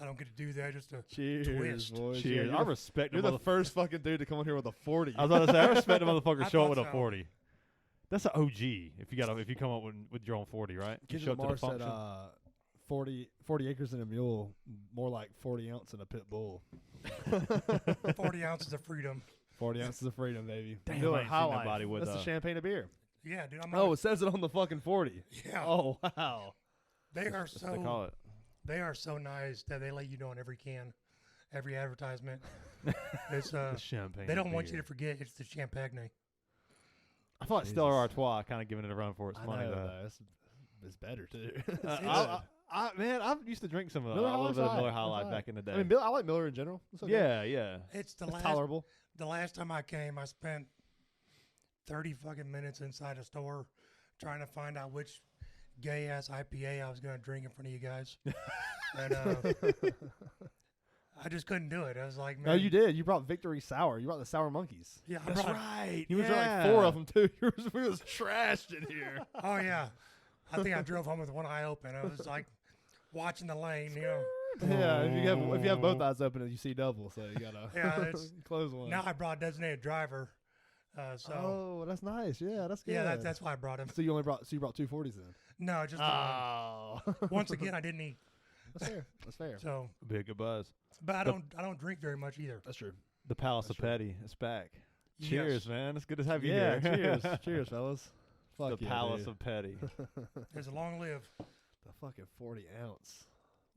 I don't get to do that. Just a Cheers, twist. boys. Cheers. Yeah, I respect you're the the first fucking dude to come on here with a 40. I was about to say, I respect the motherfucker I show up thought with a so. 40. That's an OG if you come up with your own 40, right? You Kendrick show up to the Lamar function. said 40 acres in a mule, more like 40 ounce in a pit bull. 40 ounces of freedom. 40 ounces of freedom, baby. Damn, Miller I ain't High seen Life. nobody with That's the champagne of beer. Yeah, dude. I'm not. Oh, it says it on the fucking 40. Yeah. Oh, wow. They are That's what they call it. They are so nice that they let you know on every can, every advertisement. It's The champagne. they don't want beer. you to forget it's the champagne. I feel like Jesus. Stella Artois kind of giving it a run for it. It's I funny know, though. though. It's better, too. Man, I used to drink some of Miller a High little Life's bit of all Miller right. High It's Life all back in the day. I mean, I like Miller in general. It's okay. yeah. It's the It's last tolerable. the last time I came, I spent 30 fucking minutes inside a store trying to find out which gay ass IPA I was gonna drink in front of you guys. And I just couldn't do it. I was like, man, No, you did. You brought Victory Sour. You brought the Sour Monkeys. Yeah, I brought, right. You was like 4 of them, too. We was trashed in here. Oh yeah, I think I drove home with one eye open. I was like watching the lane, you know. Yeah, if you have both eyes open, you see double, so you gotta it's close one. now I brought a designated driver. So oh, that's nice. Yeah, that's good. yeah, that's why I brought him. So you brought 240s then. No, just the one. Once again, I didn't eat. That's fair. That's fair. So, Big a buzz. but I don't drink very much either. That's true. The Palace That's of Petty is back. Yes. Cheers, man. It's good to have you Yeah, here. cheers. Cheers, fellas. Fuck The yeah, Palace dude. of Petty. There's a long live. The fucking 40 ounce.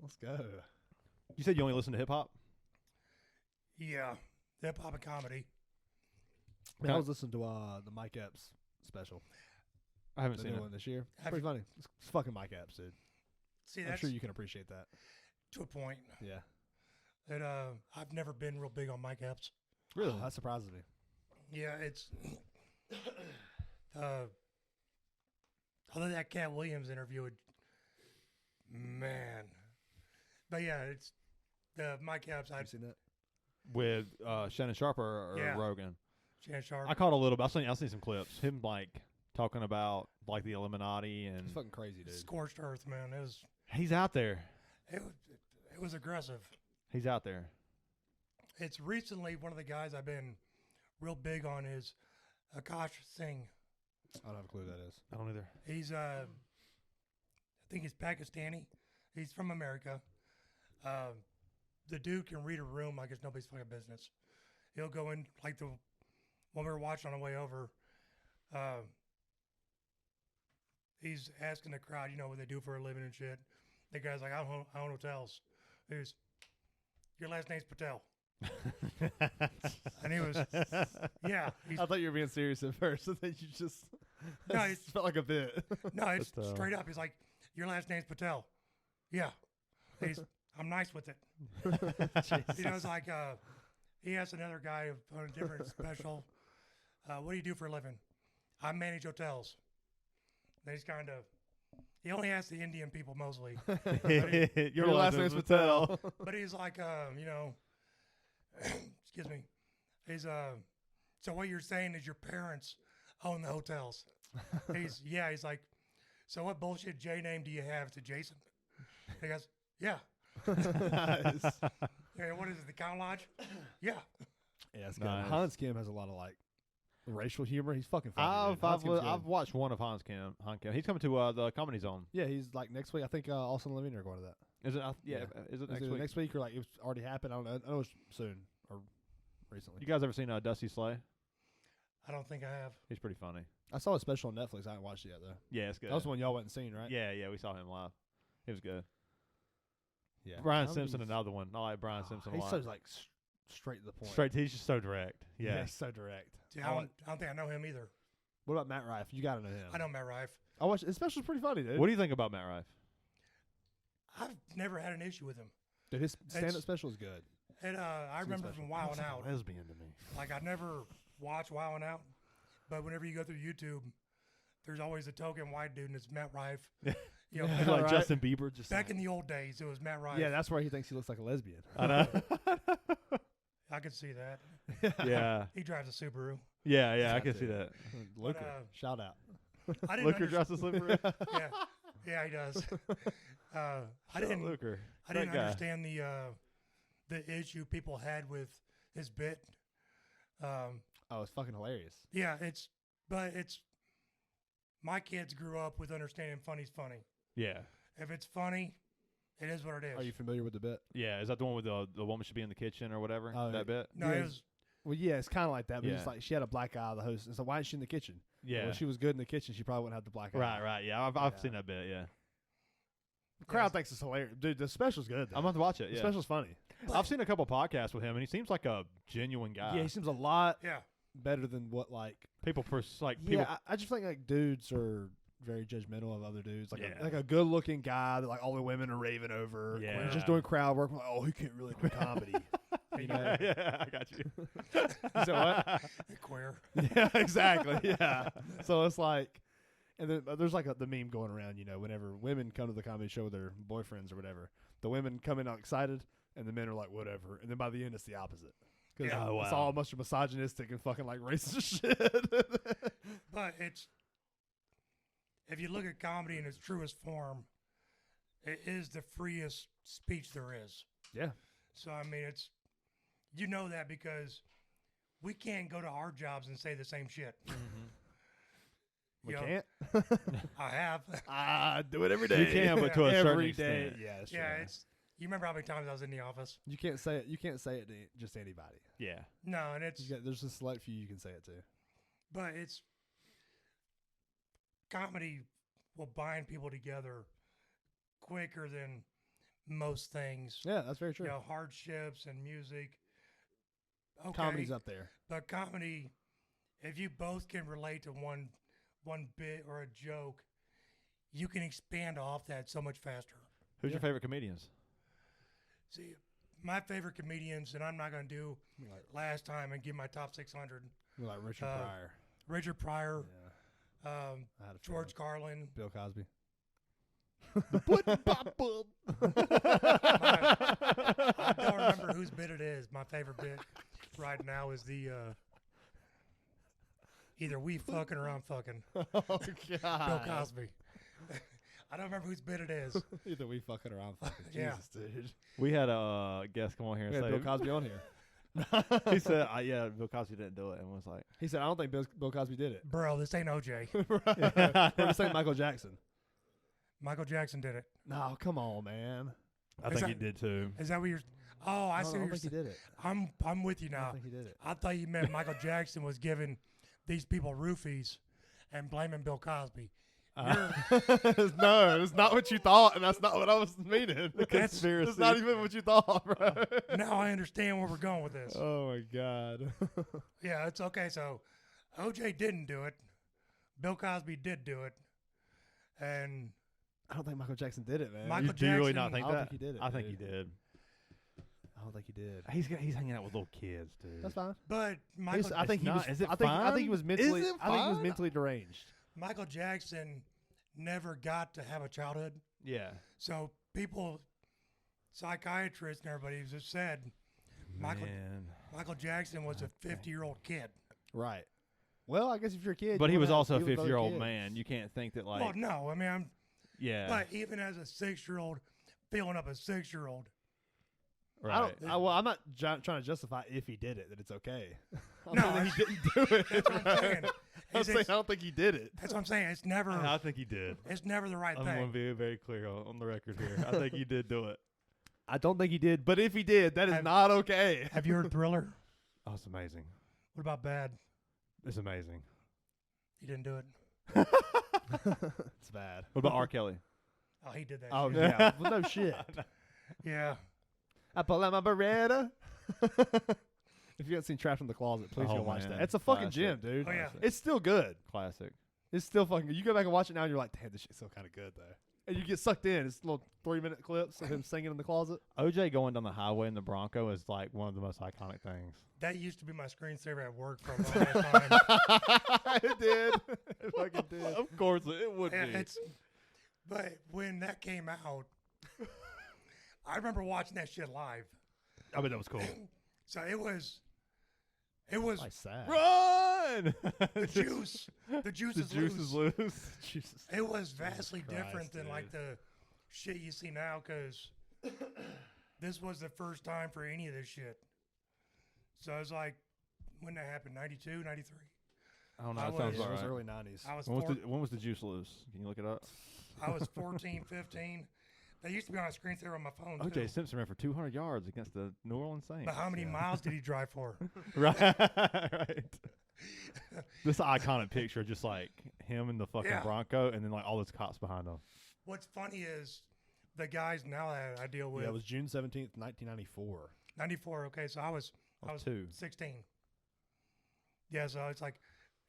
Let's go. You said you only listen to hip hop? Yeah, hip hop and comedy. I was listening to the Mike Epps special. I haven't The seen new it. one this year. It's Have pretty funny. It's fucking Mike Epps, dude. See, I'm that's sure you can appreciate that. to a point. Yeah. That I've never been real big on Mike Epps. Really? That surprises me. Yeah, it's other than that Cat Williams interview, man. But yeah, it's the Mike Epps. Have I've you seen that? With Shannon Sharp or Yeah. Rogan? Shannon Sharp. I caught a little bit. I've seen some clips. Him like talking about like the Illuminati and It's fucking crazy, dude. Scorched Earth, man. he's out there. It was aggressive. He's out there. It's recently one of the guys I've been real big on is Akash Singh. I don't have a clue who that is. I don't either. He's I think he's Pakistani. He's from America. The dude can read a room like it's nobody's fucking business. He'll go in like the one we were watching on the way over. He's asking the crowd, you know, what they do for a living and shit. The guy's like, I own hotels. He's, your last name's Patel. And he was, yeah. I thought you were being serious at first, and then you just No, it felt like a bit. No, it's Patel. straight up. He's like, your last name's Patel. Yeah. I'm nice with it. You know, it's like he asked another guy on a different special, what do you do for a living? I manage hotels. And he's kind of, he only asks the Indian people mostly. Your last name's Patel. But he's like, you know, excuse me. He's, so what you're saying is your parents own the hotels. He's like, so what bullshit J name do you have to Jason? He goes, yeah. Nice. Yeah, what is it, the Cow Lodge? Yeah. Yeah, it's good. Nice. Hans Kim has a lot of like racial humor. He's fucking funny. dude. Hans Kim's good. I've watched one of Hans Kim. He's coming to the Comedy Zone. Yeah, he's like next week. I think Austin and Levine are going to that. Is it? Yeah. Is it Is next it week? next week or like it's already happened? I don't know. I know it's soon or recently. You guys ever seen Dusty Slay? I don't think I have. He's pretty funny. I saw a special on Netflix. I haven't watched it yet though. Yeah, it's good. That was the one y'all went and seen, right? Yeah, we saw him live. It was good. Yeah. Brian That Simpson, was- another one. I like Brian Simpson a He's lot. so like straight to the point. Straight. He's just so direct. Yeah. He's so direct. See, I don't think I know him either. What about Matt Rife? You got to know him. I know Matt Rife. I watched. His special's pretty funny, dude. What do you think about Matt Rife? I've never had an issue with him. Dude, his stand-up It's- special is good. And I remember special. from Wild 'N Out. Lesbian to me. Like, I never watched Wild 'N Out, but whenever you go through YouTube, there's always a token white dude, and it's Matt Rife. You know, Yeah, like right. Justin Bieber. Just back like, in the old days, it was Matt Rife. Yeah, that's why he thinks he looks like a lesbian. I know. I could see that. yeah. He drives a Subaru. Yeah. I can see that. Looker, shout out. I didn't Looker understand. drives a slippery. Yeah, he does. I didn't Luker. I didn't Great guy. understand the issue people had with his bit. Oh, it's fucking hilarious. Yeah, it's my kids grew up with understanding funny's funny. Yeah. If it's funny, it is what it is. Are you familiar with the bit? Yeah. Is that the one with the woman should be in the kitchen or whatever? Oh, that bit? No, Yeah. it was Well, yeah, it's kind of like that, but it's Yeah. like she had a black eye, the host. And so why isn't she in the kitchen? Yeah. Well, if she was good in the kitchen, she probably wouldn't have the black eye. Right. Yeah. I've Yeah. seen that bit. Yeah. The crowd thinks it's hilarious. Dude, the special's good, though. I'm going to watch it. The Yeah. special's funny. I've seen a couple podcasts with him, and he seems like a genuine guy. Yeah, he seems a lot yeah. better than what, like... People, people. Yeah, I just think, like, dudes are very judgmental of other dudes. Like, Yeah. like a good-looking guy that, like, all the women are raving over. Yeah. And he's just doing crowd work. Like, oh, he can't really do comedy. You know? Yeah, I got you. So what? Queer. Yeah, exactly. Yeah. So it's like, and then there's like the meme going around, you know, whenever women come to the comedy show with their boyfriends or whatever, the women come in all excited and the men are like, whatever. And then by the end, it's the opposite. Because Yeah. Oh, it's wow. all a bunch of misogynistic and fucking like racist shit. But it's if you look at comedy in its truest form, it is the freest speech there is. Yeah. So I mean, it's you know that because we can't go to our jobs and say the same shit. We You know, can't. I have. I do it every day. You can, but to a certain every day. extent. Yeah, that's Yeah, true. it's. You remember how many times I was in the office? You can't say it. You can't say it to just anybody. Yeah. No, and it's. There's a select few you can say it to. But it's comedy will bind people together quicker than most things. Yeah, that's very true. You know, hardships and music. Okay, Comedy's up there. but comedy, if you both can relate to one bit or a joke, you can expand off that so much faster. Who's Yeah. your favorite comedians? See, my favorite comedians, and I'm not going to do Like, last time and give my top 600. like Richard Pryor. Richard Pryor, Yeah, I had a George Carlin. Bill Cosby. I don't remember whose bit it is. My favorite bit right now is the either we fucking or I'm fucking. Oh Bill God! Cosby. I don't remember whose bit it is. Either we fucking or I'm fucking. Yeah. Jesus, dude. We had a guest come on here We and had say Bill Cosby on here. he said, "Yeah, Bill Cosby didn't do it," and was like, He said, "I don't think Bill Cosby did it." Bro, this ain't OJ. We're just saying Michael Jackson. Michael Jackson did it. No, come on, man. "I Is think he that- did too." Is that what you're? Oh, I No, see I what don't you're think he saying. did it. I'm with you I now. don't think he did it. I thought you meant Michael Jackson was giving these people roofies and blaming Bill Cosby. No, it's not what you thought, and that's not what I was meaning. conspiracy. It's not even what you thought, bro. Now I understand where we're going with this. Oh my God. Yeah, it's okay. So OJ didn't do it. Bill Cosby did do it. And I don't think Michael Jackson did it, man. Michael Do you really Jackson- not think I don't that? think he did it, I think he dude. did. I don't think he did. He's hanging out with little kids, dude. That's fine. but Michael, I think he not- was. is it I think fine? he was mentally. Is it I think he was fine? mentally deranged. Michael Jackson never got to have a childhood. Yeah. So people, psychiatrists and everybody has just said Michael Man. Michael Jackson was a 50-year-old kid. Right. Well, I guess if you're a kid, But you he was wanna also a be with other 50-year-old kids. man. You can't think that, like, Well, no, I mean, yeah. but even as a 6-year-old, feeling up a 6-year-old. right. I'm not trying to justify if he did it that it's okay. I'm No, saying that he didn't do it. That's what I'm saying. I'm Is saying I it's- don't think he did it. That's what I'm saying. It's never, I think he did. it's never the right I'm going to thing. be very clear on the record here. I think he did do it. I don't think he did, but if he did, that is Have- not okay. Have you heard Thriller? Oh, it's amazing. What about Bad? It's amazing. He didn't do it. It's bad. What about R. Kelly? Oh, he did that. Oh shit. yeah, well, no shit. Yeah. I pull out my Beretta. If you haven't seen Trapped in the Closet, please Oh, go watch man. that. It's a fucking Classic. gem, dude. Oh, yeah. It's still good. Classic. It's still fucking good. You go back and watch it now, and you're like, damn, this shit's still kind of good though. And you get sucked in. It's little 3-minute clips of him singing in the closet. OJ going down the highway in the Bronco is like one of the most iconic things. That used to be my screensaver at work for a long time. It did. It fucking did. Of course, it would Yeah, be. but when that came out, I remember watching that shit live. I mean, that was cool. So it was Like sad. Run! the juice. The juice The is juice loose. is loose. Jesus. It was vastly Christ, different than like dude. the shit you see now, because this was the first time for any of this shit. So it's like, when that happened, 92, 93? I don't know. I That sounds was- about It was right. early 90s. I was When was the juice loose? Can you look it up? I was 14, 15. They used to be on a screensaver on my phone, too. O.J. Simpson ran for 200 yards against the New Orleans Saints. But how many miles did he drive for? Right. Right. This iconic picture, just like him in the fucking Yeah. Bronco, and then like all those cops behind him. What's funny is the guys now that I deal with. Yeah, it was June 17th, 1994. 94. Okay, so I was I was 2. 16. Yeah, so it's like,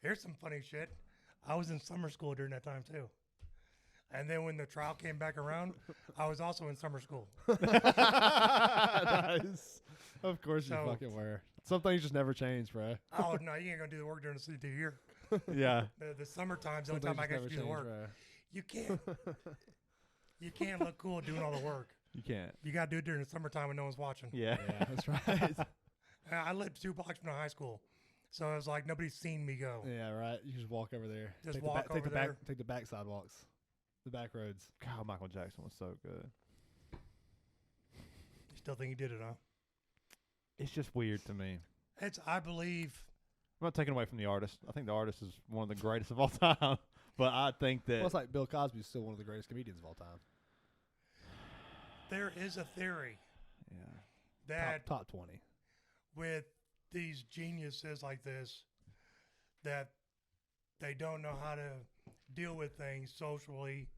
here's some funny shit. I was in summer school during that time too. And then when the trial came back around, I was also in summer school. Nice. Of course So- you fucking were. Some things just never change, bro. Oh no, you ain't gonna do the work during the year. Yeah. The summertime's the Some only time things I just can never actually do the change, work. bro. You can't look cool doing all the work. You can't. You gotta do it during the summertime when no one's watching. Yeah. Yeah, that's right. I lived 2 blocks from the high school, so it was like nobody's seen me go. Yeah, right. You just walk over there. Just take walk the back, take over the back, there. take the back sidewalks, the back roads. God, Michael Jackson was so good. You still think he did it, huh? It's just weird to me. I believe. I'm not taking away from the artist. I think the artist is one of the greatest of all time. But I think that Well, it's like Bill Cosby's still one of the greatest comedians of all time. There is a theory yeah. that Top 20. with these geniuses like this, that they don't know how to deal with things socially.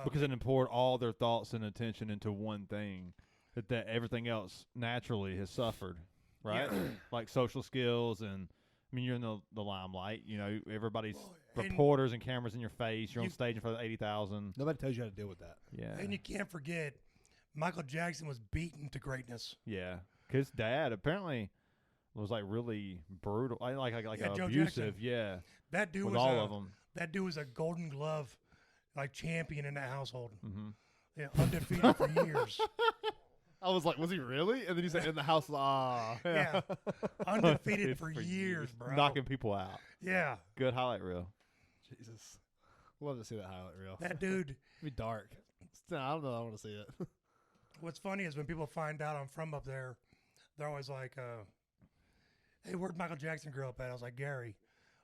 Because it poured all their thoughts and attention into one thing, that everything else naturally has suffered, right? Yeah. Like social skills, and I mean, you're in the limelight. You know, everybody's and- reporters and cameras in your face. You're on You- stage in front of 80,000. Nobody tells you how to deal with that. Yeah, And you can't forget, Michael Jackson was beaten to greatness. yeah. His dad apparently was like really brutal, like Yeah, Joe abusive. Jackson. Yeah, That dude with was all a, of them. That dude was a Golden Glove like champion in that household. Mm-hmm. Yeah, undefeated for years. I was like, was he really? And then he said, in the house, Yeah, undefeated for years, bro. knocking people out. Yeah, Good highlight reel. Jesus. Love to see that highlight reel. that dude. It'd be dark. I don't know. I want to see it. What's funny is when people find out I'm from up there, they're always like, "Hey, where'd Michael Jackson grow up at?" I was like, "Gary,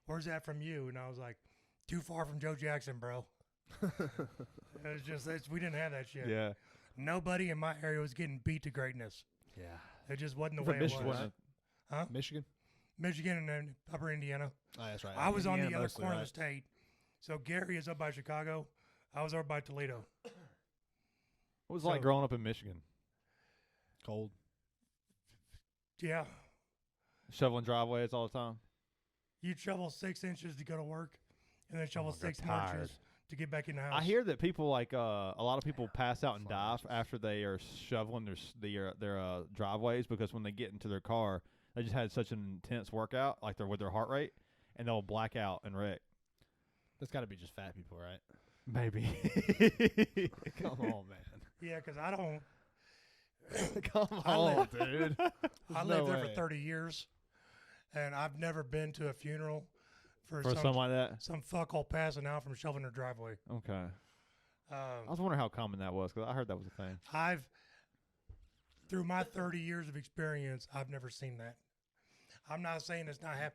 where's that from you?" And I was like, "Too far from Joe Jackson, bro." It was just we didn't have that shit. Yeah. Nobody in my area was getting beat to greatness. Yeah. It just wasn't the From way Michigan, it was. wasn't Huh? Michigan? Michigan and then Upper Indiana. Oh, that's right. I was on the Indiana other mostly, corner right? of the state. So Gary is up by Chicago. I was over by Toledo. What was it like So- growing up in Michigan? Cold. Yeah. Shoveling driveways all the time? You'd shovel 6 inches to go to work and then shovel I got 6 more tired. inches to get back in the house. I hear that people like a lot of people pass out and die after they are shoveling their driveways, because when they get into their car, they just had such an intense workout, like they're with their heart rate, and they'll black out and wreck. That's got to be just fat people, right? Maybe. Come on, man. Yeah, because I don't. Come I on, live- dude. I No lived there way. for 30 years, and I've never been to a funeral for For something like that? some fuckhole passing out from shoveling their driveway. Okay. I was wondering how common that was, because I heard that was a thing. Through my 30 years of experience, I've never seen that. I'm not saying it's not happening.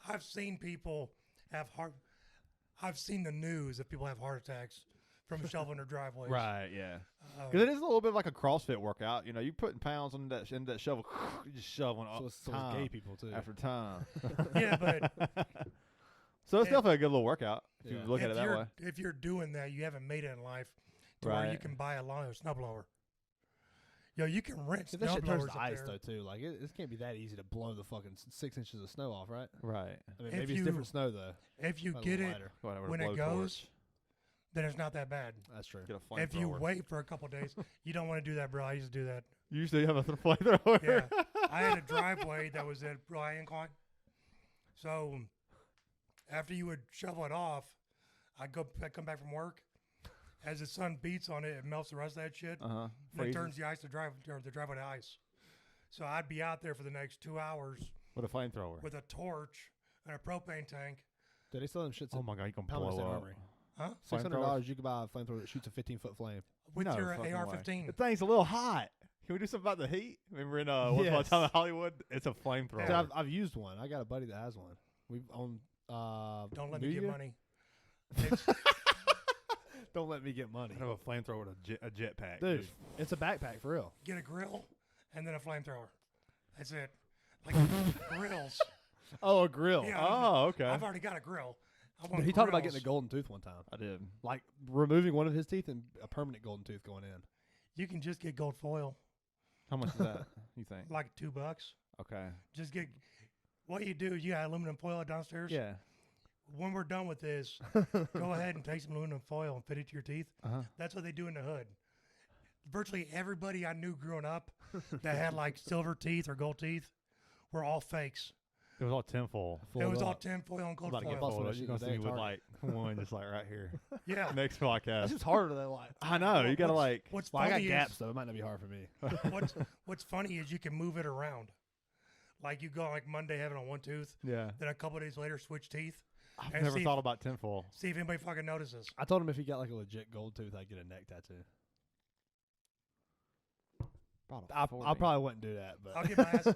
I've seen people have I've seen the news that people have heart attacks from shoveling their driveways. Right, yeah. Uh, Because it is a little bit like a CrossFit workout. You know, you're putting pounds on that shovel, you're just shoveling So it's gay people, too. after time. yeah, but So it's If- definitely a good little workout if Yeah. you look at it that way. if you're doing that, you haven't made it in life to where you Right. can buy a snowblower. Yo, you can rent If that shit turns snowblowers to up ice, there. though, too. Like, it can't be that easy to blow the fucking 6 inches of snow off, right? Right. I mean, If maybe it's you- different snow, though. If you Might a get little it lighter. Whatever, when it blowtorch. goes, then it's not that bad. That's true. Get a If you flamethrower. wait for a couple days, you don't want to do that, bro. I used to do that. You usually have a flamethrower. Yeah, I had a driveway that was at high incline. So after you would shovel it off, I'd come back from work. As the sun beats on it, it melts the rest of that shit. Uh-huh. And it turns the ice to the driveway to ice. So I'd be out there for the next 2 hours With a flamethrower. with a torch and a propane tank. Did they sell them shits Oh at my God, you can Palmerston blow up. Armory? Huh? $600, you could buy a flamethrower that shoots a 15-foot flame. with No your fucking way. AR-15. The thing's a little hot. Can we do something about the heat? Remember in Once Upon a Time in Hollywood? It's a flamethrower. Dude, I've used one. I got a buddy that has one. We've on. Don't let New me get Year? money. It's, Don't let me get money, I have a flamethrower with a jetpack. dude. It's a backpack for real. get a grill and then a flamethrower. That's it. Like grills. Oh, a grill. Yeah. Oh, okay. I've already got a grill. I want Dude, he talked about getting a grills. golden tooth one time, I did. like removing one of his teeth and a permanent golden tooth going in. You can just get gold foil, How much is that, you think? like $2. Okay. Just get. What you do? You got aluminum foil downstairs. Yeah. When we're done with this, go ahead and take some aluminum foil and fit it to your teeth. Uh-huh. That's what they do in the hood. Virtually everybody I knew growing up that had like silver teeth or gold teeth were all fakes. It was all tinfoil. It was all up. tin foil and gold About to get foil. busted. You're going to see me with like one just like right here. Yeah. Next That's podcast. just harder than like. I know. You got to What's- like. What's Well, I got funny gaps is though. It might not be hard for me. what's funny is you can move it around. Like you go like Monday have it on one tooth, Yeah. then a couple of days later switch teeth. I've And never see- thought about tinfoil. See if anybody fucking notices. I told him if he got like a legit gold tooth, I'd get a neck tattoo. I probably wouldn't do that, but I'll get my ass. I'll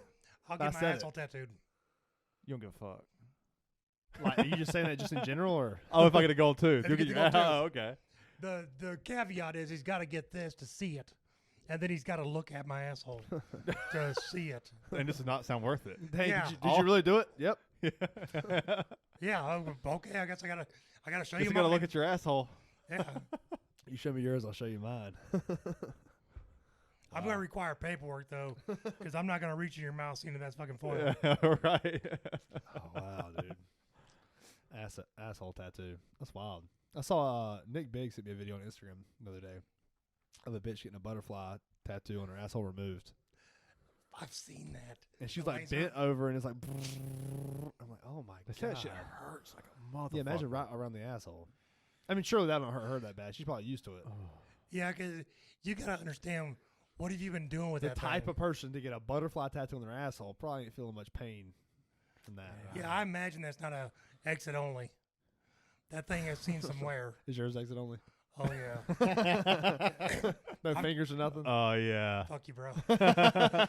I get my said asshole tattooed. You don't give a fuck. like, are you just saying that just in general, or Oh, if I get a gold tooth. If You'll you get get your. the gold Oh, okay. The caveat is he's got to get this to see it, and then he's got to look at my asshole to see it. And this does not sound worth it. hey, Yeah. did you really do it? Yep. Yeah. Okay. I guess I gotta show You you. got to mine. look at your asshole. Yeah. You show me yours, I'll show you mine. I'm gonna require paperwork though, because I'm not gonna reach in your mouth seeing if that's fucking foil. Yeah, right. Oh wow, dude. Asshole tattoo. That's wild. I saw Nick Biggs sent me a video on Instagram the other day of a bitch getting a butterfly tattoo on her asshole removed. I've seen that. And she's The like laser? bent over and it's like I'm like, oh my That god. shit hurts like a motherfucker. Yeah, imagine right around the asshole. I mean, surely that don't hurt her that bad. She's probably used to it. Yeah, because you gotta understand what have you been doing with The that type thing? of person to get a butterfly tattoo on their asshole probably ain't feeling much pain from that. Yeah, I imagine that's not a exit only. That thing has seen some wear. Is yours exit only? Oh yeah. No fingers or nothing? Oh, yeah. Fuck you, bro.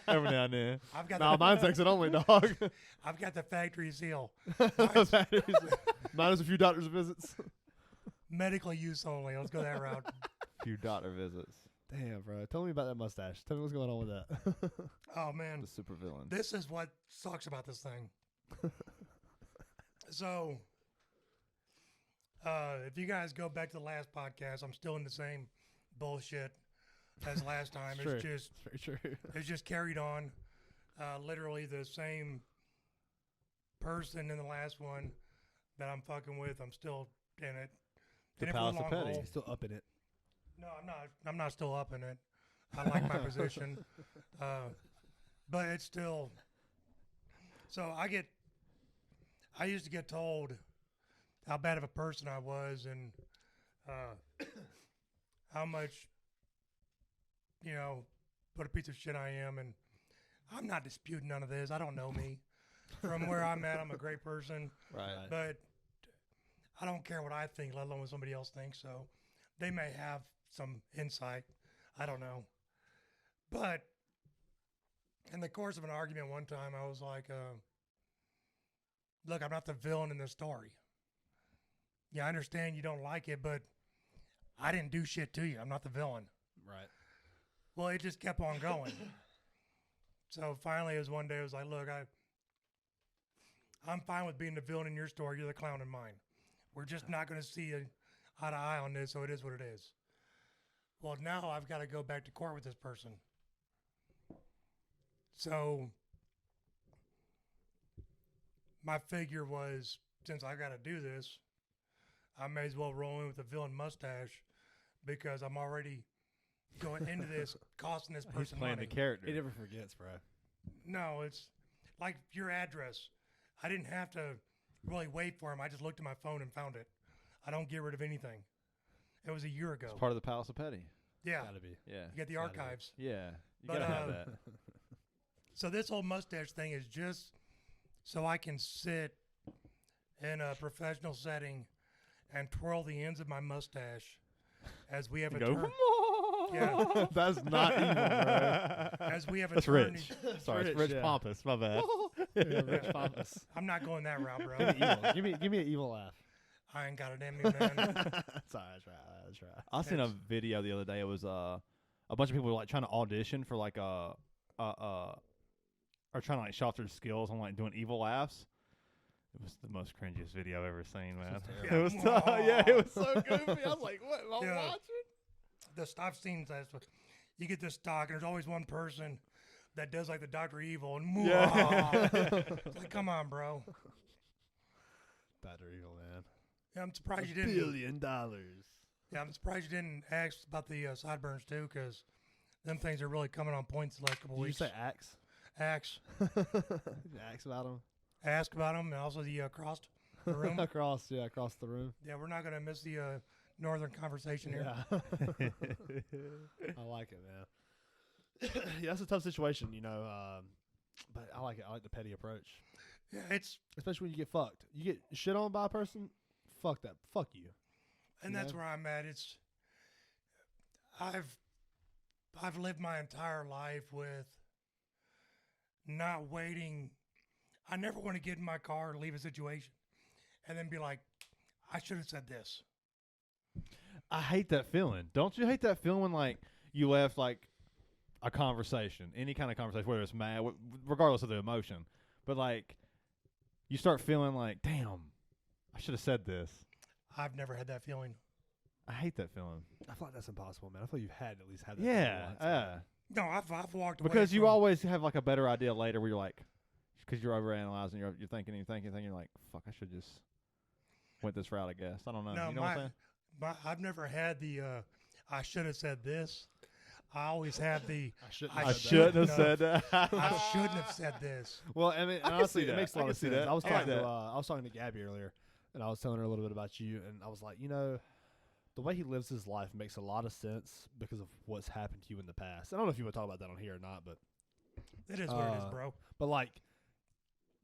Every now and then. I've got Nah, the, mine's exit only, dog. I've got the factory seal. Minus a few doctor's visits. Medical use only. Let's go that route. Few doctor visits. Damn, bro. Tell me about that mustache. Tell me what's going on with that. Oh man, The super villain. this is what sucks about this thing. So, if you guys go back to the last podcast, I'm still in the same bullshit as last time. True. It's just Very true. it's just carried on. Literally the same person in the last one that I'm fucking with. I'm still in it. The In it for the Palace of long Petty. haul. He's still up in it. No, I'm not. I'm not still up in it. I like my position, but it's still. So I used to get told how bad of a person I was and how much, what a piece of shit I am, and I'm not disputing none of this. I don't know me. From where I'm at, I'm a great person, Right. but I don't care what I think, let alone what somebody else thinks. So they may have some insight. I don't know. But in the course of an argument one time, I was like, look, I'm not the villain in this story. Yeah, I understand you don't like it, but I didn't do shit to you. I'm not the villain. Right. Well, it just kept on going. So finally, it was one day, I was like, look, I'm fine with being the villain in your story. You're the clown in mine. We're just not going to see eye to eye on this, so it is what it is. Well, now I've got to go back to court with this person. So my figure was, since I got to do this, I may as well roll in with the villain mustache because I'm already going into this costing this He's person playing money. the character. He never forgets, bro. No, it's like your address. I didn't have to really wait for him. I just looked at my phone and found it. I don't get rid of anything. It was a year ago. It's part of the Palace of Petty. Yeah, Gotta be. Yeah. you get the gotta be. archives. Yeah. You But, gotta have that. So this whole mustache thing is just so I can sit in a professional setting and twirl the ends of my mustache as we have a Go, turn. Yeah. That's not evil, bro. As we have a That's turn, rich. Sorry, it's rich, Rich yeah. Pompous. My bad. Yeah, Rich Pompous. I'm not going that route, bro. Give me an evil laugh. I ain't got it in me, man. Sorry, that's right. I seen a video the other day. It was a bunch of people like trying to audition for like or trying to like show off their skills on like doing evil laughs. It was the most cringiest video I've ever seen, man. Yeah. It was yeah, it was so goofy. I was like, what am I Yeah. watching? I've seen that. You get this stock, and there's always one person that does like the Dr. Evil, and Yeah. it's like, come on, bro. Dr. Evil, man. Yeah, I'm surprised you $1 didn't. billion. Yeah, I'm surprised you didn't ask about the sideburns too, because them things are really coming on points the last couple Did you weeks. say axe? Axe. Axe about him? Ask about them, and also the crossed the room. across the room. Yeah, we're not gonna miss the northern conversation here. Yeah. I like it, man. Yeah, that's a tough situation, you know. But I like it. I like the petty approach, Yeah, it's especially when you get fucked. You get shit on by a person. Fuck that. Fuck you. and You that's know? where I'm at. It's I've lived my entire life with not waiting. I never want to get in my car and leave a situation and then be like, I should have said this. I hate that feeling. Don't you hate that feeling when like you left like a conversation, any kind of conversation, whether it's mad, regardless of the emotion, but like you start feeling like, damn, I should have said this. I've never had that feeling. I hate that feeling. I feel like that's impossible, man. I feel like you've had to at least have that. Yeah, feeling once, yeah. man. No, I've walked away Because you from- always have like a better idea later where you're like, because you're overanalyzing, you're thinking and you're thinking, you're like, fuck, I should just went this route, I guess. I don't know. No, You know what I'm saying? I've never had the I should have said this. I always have the I I shouldn't shouldn't have have that. said that. I shouldn't have said this. Well, I mean, I can honestly, see it that. makes a I lot can of see sense. that. I was I like talking to that. I was talking to Gabby earlier, and I was telling her a little bit about you, and I was like, you know, the way he lives his life makes a lot of sense because of what's happened to you in the past. I don't know if you want to talk about that on here or not, but It is what it is, bro. But like,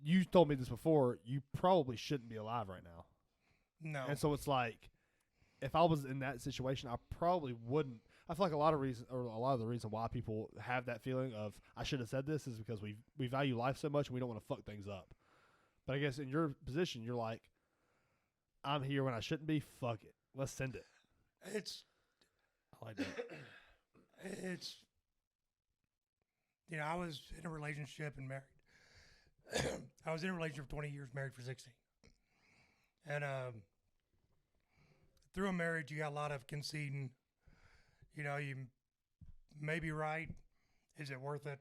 you told me this before. You probably shouldn't be alive right now, No. and so it's like, if I was in that situation, I probably wouldn't. I feel like a lot of the reason why people have that feeling of I should have said this is because we value life so much and we don't want to fuck things up. But I guess in your position, you're like, I'm here when I shouldn't be. Fuck it, let's send it. It's I like that. it's I was in a relationship and married. I was in a relationship for 20 years, married for 16. And through a marriage, you got a lot of conceding. You know, you may be right. Is it worth it?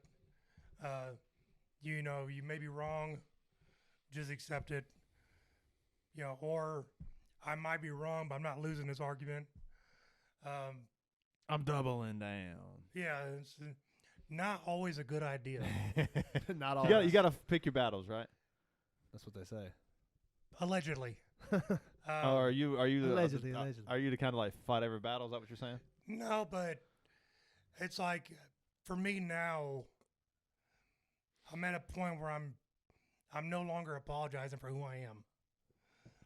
You know, you may be wrong. Just accept it. You know, or I might be wrong, but I'm not losing this argument. I'm doubling down. Yeah, it's not always a good idea. Not all. You got to pick your battles, right? That's what they say. Allegedly. Are you the Allegedly. are you the kind of like fight every battle? Is that what you're saying? No, but it's like for me now, I'm at a point where I'm no longer apologizing for who I am.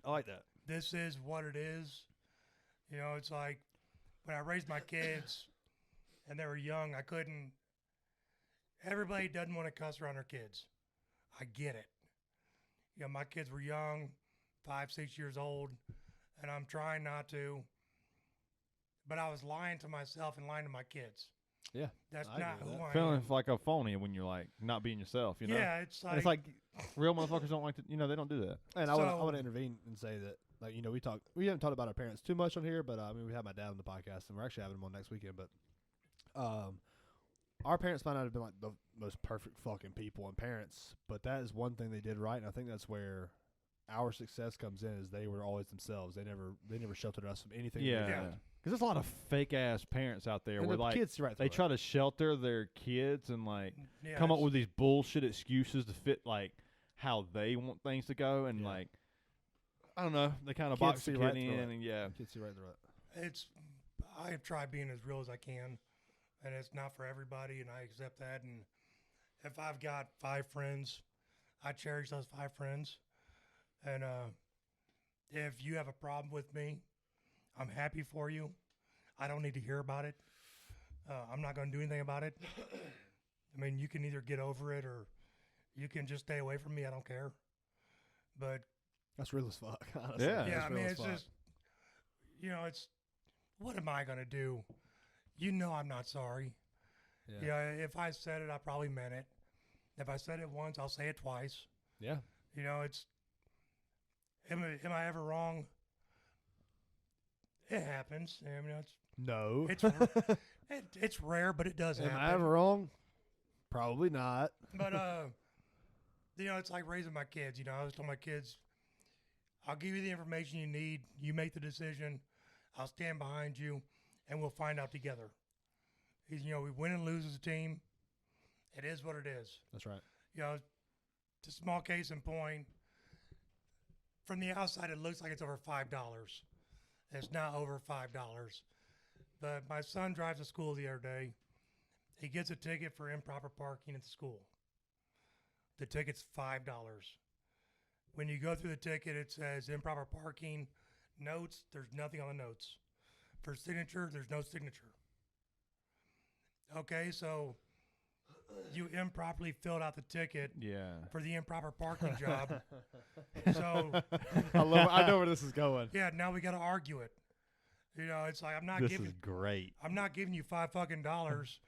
I like that. This is what it is. You know, it's like when I raised my kids and they were young, I couldn't. Everybody doesn't want to cuss around their kids. I get it. You know, my kids were young, 5, 6 years old, and I'm trying not to. But I was lying to myself and lying to my kids. Yeah, That's I not agree with who I Feeling am. like a phony when you're like not being yourself, you know? Yeah, it's And like, it's like real motherfuckers don't like to, they don't do that. And I want So- to intervene and say that, like, we haven't talked about our parents too much on here, but I mean, we have my dad on the podcast, and we're actually having him on next weekend. But our parents might not have been like the most perfect fucking people and parents, but that is one thing they did right, and I think that's where our success comes in. Is they were always themselves. They never sheltered us from anything. we Yeah. did. Yeah. Because there's a lot of fake ass parents out there And where the like kids, right? they try to shelter their kids and like yeah, come up it's- with these bullshit excuses to fit like how they want things to go and Yeah. like I don't know, they kind of Kids box the see kid right in through it. and yeah. Kids see right through it. it's I have tried being as real as I can, and it's not for everybody, and I accept that. And if I've got 5 friends, I cherish those 5 friends. And if you have a problem with me, I'm happy for you. I don't need to hear about it. I'm not going to do anything about it. I mean, you can either get over it or you can just stay away from me. I don't care. But That's real as fuck, honestly. Yeah. yeah, That's I real mean, as it's fuck. just, it's, what am I going to do? You know I'm not sorry. Yeah. If I said it, I probably meant it. If I said it once, I'll say it twice. Yeah. It's, am I ever wrong? It happens. I mean, No. it's rare, but it does Am happen. I ever wrong? Probably not. But it's like raising my kids. I always tell my kids, I'll give you the information you need. You make the decision. I'll stand behind you, and we'll find out together. We win and lose as a team. It is what it is. That's right. Just a small case in point. From the outside, it looks like it's over $5. It's not over $5. But my son drives to school the other day. He gets a ticket for improper parking at the school. The ticket's $5. When you go through the ticket, it says improper parking, notes, there's nothing on the notes. For signature, there's no signature. Okay, so you improperly filled out the ticket for the improper parking job. So I know where this is going. yeah, now we got to argue it. It's like This is great. I'm not giving you $5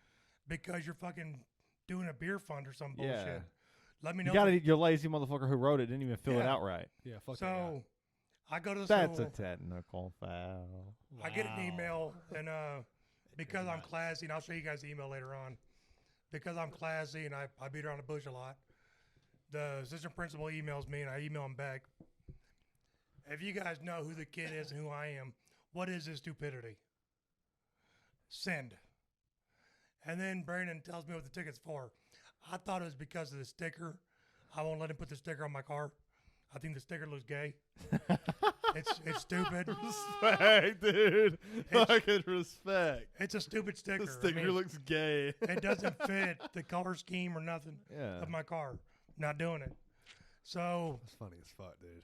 because you're fucking doing a beer fund or some bullshit. Yeah. Let me You know. got your lazy motherfucker who wrote it didn't even fill it Yeah. out right. Yeah, fuck that So I go to the That's school. a technical foul. I get an email, and because I'm classy, and I'll show you guys the email later on. Because I'm classy and I beat around the bush a lot, the assistant principal emails me, and I email him back. If you guys know who the kid is and who I am, what is this stupidity? Send. And then Brandon tells me what the ticket's for. I thought it was because of the sticker. I won't let him put the sticker on my car. I think the sticker looks gay. It's stupid. Respect, dude. Fucking respect. It's a stupid sticker. The sticker looks gay. It doesn't fit the color scheme or nothing Yeah. of my car. Not doing it. So That's funny as fuck, dude.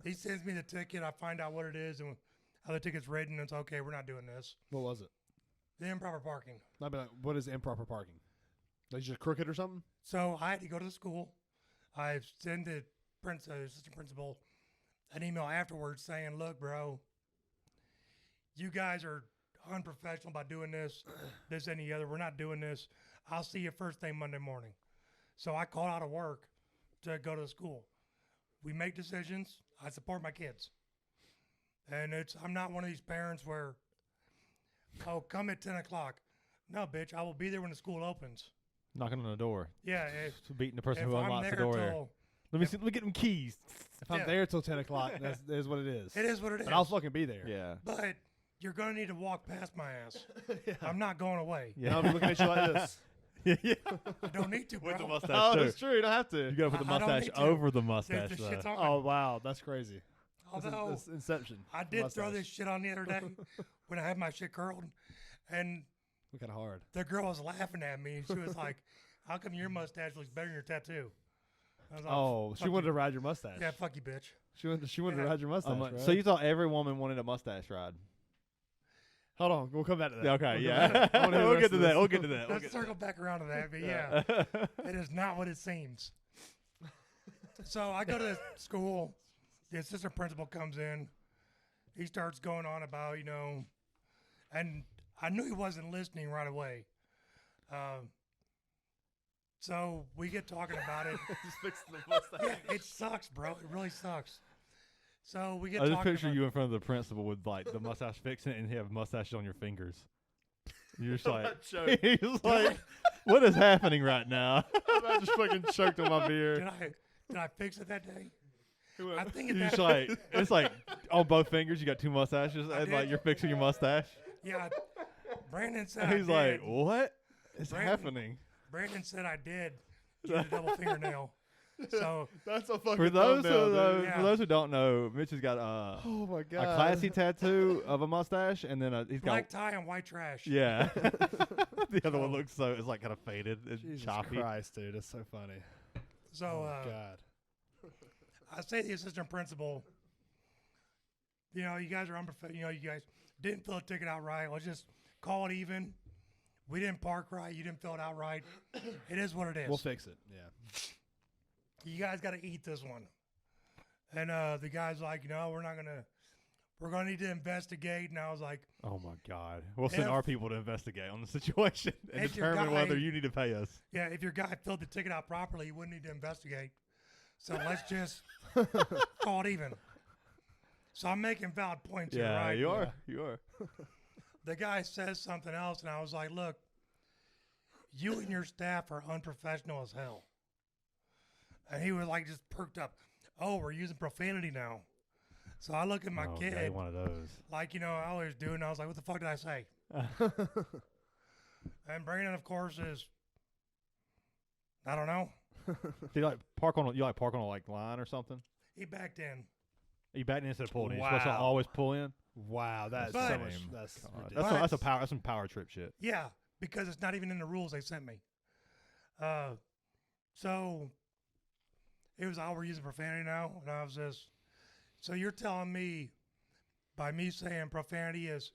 he sends me the ticket. I find out what it is and how the ticket's written. It's okay. We're not doing this. What was it? The improper parking. I'd be like, what is improper parking? Like just crooked or something? So I had to go to the school. I sent the assistant principal an email afterwards saying, look, bro, you guys are unprofessional by doing this, and the other. We're not doing this. I'll see you first thing Monday morning. So I called out of work to go to the school. We make decisions. I support my kids. And I'm not one of these parents where, oh, come at 10 o'clock. No, bitch, I will be there when the school opens. Knocking on the door. Yeah. Beating the person If who I'm unlocks there the door there. till, Let me see. Let me get them keys. If I'm Yeah. there till 10 o'clock, that is what it is. it is what it is. But I'll fucking be there. Yeah. But you're going to need to walk past my ass. I'm not going away. And I'll be looking at you like this. Yeah. I don't need to, bro. With the mustache Oh, too. that's true. You don't have You to. gotta put the I don't mustache need to. over the The mustache. shit's though. on. Oh, wow. That's crazy. Although That's Inception. I did throw Mustache. this shit on the other day when I had my shit curled, and Look kind of hard. the girl was laughing at me. And she was like, "How come your mustache looks better than your tattoo?" I was like, Oh, she fuck wanted you. to ride your mustache. Yeah, fuck you, bitch. She wanted to Yeah. ride your mustache. right? So you thought every woman wanted a mustache ride? Hold on. We'll come back to that. Yeah, okay, We'll yeah. come back to that. I wanna hear the We'll rest get to of that. this. We'll get to that. Let's circle back around to that, but yeah, it is not what it seems. So I go to school. The assistant principal comes in. He starts going on about, and I knew he wasn't listening right away. So we get talking about it. Just fixing the mustache. Yeah, it sucks, bro. It really sucks. So we get I just talking picture about you in front of the principal with like the mustache fixing it and you have mustaches on your fingers. You're just like, Joke. he's like, what is happening right now? I just fucking choked on my beer. Did I fix it that day? I think You're it just that like, it's like on both fingers you got two mustaches I and did. like you're fixing your mustache. yeah. Brandon said And he's I like, did. what is Brandon- happening? Brandon said I did get a double fingernail. So That's a fucking For those, thumbnail, dude. Yeah. for those who don't know, Mitch has got Oh my god. a classy tattoo of a mustache, and then he's got black tie and white trash. yeah. The other one Oh. looks so it's like kind of faded and Jesus choppy. Christ, dude. That's so funny. So Oh god. I say the assistant principal, you guys are unprofessional. You guys didn't fill a ticket out right. Let's just call it even. We didn't park right. You didn't fill it out right. It is what it is. We'll fix it. Yeah. You guys got to eat this one. And the guy's like, no, we're going to need to investigate. And I was like, Oh my God! We'll send If- our people to investigate on the situation and If your determine guy- whether you need to pay us. yeah, if your guy filled the ticket out properly, you wouldn't need to investigate. So let's just call it even. So I'm making valid points here, right? you are. You are. The guy says something else, and I was like, look, you and your staff are unprofessional as hell. And he was like, just perked up. Oh, we're using profanity now. So I look at my Okay, kid, one of those. like, I always do, and I was like, what the fuck did I say? And Brandon, of course, is, I don't know. Do you like park on? You like park on a line or something? He backed in. You back in instead of pulling in. You're supposed to Wow. always pull in. Wow, that's But- so much. Same. That's God, ridiculous. that's some power trip shit. Yeah, because it's not even in the rules they sent me. So it was, we're using profanity now. And I was just, so you're telling me by me saying profanity is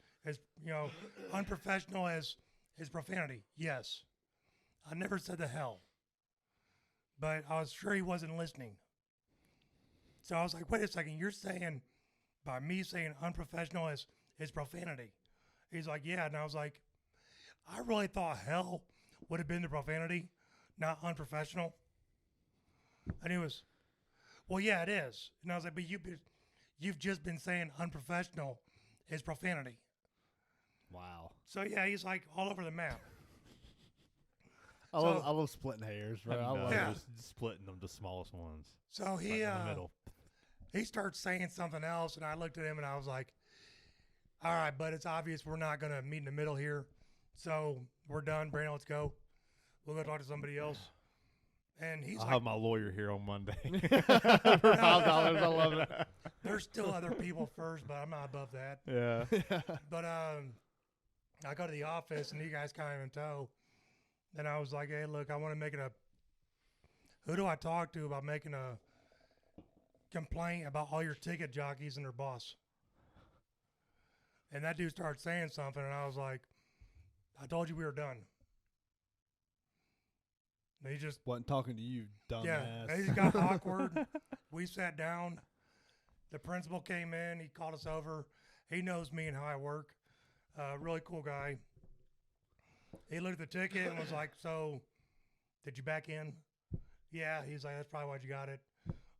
unprofessional is profanity? Yes. I never said the hell. But I was sure he wasn't listening. So I was like, wait a second, you're saying by me saying unprofessional is profanity? He's like, yeah. And I was like, I really thought hell would have been the profanity, not unprofessional. And he was, well, yeah, it is. And I was like, but you've just been saying unprofessional is profanity. Wow. So yeah, he's like all over the map. I So- love splitting hairs, bro. I know, love Yeah. just splitting them, the smallest ones. So Right he in the middle. he starts saying something else, and I looked at him and I was like, all right, but it's obvious we're not going to meet in the middle here. So we're done. Brandon, let's go. We'll go talk to somebody else. And he's I'll like, have my lawyer here on Monday. For $5, I love it. there's still other people first, but I'm not above that. Yeah. But I go to the office, and you guys kind of in tow. And I was like, hey, look, I want to make it who do I talk to about making a complaint about all your ticket jockeys and their boss? And that dude started saying something, and I was like, I told you we were done. And he just, Wasn't talking to you, dumbass. yeah, and he just got awkward. We sat down. The principal came in. He called us over. He knows me and how I work. Really cool guy. He looked at the ticket and was like, so did you back in? Yeah. He's like, that's probably why you got it.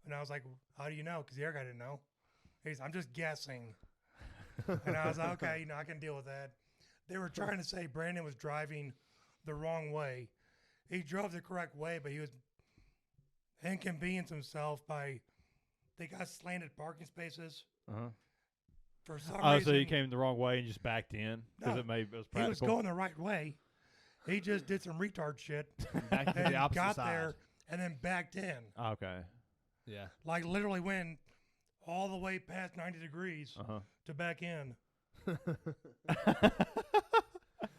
And I was like, how do you know? Because the other guy didn't know. He's, I'm just guessing. And I was like, okay, I can deal with that. They were trying to say Brandon was driving the wrong way. He drove the correct way, but he was inconvenienced himself by, they got slanted parking spaces. Uh-huh. For some Oh, reason. so you came the wrong way and just backed in because No, it was He was practical. going the right way. He just did some retard shit Back to and the opposite got side. there and then backed in. Okay. Yeah. Like literally went all the way past 90 degrees Uh-huh. to back in.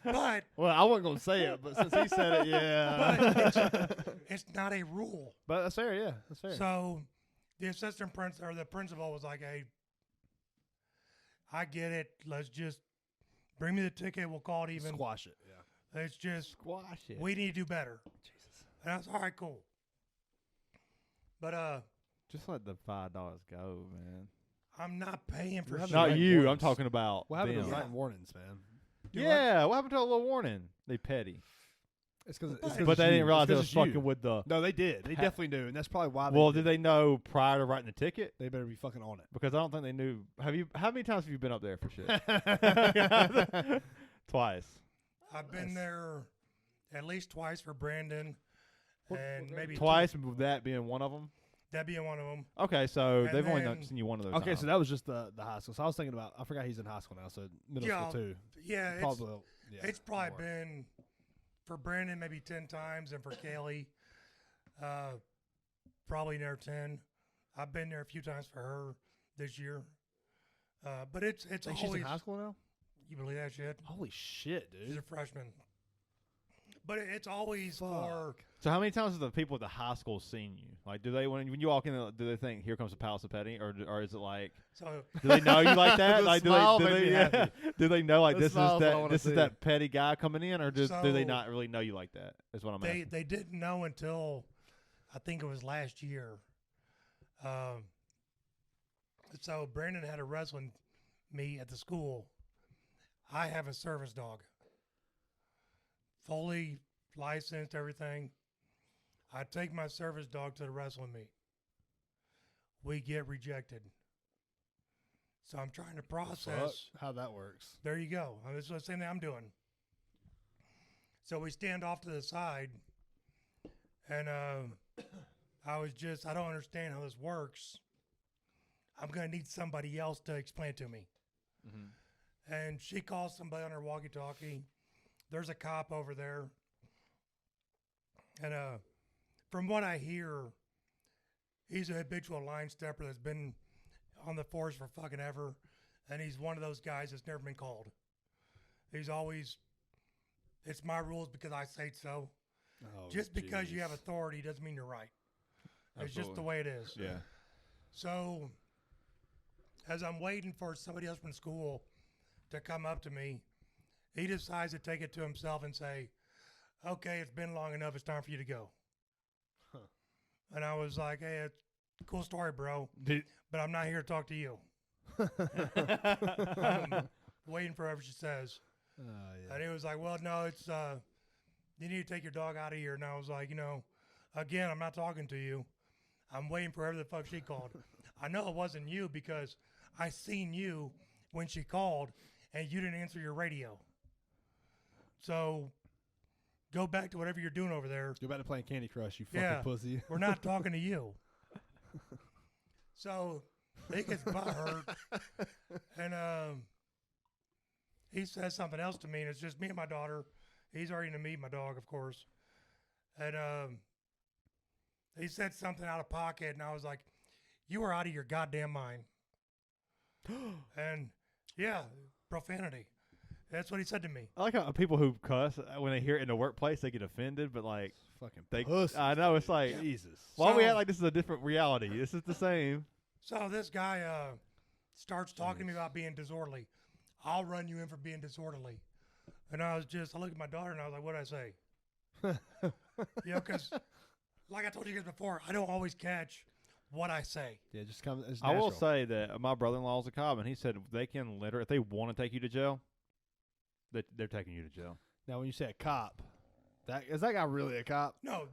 But Well, I wasn't gonna say it, but since he said it, yeah. it's not a rule. But that's fair, yeah. That's fair. So the assistant principal or the principal was like, hey, I get it. Let's just bring me the ticket. We'll call it even. Squash it, yeah. It's just, Squash it. we need to do better. Jesus. And I was all right, cool. But Just let the $5 go, man. I'm not paying for Not shit. Not write you. I'm warnings. talking about What happened them. to Yeah. writing warnings, man? Do Yeah. What happened to a little warning? They petty. It's because But They didn't realize it was fucking with the. No, they did. They definitely knew, and that's probably why. Well, did they know prior to writing the ticket? They better be fucking on it. Because I don't think they knew. How many times have you been up there for shit? Twice. I've been there at least twice for Brandon, and maybe Twice, with that being one of them. that being one of them. Okay, so And they've only then- seen you one of those. Okay, times. so that was just the high school. So I was thinking about. I forgot he's in high school now, so middle Yeah, school too. Yeah, Probably. Yeah, it's probably more. been for Brandon maybe 10 times, and for Kaylee, probably near 10. I've been there a few times for her this year, but it's Think she's always. in high school now. You believe that shit? Holy shit, She's dude! a freshman. But it's always for. So how many times have the people at the high school seen you? Like, do they when you walk in, do they think here comes the Palace of Petty, or is it like? So Do they know you like that? The Like, smile do made me they happy. do they know like The this is smile's what I wanna this see. is that petty guy coming in, or do they So not really know you like that? Is what I'm asking. they didn't know until I think it was last year. So Brandon had a wrestling meet at the school. I have a service dog, fully licensed, everything. I take my service dog to the wrestling meet. We get rejected. So I'm trying to process. How that works. There you go. This is the same thing I'm doing. So we stand off to the side, and I don't understand how this works. I'm going to need somebody else to explain it to me. Mm-hmm. And she calls somebody on her walkie-talkie. There's a cop over there. And from what I hear, he's a habitual line stepper that's been on the force for fucking ever. And he's one of those guys that's never been called. He's always, it's my rules because I say so. Oh, Just because you jeez. have authority doesn't mean you're right. It's just the Absolutely. way it is. Yeah. So, as I'm waiting for somebody else from school to come up to me, he decides to take it to himself and say, okay, it's been long enough. It's time for you to go. Huh. And I was like, hey, it's a cool story, bro, Did, but I'm not here to talk to you. Waiting for whatever she says. Yeah. And he was like, well, no, it's, you need to take your dog out of here. And I was like, again, I'm not talking to you. I'm waiting for whoever the fuck she called. I know it wasn't you because I seen you when she called and you didn't answer your radio. So go back to whatever you're doing over there. Go back to playing Candy Crush, you fucking Yeah. pussy. We're not talking to you. So he gets butthurt. And he says something else to me, and it's just me and my daughter. He's already going to meet my dog, of course. And he said something out of pocket, and I was like, you are out of your goddamn mind. And, yeah, profanity. That's what he said to me. I like how people who cuss when they hear it in the workplace they get offended, but like Fucking they, pussy. I know it's like Jesus. why we So- act like this is a different reality? This is the same. So this guy starts talking to me about being disorderly. I'll run you in for being disorderly. And I looked at my daughter and I was like, what'd I say? Because like I told you guys before, I don't always catch what I say. Yeah, just come. It's I will natural. say that my brother-in-law is a cop, and he said they can literally, if they want to take you to jail, they're taking you to jail. Now, when you say a cop, is that guy really a cop? No,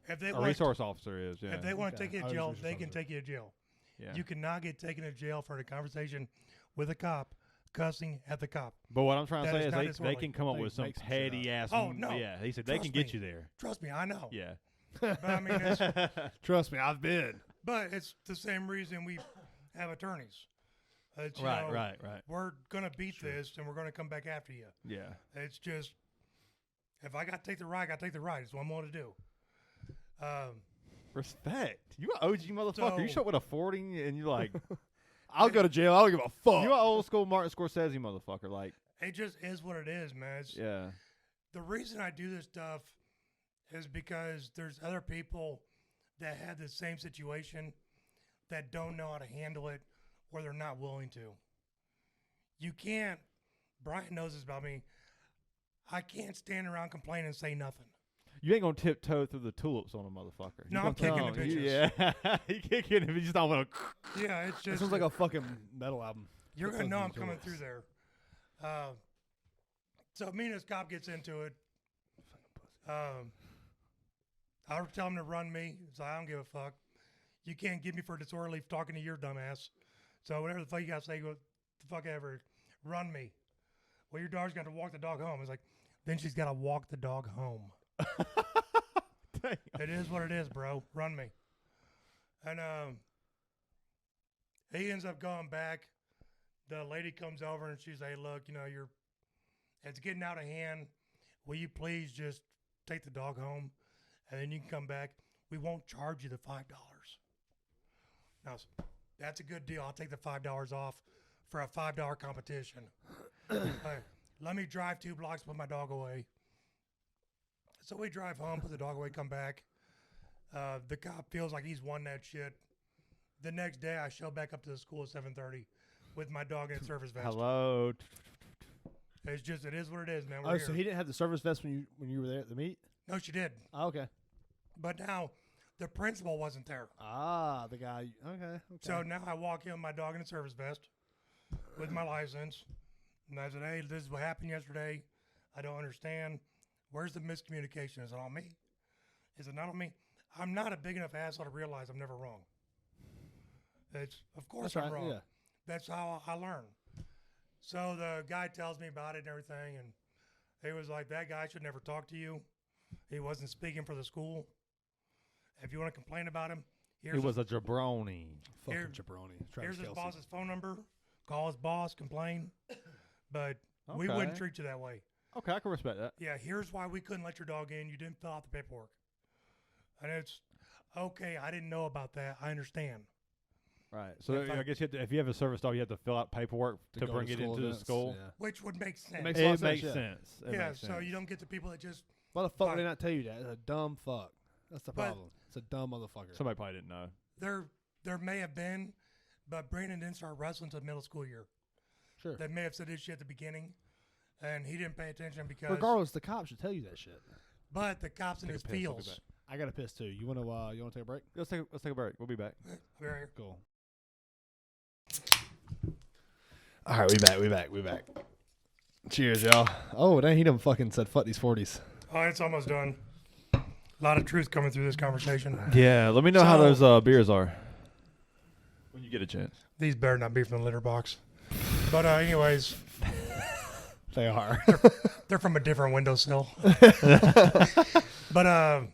if they A want resource officer is, yeah. if they want to Okay. take you I to was jail, just they can wondering. take you to jail. yeah. You cannot get taken to jail for a conversation with a cop cussing at the cop. But what I'm trying to That say is not is they disorderly. can come up They with some make some shit petty ass. Oh, no. Yeah, he said they Trust can get me. you there. Trust me, I know. Yeah. But I mean, Trust me, I've been. but it's the same reason we have attorneys. It's, you right, know, right, right. We're gonna beat this, and we're gonna come back after you. Yeah. It's just, if I got to take the ride, I got to take the ride. It's what I'm going to do. Respect. You an OG motherfucker. You So- show up with a 40 and you're like, I'll go to jail. I don't give a fuck. you an old school Martin Scorsese motherfucker. Like, It just is what it is, man. It's, yeah. The reason I do this stuff is because there's other people that have the same situation that don't know how to handle it or they're not willing to. You can't, Brian knows this about me, I can't stand around complaining and say nothing. You ain't gonna tiptoe through the tulips on a motherfucker. No, You I'm gonna kicking tell the him, bitches. Yeah, you kicking him. You just don't want to. Yeah, it's That just, sounds like a fucking metal album. you're going to know I'm Tiptoe coming through through there. So me and this cop gets into it. I would tell him to run me. So I don't give a fuck. You can't get me for disorderly talking to your dumbass. So whatever the fuck you got to say, go the fuck ever. Run me. Well, your dog's got to walk the dog home. It's like, then she's got to walk the dog home. Dang. It is what it is, bro. Run me. And he ends up going back. The lady comes over and she's like, hey, look, it's getting out of hand. Will you please just take the dog home and then you can come back? We won't charge you the $5. Now, that's a good deal. I'll take the $5 off for a $5 competition. Hey, let me drive 2 blocks, put my dog away. So we drive home, put the dog away, come back. The cop feels like he's won that shit. The next day, I show back up to the school at 7:30 with my dog in a service vest. Hello. It's just, it is what it is, man. We're Oh, here. so he didn't have the service vest when you were there at the meet? No, she did. Oh, okay. But now, the principal wasn't there. Ah, the guy. Okay. So now I walk in with my dog in a service vest with my license. And I said, hey, this is what happened yesterday. I don't understand. Where's the miscommunication? Is it on me? Is it not on me? I'm not a big enough asshole to realize I'm never wrong. Of course That's I'm right, wrong. yeah. That's how I learn. So the guy tells me about it and everything, and he was like, that guy should never talk to you. He wasn't speaking for the school. If you want to complain about him, He was a jabroni. Fucking Here- jabroni. here's Travis his Kelce. boss's phone number. Call his boss, complain. But we wouldn't Okay. treat you that way. Okay, I can respect that. Yeah, here's why we couldn't let your dog in. You didn't fill out the paperwork. And it's, okay, I didn't know about that. I understand. Right. So If I- I guess you have to, if you have a service dog, you have to fill out paperwork to go bring it into the events, school. Yeah. Which would make sense. makes a lot It of makes sense, yeah. sense. It Yeah, makes so sense. you don't get the people that just, Why the fuck would Fine. they not tell you that? It's a dumb fuck. That's the But- problem. It's a dumb motherfucker. Somebody probably didn't know. there may have been, but Brandon didn't start wrestling until middle school year. Sure. They may have said this shit at the beginning, and he didn't pay attention because, Regardless, the cops should tell you that shit. but the cops in Take a his piss, we'll be feels. back. I got to piss too. You want to take a break? Let's take a break. We'll be back. Very- Cool. All right, we back. Cheers, y'all. Oh, dang, he done fucking said fuck these 40s. Oh, it's almost done. A lot of truth coming through this conversation. Yeah, let me know how So- those beers are when you get a chance. These better not be from the litter box. But anyways, They are. they're from a different windowsill. But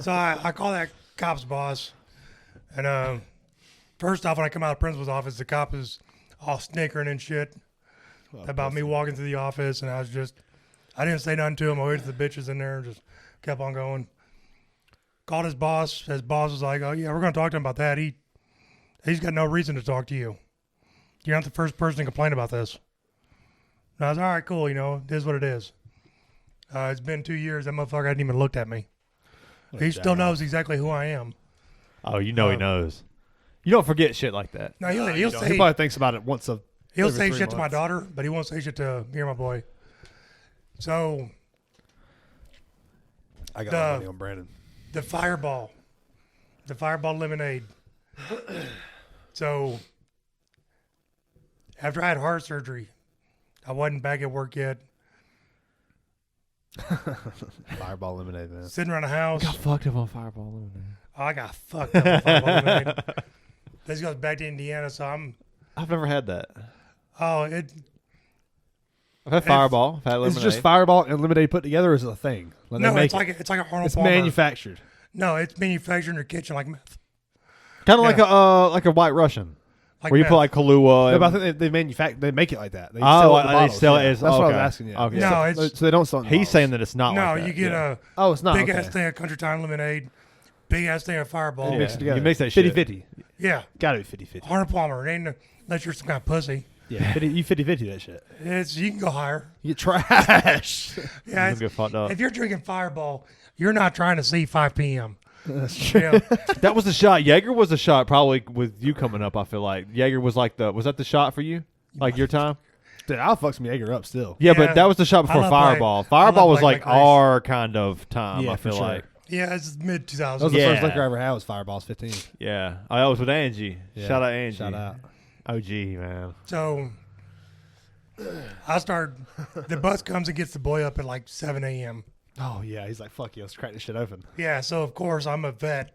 so I call that cop's boss, and first off, when I come out of the principal's office, the cop is all snickering and shit about me walking through the office, and I didn't say nothing to him. I waited for the bitches in there and just kept on going. Called his boss. His boss was like, "Oh yeah, we're gonna talk to him about that. He's got no reason to talk to you. You're not the first person to complain about this." And I was all right, cool. You know, it is what it is. It's been 2 years. That motherfucker hadn't even looked at me. He still knows exactly who I am. Oh, you know he knows. You don't forget shit like that. Now he'll He say probably thinks about it once a. he'll every say 3 shit to my months. daughter, but he won't say shit to me or my boy. So I got The- my money on Brandon. the fireball lemonade. So after I had heart surgery, I wasn't back at work yet. Fireball lemonade, man. Sitting around the house. fucked up on Fireball Lemonade. Oh, I got fucked up with fireball lemonade. This goes back to Indiana, so I've never had that. I've I've had Fireball. I've had lemonade. It's just Fireball and lemonade put together is a thing. Like, they no, make it's like a Arnold it's Palmer. manufactured. No, it's manufactured in your kitchen like meth. kind of yeah. like a White Russian, Like where you meth. put like Kahlua. No, but I and- think they manufacture. They make it like that. They Oh, sell it in the they bottles, sell it yeah. as- That's what I was okay. asking you. Okay. No, so, it's- so they don't sell. It in he's bottles. saying that it's not. No, like that. you get yeah. a Oh, it's not. big okay. ass thing of Country Time lemonade, big ass thing of Fireball. You mix it Yeah. together. You mix that shit. 50-50. Yeah, Got to be 50-50. Arnold Palmer. It ain't unless you're some kind of pussy. Yeah, 50-50 that shit. You can go higher. You get trash. Yeah, You it's- get fucked up. if you're drinking Fireball, you're not trying to see 5 p.m. That's true. Yeah, That was the shot. Jaeger was the shot. Probably with you coming up, I feel like Jaeger was like was that the shot for you? Like your time? Dude, I'll fuck some Jaeger up still. Yeah, Yeah. but that was the shot before love Black- Fireball. I Fireball love was Black like licorice. our kind of time. Yeah, I for feel sure. like. yeah, it's mid That was 2000s. the Yeah. first liquor I ever had was Fireball's 15. Yeah, I was with Angie. Yeah. Shout out Angie. Shout out. OG man. So the bus comes and gets the boy up at like 7 a.m. Oh, yeah. He's like, fuck you. Let's crack this shit open. Yeah, so of course I'm a vet.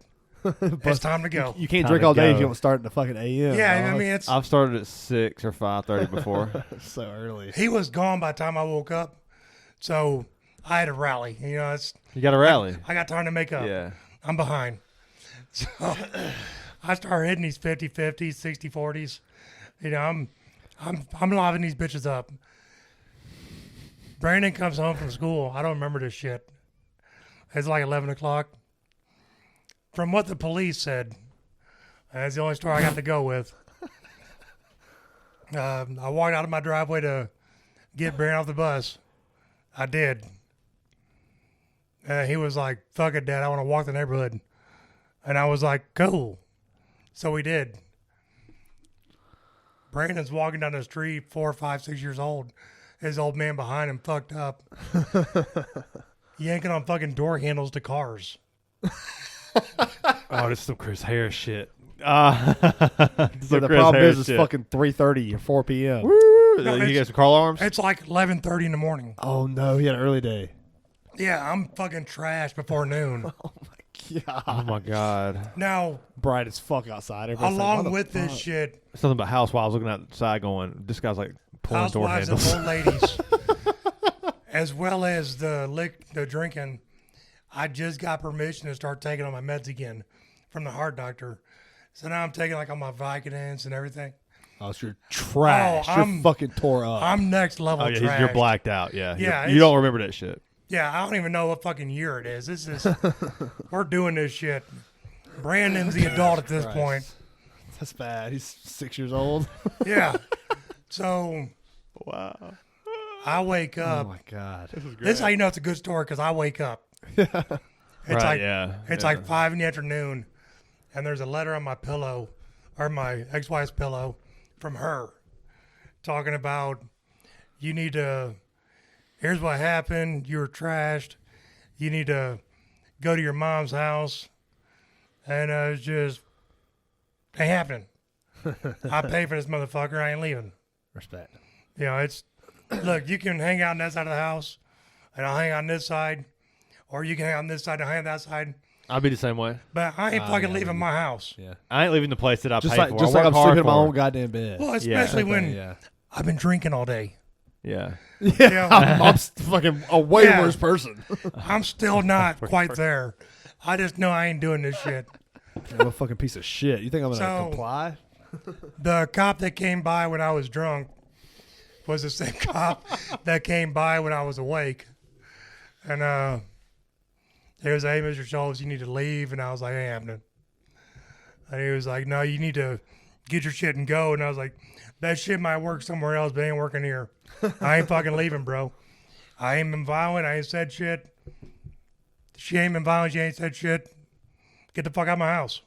It's time to go. You can't Time drink to all day if go. you don't start in the fucking AM. Yeah, I dog. mean it's I've started at 6 or 5:30 before. so early. he was gone by the time I woke up, so I had to rally. You know, You got to rally. I got time to make up. Yeah. I'm behind. So I start hitting these 50-50s, 60-40s. You know, I'm livening these bitches up. Brandon comes home from school. I don't remember this shit. It's like 11 o'clock. From what the police said, that's the only story I got to go with. I walked out of my driveway to get Brandon off the bus. I did. And he was like, fuck it, Dad, I want to walk the neighborhood. And I was like, cool. So we did. Brandon's walking down the street, 4, 5, 6 years old. His old man behind him fucked up. Yanking on fucking door handles to cars. Oh, this is some Chris Harris shit. So the problem is it's fucking 3:30 or 4 p.m. No, you get some car alarms? It's like 11:30 in the morning. Oh, no. He had an early day. Yeah, I'm fucking trash before noon. Yeah. Oh, my God. Now, Bright as fuck outside. Everybody's like, along "What the with this fuck?" shit, Something about housewives looking outside going, this guy's like pulling door housewives and handles. old ladies, as well as the drinking, I just got permission to start taking on my meds again from the heart doctor. So now I'm taking like all my Vicodins and everything. Oh, so you're trash. Oh, You're I'm- fucking tore up. I'm next level Oh, yeah, trash. you're blacked out. Yeah. Yeah, You don't remember that shit. Yeah, I don't even know what fucking year it is. This is, we're doing this shit. Brandon's the adult at this Christ. point. That's bad. He's 6 years old. Yeah. So Wow. I wake Oh, up. my God. This is how you know it's a good story because I wake up. It's Right, like yeah. it's yeah. like 5 in the afternoon, and there's a letter on my pillow, or my ex-wife's pillow, from her, talking about you need to. Here's what happened. You were trashed. You need to go to your mom's house, and it's just ain't happening. I pay for this motherfucker. I ain't leaving. Respect. You know, it's look. You can hang out on that side of the house, and I'll hang out on this side, or you can hang out on this side and hang on that side. I'll be the same way. But I ain't fucking yeah, leaving my house. Yeah. I ain't leaving the place that I Just pay like, for. just I like work I'm hard sleeping in my for own it. goddamn bed. Well, especially Same when thing, yeah. I've been drinking all day. Yeah. Yeah, I'm fucking a way Yeah. worse person. I'm still not quite there. I just know I ain't doing this shit. I'm a fucking piece of shit. You think I'm gonna So- comply? The cop that came by when I was drunk was the same cop that came by when I was awake. And he was like, hey, Mr. Shultz, you need to leave. And I was like, ain't happening. And he was like, no, you need to get your shit and go. And I was like, that shit might work somewhere else, but it ain't working here. I ain't fucking leaving, bro. I ain't been violent. I ain't said shit. She ain't been violent. She ain't said shit. Get the fuck out of my house.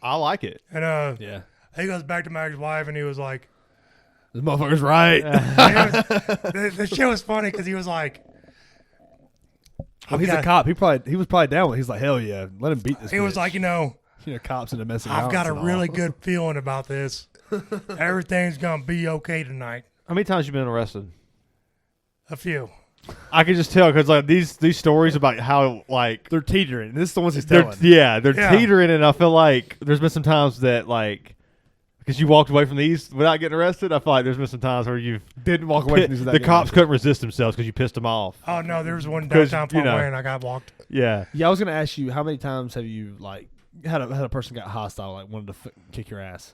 I like it. And Yeah. he goes back to my ex-wife, and he was like, This motherfucker's right. the shit was funny because he was like, Well, he's a got- cop. He was probably down with it. He's like, hell yeah, let him beat this. he was bitch. like, you know, cops in domestic I've violence got a and all. really good feeling about this. Everything's gonna be okay tonight. How many times you been arrested? A few. I can just tell because like these stories about how like They're teetering. This is the ones he's they're telling. they're Yeah. teetering, and I feel like there's been some times that like because you walked away from these without getting arrested. I feel like there's been some times where you've Didn't walk away from these. without the getting cops arrested. couldn't resist themselves because you pissed them off. Oh no, there was one 'Cause, downtown you know. Parkway and I got walked. Yeah. Yeah, I was gonna ask you, how many times have you like had a person got hostile, like wanted to kick your ass?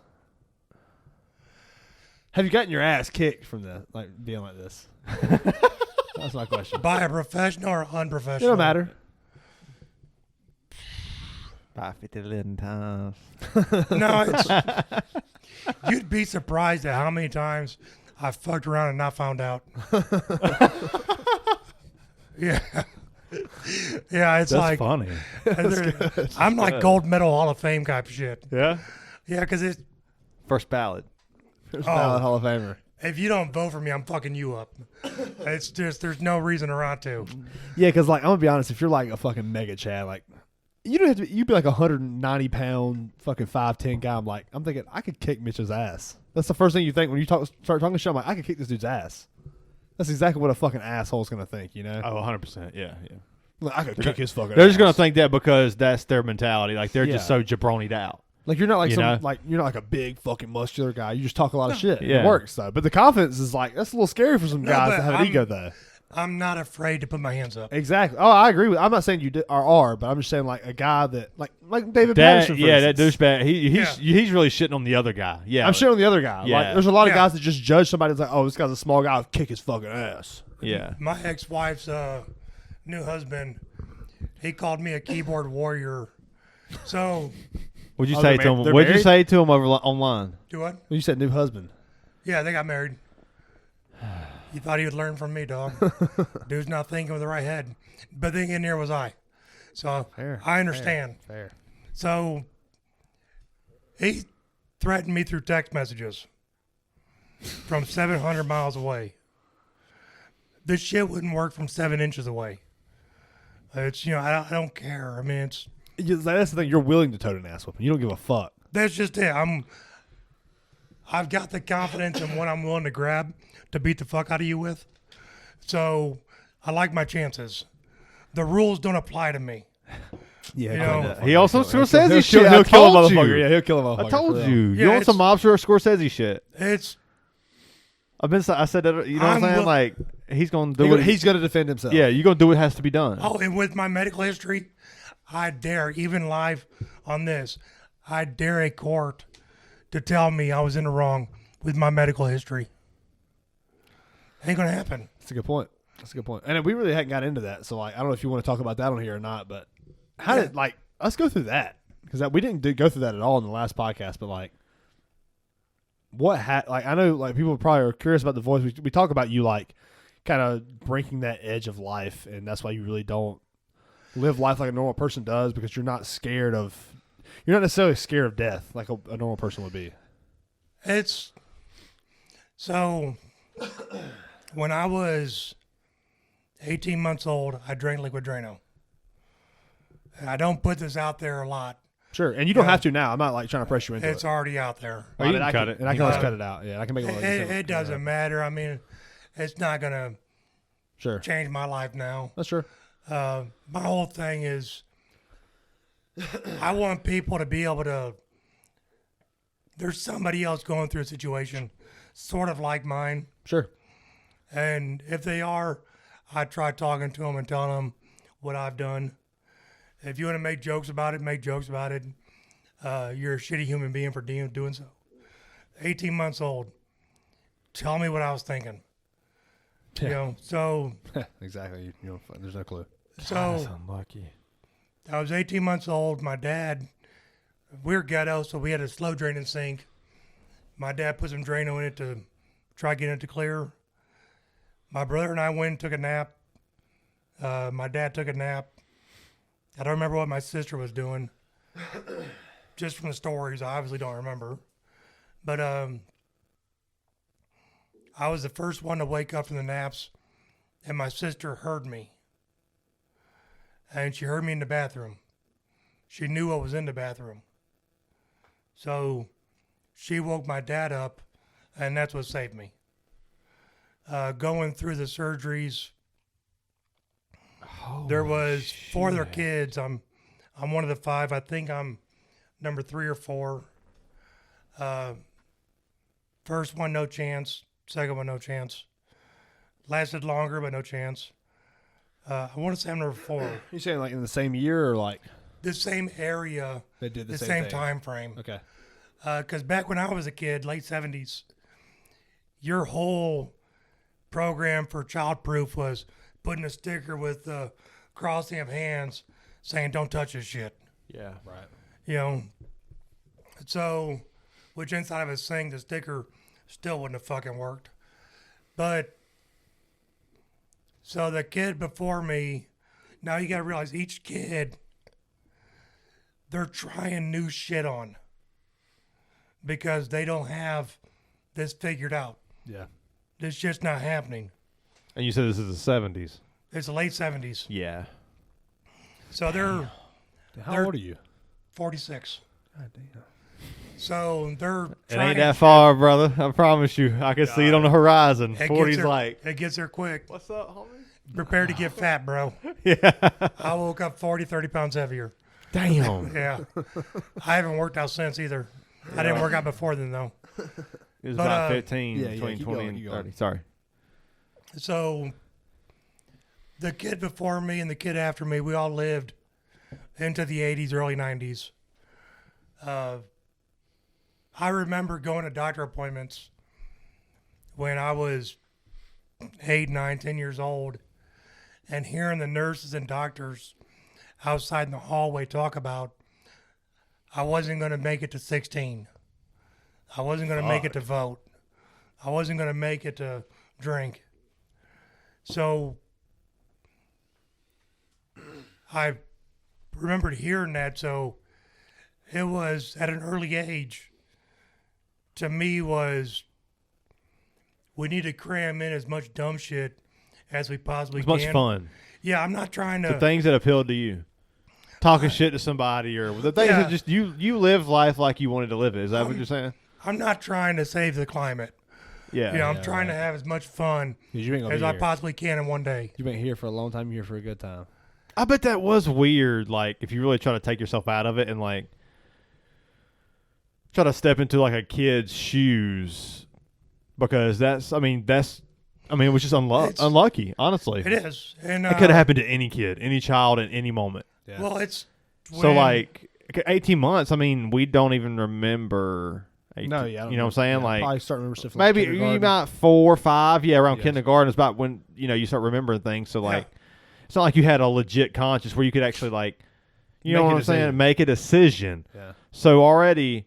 Have you gotten your ass kicked from the like being like this? That's my question. By a professional or It unprofessional? don't matter. 5-11 times. No, it's you'd be surprised at how many times I fucked around and not found out. Yeah. Yeah, it's That's like funny. I'm like good. gold medal Hall of Fame type shit. Yeah. Yeah, because it's First ballot. There's Oh. valid Hall of Famer. if you don't vote for me, I'm fucking you up. It's just there's no reason around to. Yeah, because like I'm gonna be honest, if you're like a fucking mega Chad, like you don't have to. You'd be like a 190-pound fucking 5'10" guy. I'm thinking I could kick Mitch's ass. That's the first thing you think when you start talking shit. I'm like, I could kick this dude's ass. That's exactly what a fucking asshole's gonna think, you know? Oh, 100%. Yeah. Like, I could kick his fucking. They're just ass. gonna think that because that's their mentality. Like they're just Yeah. so jabronied out. Like you're not like You some know? like you're not like a big fucking muscular guy. You just talk a lot of shit. Yeah. It works though. But the confidence is like that's a little scary for some No, guys but that have an I'm- ego though. I'm not afraid to put my hands up. Exactly. Oh, I agree with. I'm not saying you are, but I'm just saying like a guy that like David That Patterson. For that instance. douchebag. He's really shitting on the other guy. Yeah. I'm shitting on the other guy. Yeah. Like, there's a lot of Yeah. guys that just judge somebody that's like, oh, this guy's a small guy. I'll kick his fucking ass. Yeah. My ex-wife's new husband, he called me a keyboard warrior. So, What'd you Oh, say they're to mar- him? they're What'd you married? say to him over online? do what? You said new husband. Yeah, they got married. You thought he would learn from me, dog. Dude's not thinking with the right head. But the thing in there was I. So Fair, I understand. Fair. So he threatened me through text messages from 700 miles away. This shit wouldn't work from 7 inches away. It's, I don't care. I mean, it's. That's the thing. You're willing to tote an ass whooping. You don't give a fuck. That's just it. I've got the confidence in what I'm willing to grab to beat the fuck out of you with. So I like my chances. The rules don't apply to me. Yeah, he also Scorsese shit. He'll kill a motherfucker. Yeah, he'll kill a motherfucker. I told for you. real. You want some mobster Scorsese shit? It's. I said that. You know what I'm saying? Like he's gonna do it. He's gonna defend himself. Yeah, you're gonna do what has to be done. Oh, and with my medical history, I dare, even live on this, I dare a court to tell me I was in the wrong with my medical history. Ain't gonna happen. That's a good point. And we really hadn't got into that, so like I don't know if you want to talk about that on here or not. But how did let's go through that because we didn't go through that at all in the last podcast. But like, I know like people probably are curious about the voice. We talk about you like kind of breaking that edge of life, and that's why you really don't live life like a normal person does because you're not necessarily scared of death like a normal person would be. It's so when I was 18 months old, I drank liquid Drano. And I don't put this out there a lot. Sure, and you don't have to now. I'm not like trying to press you into it. It's already out there. Oh, you can cut it. And I can always cut it out. Yeah, I can make it. It doesn't matter. I mean, it's not gonna change my life now. That's true. My whole thing is I want people to be able to. There's somebody else going through a situation sort of like mine. Sure. And if they are, I try talking to them and telling them what I've done. If you want to make jokes about it, make jokes about it. You're a shitty human being for doing so. 18 months old. Tell me what I was thinking. Yeah. So. Exactly. There's no clue. So. That's unlucky. I was 18 months old. My dad, we're ghetto, so we had a slow draining sink. My dad put some Drano in it to try getting it to clear. My brother and I went and took a nap. My dad took a nap. I don't remember what my sister was doing. Just from the stories, I obviously don't remember. But I was the first one to wake up from the naps, and my sister heard me. And she heard me in the bathroom. She knew I was in the bathroom. So she woke my dad up, and that's what saved me. Going through the surgeries, there was 4 other kids. I'm one of the 5. I think I'm number 3 or 4. First one, no chance. Second one, no chance. Lasted longer, but no chance. I want to say I'm number 4. You saying like in the same year or like the same area? They did the same thing. time frame. Okay. Because back when I was a kid, late 70s, your whole program for childproof was putting a sticker with the crossing of hands saying, don't touch this shit. Yeah. Right. So, which inside of us saying the sticker still wouldn't have fucking worked. But, so the kid before me, now you got to realize each kid, they're trying new shit on because they don't have this figured out. Yeah. It's just not happening. And you said this is the 70s. It's the late 70s. Yeah. So they're How old are you? 46. God damn. So they're It trying ain't that far, brother. I promise you. I can see it on the horizon. 40's like. It gets there quick. What's up, homie? Prepare to get fat, bro. Yeah. I woke up 40, 30 pounds heavier. Damn. Yeah. I haven't worked out since either. I didn't work out before then, though. It was But, about 15, yeah, between keep 20 going, and keep 30. going. Sorry. So the kid before me and the kid after me, we all lived into the 80s, early 90s. I remember going to doctor appointments when I was 8, 9, 10 years old and hearing the nurses and doctors outside in the hallway talk about I wasn't going to make it to 16. I wasn't going to make it to vote. I wasn't going to make it to drink. So I remembered hearing that. So it was at an early age. To me, was we need to cram in as much dumb shit as we possibly As can. much fun. Yeah, I'm not trying to. The things that appealed to you. Talking shit to somebody or the things that just you live life like you wanted to live it. Is that what you're saying? I'm not trying to save the climate. Yeah. You know, I'm trying to have as much fun as I possibly can in one day. You've been here for a long time. You're here for a good time. I bet that was weird. Like, if you really try to take yourself out of it and like try to step into like a kid's shoes, because it was just unlucky. Honestly, It is, and it could have happened to any kid, any child, at any moment. Yeah. Well, it's So like 18 months. I mean, we don't even remember. 18, No, yeah, I don't you know what I'm saying? Yeah, like probably start remember stuff. From maybe kindergarten. you about 4 or 5. Yeah, around Yes. kindergarten is about when you start remembering things. So like, it's not like you had a legit conscience where you could actually like, you know Make a what I'm saying, decision. make a decision. Yeah. So already,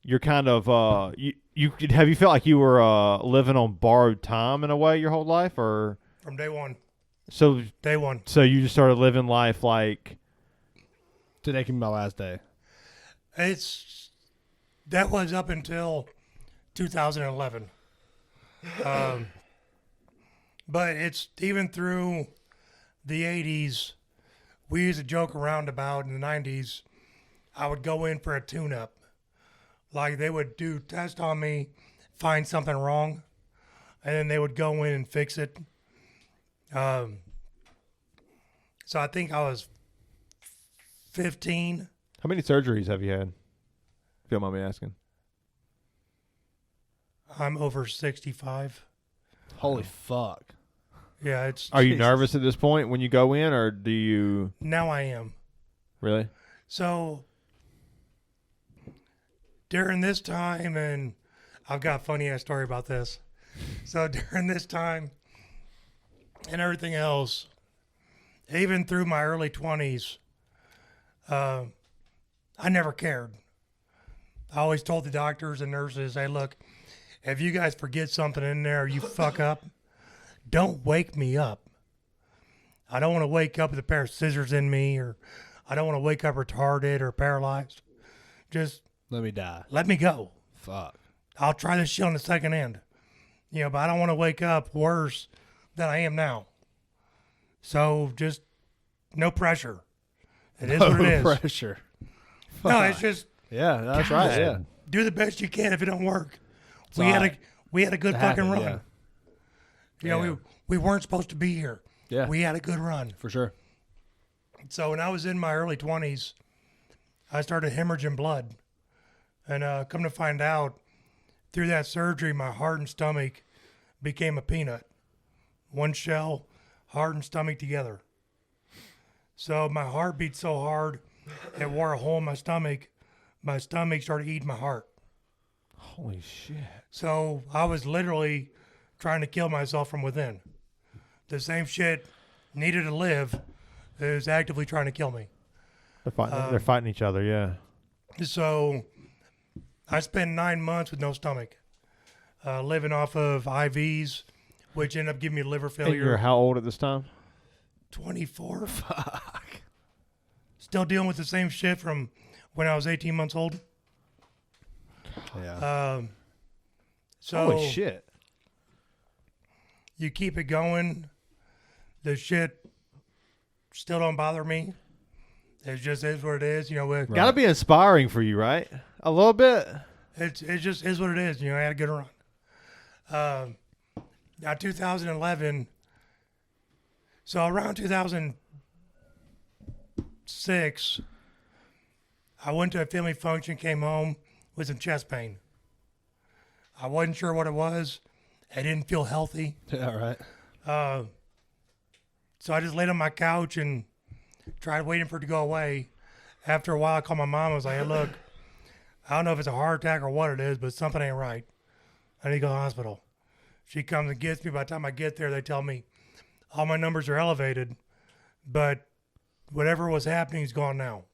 you're kind of you felt like you were living on borrowed time in a way your whole life, or from day one. so Day one. so you just started living life like Today can be my last day. That was up until 2011. But it's even through the 80s. We used to joke around about in the 90s. I would go in for a tune-up. Like they would do test on me, find something wrong, and then they would go in and fix it. So I think I was 15. how many surgeries have you had? If you don't mind me asking. I'm over 65. Holy fuck. Yeah, it's. Are you Jesus. nervous at this point when you go in, or do you Now I am. really? So during this time, and I've got a funny ass story about this. So during this time and everything else, even through my early 20s, I never cared. I always told the doctors and nurses, hey, look, if you guys forget something in there, or you fuck up, don't wake me up. I don't want to wake up with a pair of scissors in me, or I don't want to wake up retarded or paralyzed. Just Let me die. let me go. Fuck. I'll try this shit on the second end. You know, but I don't want to wake up worse than I am now. So just no pressure. It is what it is. Pressure. No, it's just Yeah, that's God. right. Yeah. do the best you can if it don't work. It's We all had right. a good It fucking happened, run. yeah. You know, Yeah. we weren't supposed to be here. Yeah. We had a good run. For sure. So when I was in my early 20s, I started hemorrhaging blood. And come to find out, through that surgery, my heart and stomach became a peanut. One shell, heart and stomach together. So my heart beat so hard, it wore a hole in my stomach. My stomach started eating my heart. Holy shit! So I was literally trying to kill myself from within. The same shit needed to live is actively trying to kill me. They're fighting each other. Yeah. So I spent 9 months with no stomach, living off of IVs, which ended up giving me liver And failure. you're how old at this time? 24. Fuck. Still dealing with the same shit from when I was 18 months old. Yeah. So Holy shit! you keep it going. The shit still don't bother me. It just is what it is. You know, Right. Got to be inspiring for you, right? A little bit. it just is what it is. You know, I had a good run. Now 2011. So around 2006, I went to a family function, came home with some chest pain. I wasn't sure what it was. I didn't feel healthy. Yeah, right. So I just laid on my couch and tried waiting for it to go away. After a while, I called my mom. I was like, hey, look, I don't know if it's a heart attack or what it is, but something ain't right. I need to go to the hospital. She comes and gets me. By the time I get there, they tell me all my numbers are elevated, but whatever was happening is gone now.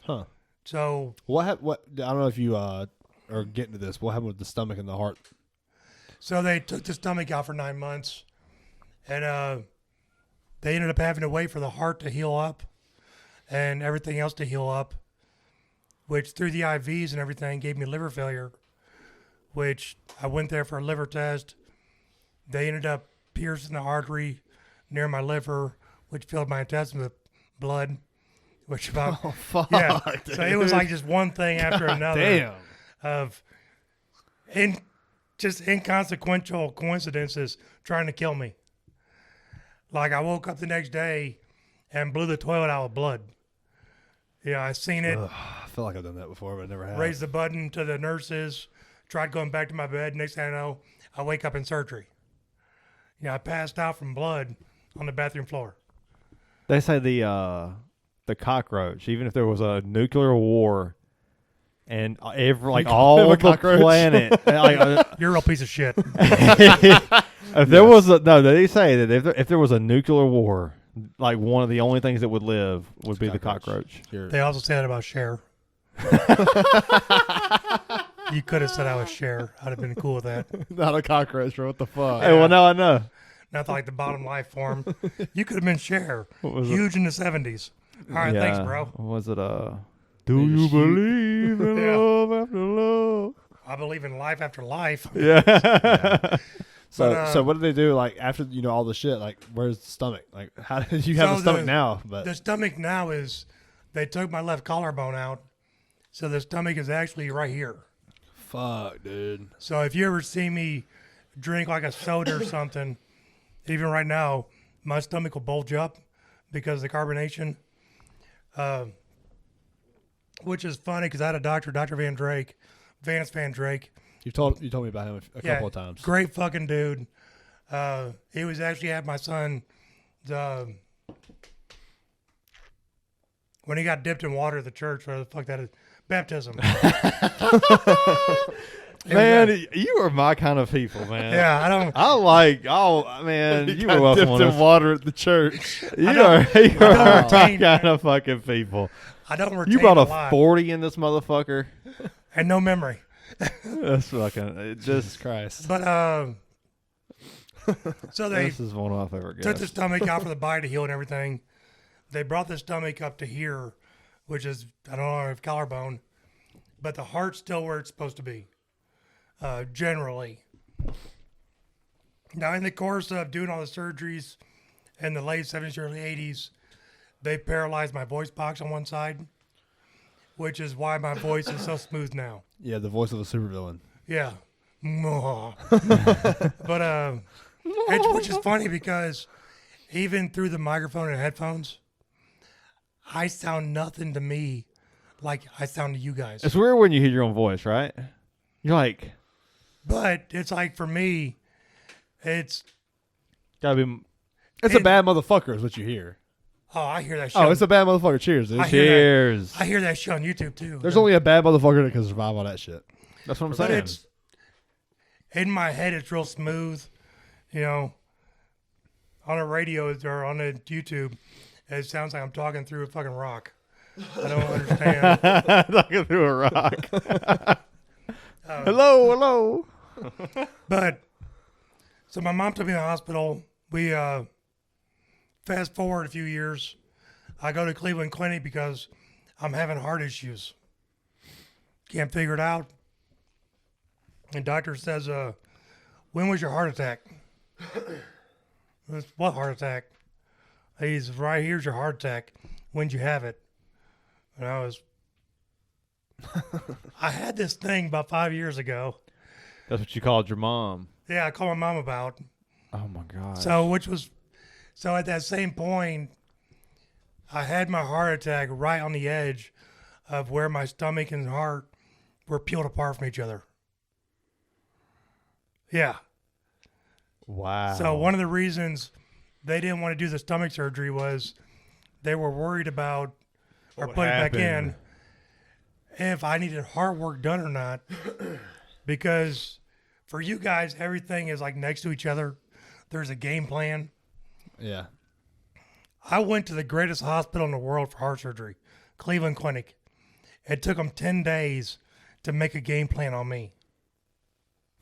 Huh. So What I don't know if you are getting to this. What happened with the stomach and the heart? they took the stomach out for 9 months. And they ended up having to wait for the heart to heal up and everything else to heal up, which through the IVs and everything gave me liver failure, which I went there for a liver test. They ended up piercing the artery near my liver, which filled my intestines with blood, which about, fuck, yeah. dude. So it was like just one thing after another Damn. of just inconsequential coincidences trying to kill me. Like I woke up the next day and blew the toilet out with blood. Yeah, I seen it. Ugh, I feel like I've done that before, but I never have. Raised the button to the nurses. Tried going back to my bed. Next thing I know, I wake up in surgery. Yeah, I passed out from blood on the bathroom floor. They say the cockroach, even if there was a nuclear war, and all the cockroach? planet, You're a real piece of shit. if there was they say that if there was a nuclear war, like one of the only things that would live would be the cockroach. They also say that about Cher. You could have said I was Cher. I'd have been cool with that. Not a cockroach, bro. What the fuck? Hey, well, now I know. Not like the bottom life form. You could have been Cher. What was Huge in the 70s. All right, thanks, bro. Was it Do you believe in Yeah. love after love? I believe in life after life. Yeah. So what do they do? Like after all the shit, like where's the stomach? Like how did you have So a stomach now? But The stomach now is, they took my left collarbone out. So the stomach is actually right here. fuck, dude. So if you ever see me drink like a soda or something, even right now, my stomach will bulge up because of the carbonation. Which is funny because I had a doctor, Dr. Vance Van Drake. You told me about him a couple of times. Great fucking dude. He was actually at my son when he got dipped in water at the church, whatever the fuck that is. Baptism. Man, you are my kind of people, man. Yeah, I don't. Man, you got were welcome dipped on in us. water at the church. You don't are my retain kind of fucking people. I don't retain You brought a a lot. 40 in this motherfucker. And no memory. That's fucking. It Jesus just. Christ. But so they This is one of my favorite took guys. the stomach out for the body to heal and everything. They brought the stomach up to here, which is, I don't know if collarbone, but the heart's still where it's supposed to be, generally. Now, in the course of doing all the surgeries in the late 70s, early 80s, they paralyzed my voice box on one side, which is why my voice is so smooth now. Yeah, the voice of a supervillain. Yeah. But, which is funny because even through the microphone and headphones, I sound nothing to me like I sound to you guys. It's weird when you hear your own voice, right? You're like, But it's like for me, it's, gotta be. It's a bad motherfucker is what you hear. oh, I hear that shit. Oh, it's a bad motherfucker. Cheers, dude. I hear that. Cheers. I hear that shit on YouTube too. There's only a bad motherfucker that can survive all that shit. That's what I'm But saying. it's, in my head, it's real smooth. You know, on a radio or on a YouTube, it sounds like I'm talking through a fucking rock. I don't understand. Talking through a rock. Hello. But so my mom took me to the hospital. We fast forward a few years. I go to Cleveland Clinic because I'm having heart issues. Can't figure it out. And doctor says, when was your heart attack? What heart attack? He's right here's your heart attack. When'd you have it? And I had this thing about 5 years ago. That's what you called your mom. Yeah, I called my mom about. Oh my god. So at that same point, I had my heart attack right on the edge of where my stomach and heart were peeled apart from each other. Yeah. Wow. So one of the reasons they didn't want to do the stomach surgery was they were worried about or What put it back in happened? if I needed heart work done or not. Because for you guys, everything is like next to each other. There's a game plan. Yeah. I went to the greatest hospital in the world for heart surgery, Cleveland Clinic. It took them 10 days to make a game plan on me.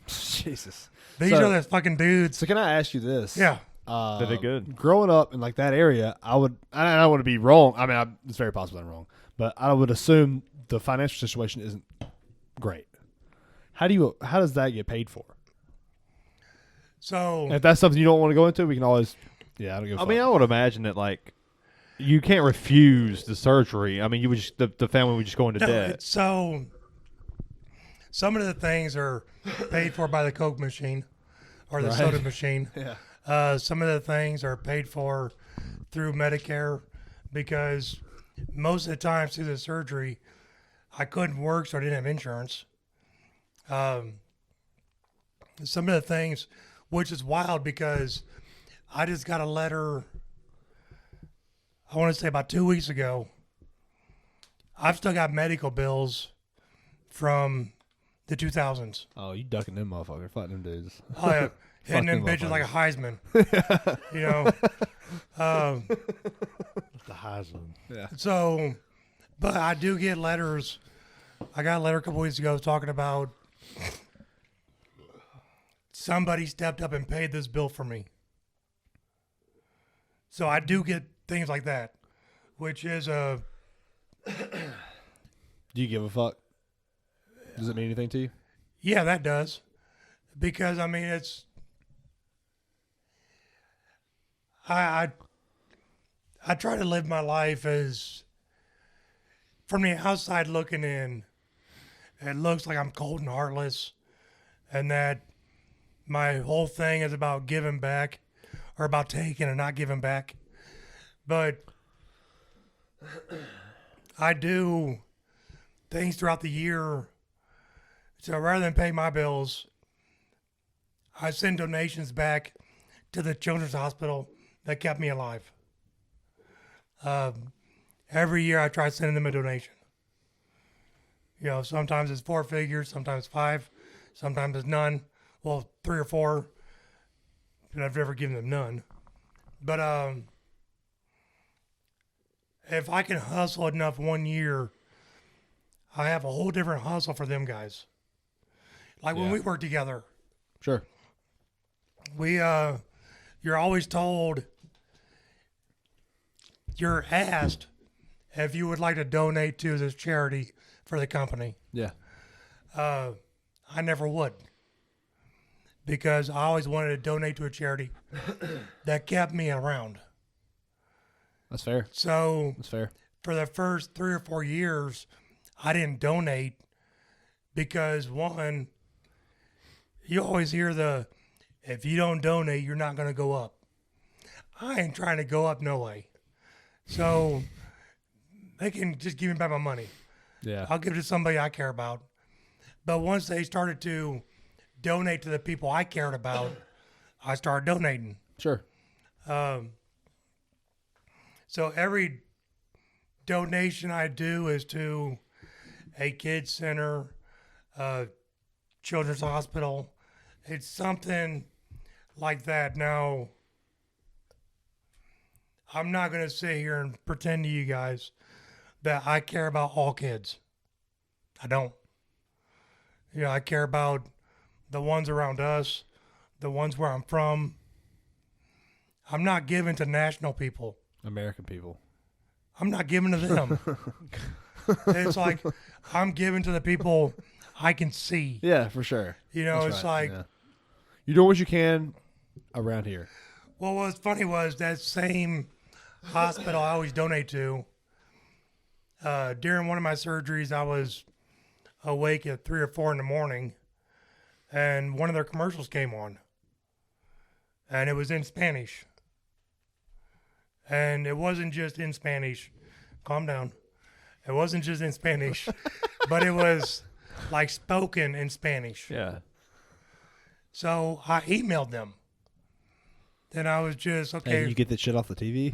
Jesus. These So- are the fucking dudes. So can I ask you this? Yeah. They did good. Growing up in like that area, I don't want to be wrong. I mean, it's very possible I'm wrong, but I would assume the financial situation isn't great. How does that get paid for? So If that's something you don't want to go into, we can always. Yeah, I don't give a fuck. I mean, I would imagine that like you can't refuse the surgery. I mean, you would just the family would just go into debt. So some of the things are paid for by the Coke machine or the soda machine. Yeah. Some of the things are paid for through Medicare because most of the time through the surgery, I couldn't work, so I didn't have insurance. Some of the things, which is wild because I just got a letter, I want to say about 2 weeks ago. I've still got medical bills from the 2000s. Oh, you ducking them motherfuckers, fuck them dudes. Oh, yeah. Hitting them them bitches like a Heisman. You know? The Heisman. Yeah. So, but I do get letters. I got a letter a couple weeks ago talking about somebody stepped up and paid this bill for me. So I do get things like that, which is a. Do you give a fuck? Does it mean anything to you? Yeah, that does, because I mean it's. I try to live my life as, from the outside looking in, it looks like I'm cold and heartless, and that my whole thing is about giving back, or about taking and not giving back. But I do things throughout the year. So rather than pay my bills, I send donations back to the children's hospital that kept me alive. Every year I try sending them a donation. You know, sometimes it's 4 figures, sometimes 5, sometimes it's none. Well, 3 or 4, and I've never given them none. But if I can hustle enough 1 year, I have a whole different hustle for them guys. Like when we work together, Sure. You're always told, you're asked if you would like to donate to this charity for the company. Yeah. I never would, because I always wanted to donate to a charity that kept me around. That's fair. So That's fair. for the first 3 or 4 years, I didn't donate because, one, you always hear if you don't donate, you're not going to go up. I ain't trying to go up no way. So they can just give me back my money. Yeah. I'll give it to somebody I care about. But once they started to donate to the people I cared about, I started donating. Sure. So every donation I do is to a kids center, children's hospital. It's something like that. Now, I'm not going to sit here and pretend to you guys that I care about all kids. I don't. You know, I care about the ones around us, the ones where I'm from. I'm not giving to national people. American people. I'm not giving to them. It's like I'm giving to the people I can see. Yeah, for sure. You know, That's it's right. like, Yeah. You do what you can around here. well, what's funny was that same hospital I always donate to, during one of my surgeries, I was awake at 3 or 4 in the morning, and one of their commercials came on, and it was in Spanish. And it wasn't just in Spanish. Calm down. It wasn't just in Spanish, but it was like spoken in Spanish. Yeah. So I emailed them. Then I was just, okay. Hey, you get that shit off the TV?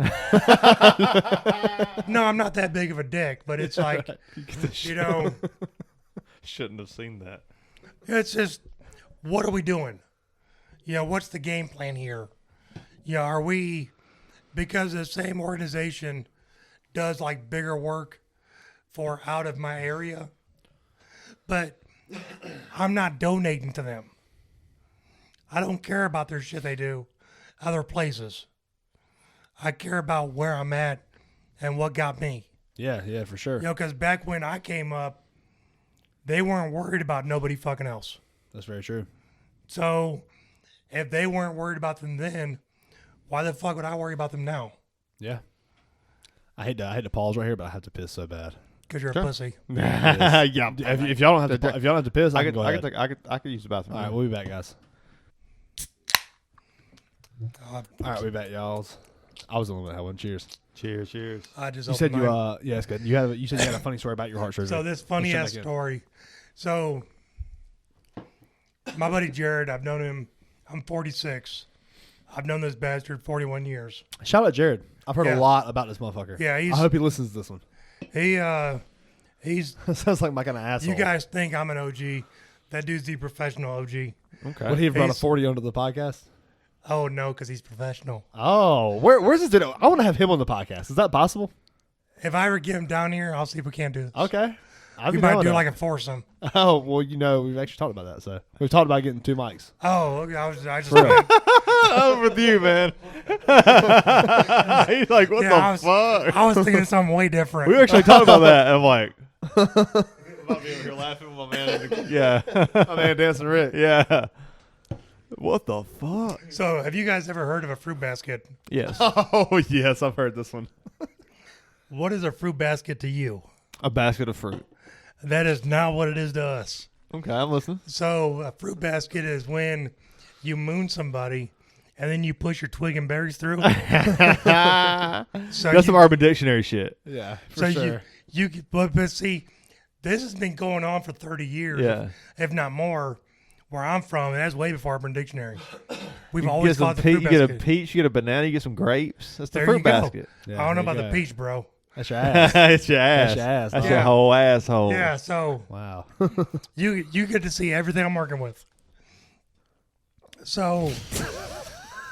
No, I'm not that big of a dick, but it's like, you know, Shouldn't have seen that. it's just, what are we doing? You know, what's the game plan here? You know, are we, because the same organization does like bigger work for out of my area, but I'm not donating to them. I don't care about their shit they do. other places. I care about where I'm at and what got me. Yeah, for sure. You know, because back when I came up, they weren't worried about nobody fucking else. That's very true. So if they weren't worried about them then, why the fuck would I worry about them now? Yeah. I hate to pause right here, but I have to piss so bad. Because you're a pussy. yeah. If y'all don't have to piss, I can go ahead. I could use the bathroom. All right, we'll be back, guys. God, All right, we'll be back, y'all. I was the one that had one. Cheers. Cheers. I just You said opened mine. yeah, it's good. You said you had a funny story about your heart surgery. So this funny ass Let's check story. So my buddy Jared, I've known him. I'm 46. I've known this bastard 41 years. Shout out Jared. I've heard Yeah. a lot about this motherfucker. Yeah, I hope he listens to this one. He's. Sounds like my kind of asshole. You guys think I'm an OG? That dude's the professional OG. Okay. Would he have brought a He's- 40 onto the podcast? Oh no, because he's professional. Oh, where's this dude? I want to have him on the podcast. Is that possible? If I ever get him down here, I'll see if we can't do this. Okay. We might do like a foursome. Oh, well, we've actually talked about that. So we've talked about getting 2 mics. Oh, okay, I just. I'm with you, man. He's like, what Yeah, the fuck? I was thinking of something way different. We actually talked about that. I'm like, I'm about to be over here laughing with my man. Yeah. My man, Dancing Rick. Yeah. What the fuck? So, have you guys ever heard of a fruit basket? Yes. Oh, yes, I've heard this one. What is a fruit basket to you? A basket of fruit. That is not what it is to us. Okay, I'm listening. So, a fruit basket is when you moon somebody and then you push your twig and berries through. So That's some Urban Dictionary shit. Yeah, so but see, this has been going on for 30 years, Yeah. if not more, where I'm from, and that's way before Urban Dictionary. We've You always get some called it the peach, fruit you get a basket. peach, you get a banana, you get some grapes. That's the There fruit you go. basket. Yeah, I don't know there about you the go. peach, bro. That's your ass. It's your ass. That's your ass. That's dog. your whole asshole. Yeah, so Wow. you get to see everything I'm working with. So,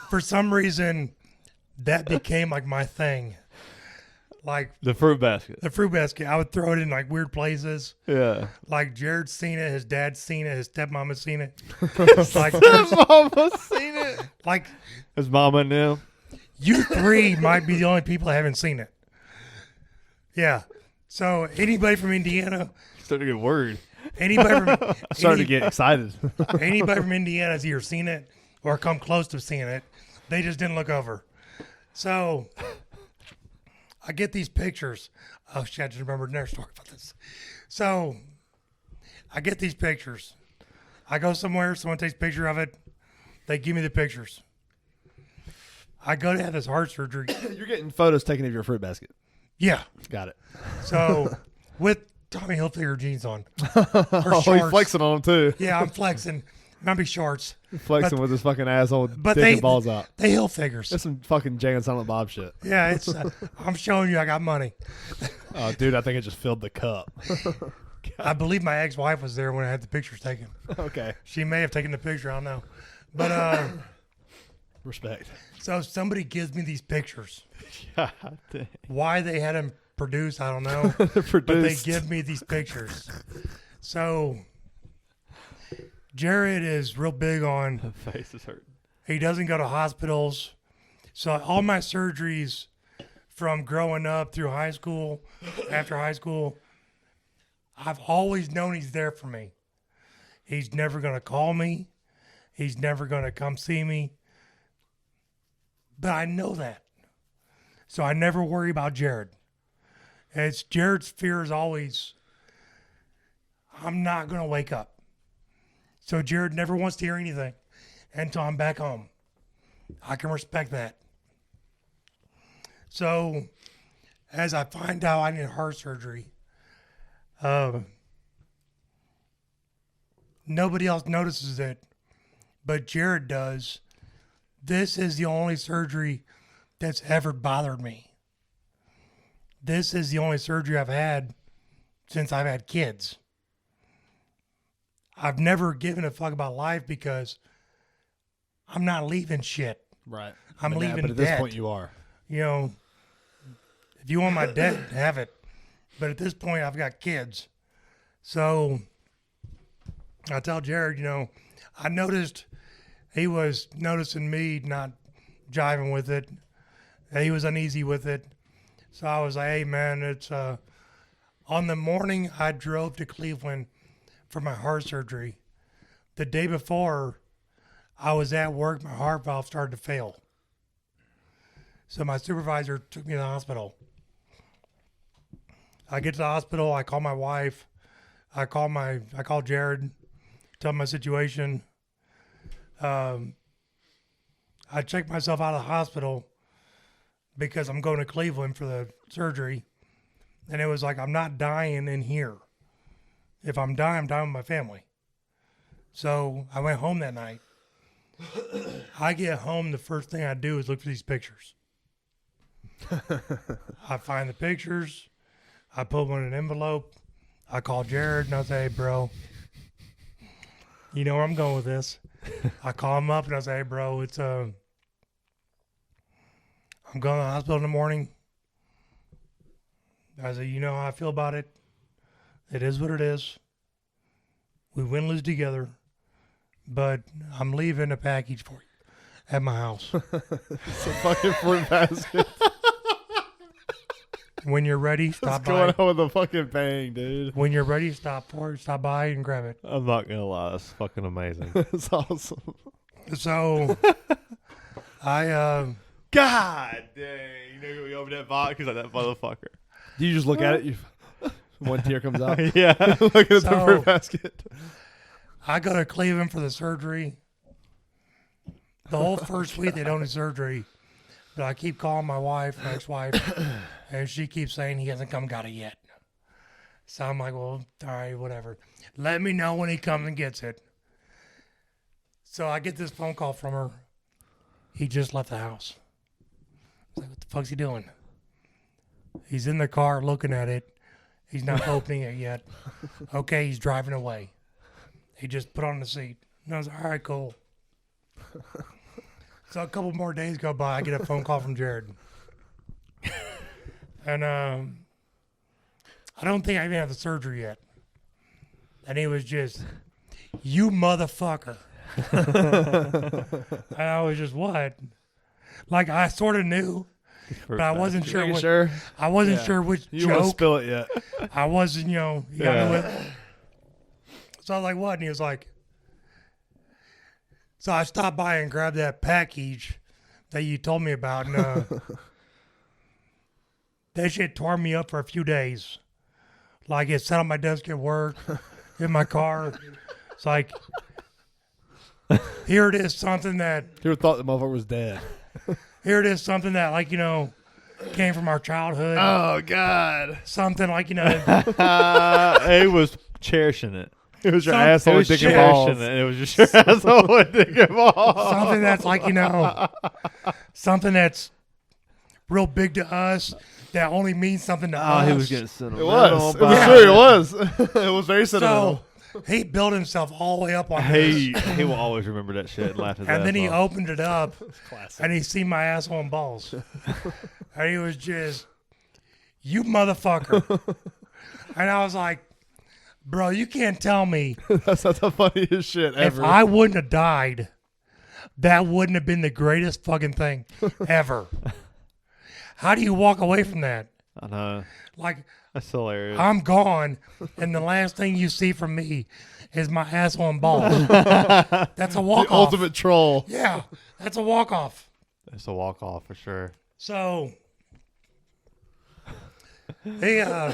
for some reason, that became like my thing. Like The fruit basket. the fruit basket, I would throw it in like weird places. Yeah. Like Jared's seen it, his dad's seen it, his stepmama's seen it. like, Mama's seen it. like His mama and them. you three might be the only people that haven't seen it. Yeah. So anybody from Indiana, Such a good word. anybody from Starting to get excited. anybody from Indiana has either seen it or come close to seeing it. They just didn't look over. So I get these pictures. Oh shit, I just remembered another story about this. So I get these pictures. I go somewhere, someone takes a picture of it. They give me the pictures. I go to have this heart surgery. You're getting photos taken of your fruit basket. Yeah. Got it. So with Tommy Hilfiger jeans on. Oh, he's shorts. flexing on them too. Yeah, I'm flexing. Might be shorts. Flexing with his fucking asshole, But dick they and balls out. They Hilfigers. That's some fucking Jay and Silent Bob shit. Yeah, it's. I'm showing you I got money. Oh, dude, I think it just filled the cup. I believe my ex-wife was there when I had the pictures taken. Okay. She may have taken the picture. I don't know. But Respect. so somebody gives me these pictures. God dang. Why they had them produced, I don't know. But they Produced. give me these pictures. So Jared is real big on. The face is hurting. He doesn't go to hospitals. So all my surgeries from growing up through high school, after high school, I've always known he's there for me. He's never going to call me. He's never going to come see me. But I know that. So I never worry about Jared. It's Jared's fear is always, I'm not going to wake up. So Jared never wants to hear anything until I'm back home. I can respect that. So, as I find out I need heart surgery, nobody else notices it, but Jared does. This is the only surgery that's ever bothered me. This is the only surgery I've had since I've had kids. I've never given a fuck about life because I'm not leaving shit. Right. I'm But leaving at this debt. point, you are. You know, if you want my debt, have it. But at this point, I've got kids. So I tell Jared, I noticed he was noticing me not jiving with it. And he was uneasy with it. So I was like, hey, man, it's on the morning I drove to Cleveland for my heart surgery. The day before, I was at work. My heart valve started to fail. So my supervisor took me to the hospital. I get to the hospital. I call my wife. I call Jared, tell him my situation. I checked myself out of the hospital because I'm going to Cleveland for the surgery. And it was like, I'm not dying in here. If I'm dying, I'm dying with my family. So I went home that night. I get home, the first thing I do is look for these pictures. I find the pictures. I put one in an envelope. I call Jared and I say, hey, bro, you know where I'm going with this. I call him up and I say, hey, bro, it's I'm going to the hospital in the morning. I say, you know how I feel about it. It is what it is. We win, lose together. But I'm leaving a package for you at my house. It's a fucking fruit basket. When you're ready, stop It's by. going on with a fucking bang, dude. When you're ready, stop by and grab it. I'm not gonna lie, that's fucking amazing. It's awesome. So, I God dang. You know, we opened that box. He's like, that motherfucker. Do you just look at it? One tear comes out. Yeah. Look at the So- fruit basket. I go to Cleveland for the surgery. The whole first week they don't do surgery, but I keep calling my wife, my ex-wife, and she keeps saying he hasn't come got it yet. So I'm like, well, all right, whatever. Let me know when he comes and gets it. So I get this phone call from her. He just left the house. I was like, what the fuck's he doing? He's in the car looking at it. He's not opening it yet. Okay, he's driving away. He just put on the seat. And I was like, all right, cool. So a couple more days go by. I get a phone call from Jared. And I don't think I even had the surgery yet. And he was just, you motherfucker. And I was just, what? Like, I sort of knew, but I wasn't sure Making what. sure I wasn't Yeah. sure which you won't joke. spill it yet. I wasn't, you got me Yeah. with it. So I was like, what? And he was like, so I stopped by and grabbed that package that you told me about. And that shit tore me up for a few days. Like, it sat on my desk at work, in my car. It's like, here it is, something that, You would thought the motherfucker was dead. here it is, something that, like, came from our childhood. Oh, God. Something like, He was cherishing it. It was your Some- asshole He was dick and cherishing balls. it. It was just your asshole with dick and balls. something that's like, something that's real big to us that only means something to us. Oh, he was getting It sentimental. was. It was Yeah. true. It was. It was very sentimental. So he built himself all the way up on this. He will always remember that shit and laugh his And ass then he off. opened it up Classic. and he seen my asshole and balls. And he was just, you motherfucker. And I was like, bro, you can't tell me That's not the funniest shit if ever. I wouldn't have died, that wouldn't have been the greatest fucking thing ever. How do you walk away from that? I know. Like, That's hilarious. I'm gone, and the last thing you see from me is my asshole and balls. That's a the walk-off. ultimate troll. Yeah, that's a walk-off. It's a walk off for sure. So, he, I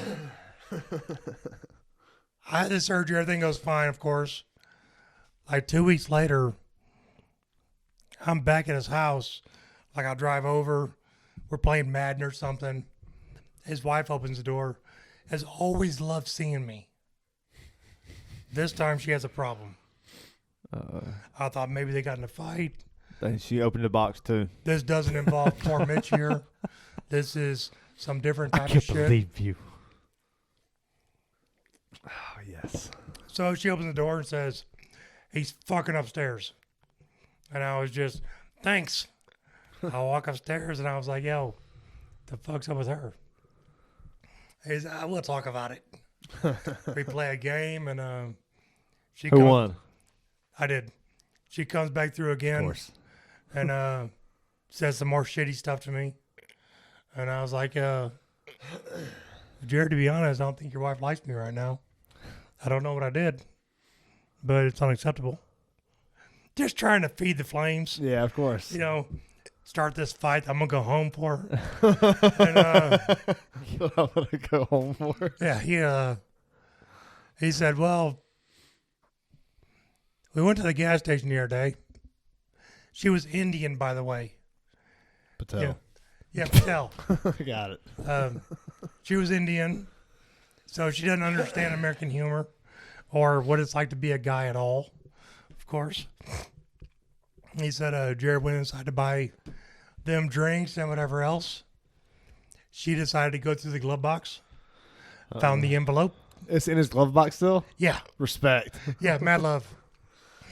had the surgery. Everything goes fine, of course. Like 2 weeks later, I'm back at his house. Like, I drive over. We're playing Madden or something. His wife opens the door. Has always loved seeing me. This time she has a problem. I thought maybe they got in a fight. Then she opened the box too. This doesn't involve poor Mitch here. This is some different type of shit. you. Oh, yes. So she opens the door and says, he's fucking upstairs. And I was just, thanks. I walk upstairs and I was like, yo, the fuck's up with her? He's, we'll talk about it. We play a game and she Who won? I did. She comes back through Of again course. and says some more shitty stuff to me. And I was like, Jared, to be honest, I don't think your wife likes me right now. I don't know what I did, but it's unacceptable. Just trying to feed the flames. Yeah, of course. You know, start this fight I'm going to go home for. And, I'm going to go home for. yeah, he said, well, we went to the gas station the other day. She was Indian, by the way. Patel. Yeah, Patel. Got it. She was Indian, so she doesn't understand American humor or what it's like to be a guy at all, of course. He said Jared went inside to buy them drinks and whatever else. She decided to go through the glove box, found the envelope. It's in his glove box still? Yeah. Respect. Yeah, mad love.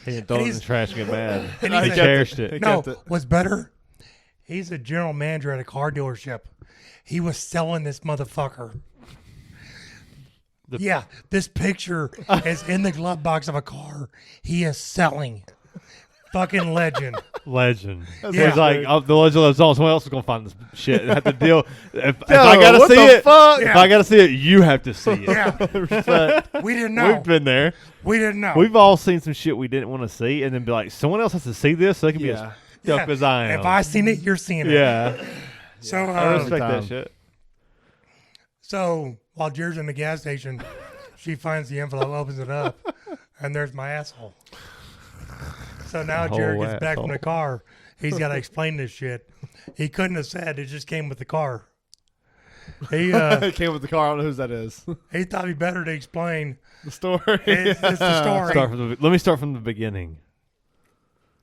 He didn't throw it in the trash and get mad. And He he's cherished it. No, kept it. what's better? He's a general manager at a car dealership. He was selling this motherfucker. This picture is in the glove box of a car. He is selling. Fucking legend. Legend. Yeah. He's like, oh, the legend lives on. Someone else is gonna find this shit and have to deal. If Yo, I gotta what see the it, fuck? if I gotta see it, you have to see it. Yeah, Respect. we didn't know. We've been there. We didn't know. We've all seen some shit we didn't want to see, and then be like, someone else has to see this, so they can be as Yeah. stuck as I am. If I seen it, you're seeing it. yeah, So, I respect time. that shit. so while Jared's in the gas station, she finds the envelope, opens it up, and there's my asshole. So now Jared gets back from the car. He's got to explain this shit. He couldn't have said it just came with the car. He It came with the car. I don't know whose that is. he thought it'd be better to explain. The story. It's the story. Let me start from the beginning.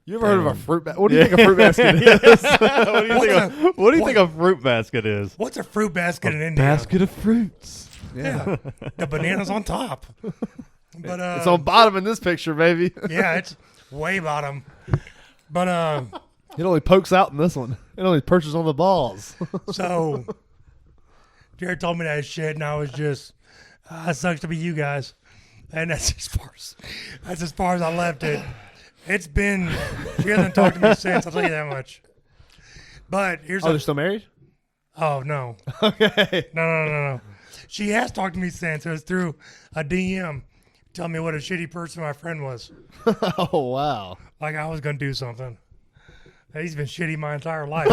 You ever heard of a fruit basket? What do you think a fruit basket is? What do you think a fruit basket is? What's a fruit basket in India? Basket of fruits. Yeah, the banana's on top. But It's on bottom in this picture, baby. yeah, it's way bottom. But It only pokes out in this one. It only perches on the balls. so Jared told me that shit, and I was just, it sucks to be you guys, and that's as far as I left it. It's been, she hasn't talked to me since. I'll tell you that much. But here's They're still married? oh no, Okay. no. She has talked to me since. It was through a DM, telling me what a shitty person my friend was. Oh, wow. Like I was gonna do something. He's been shitty my entire life.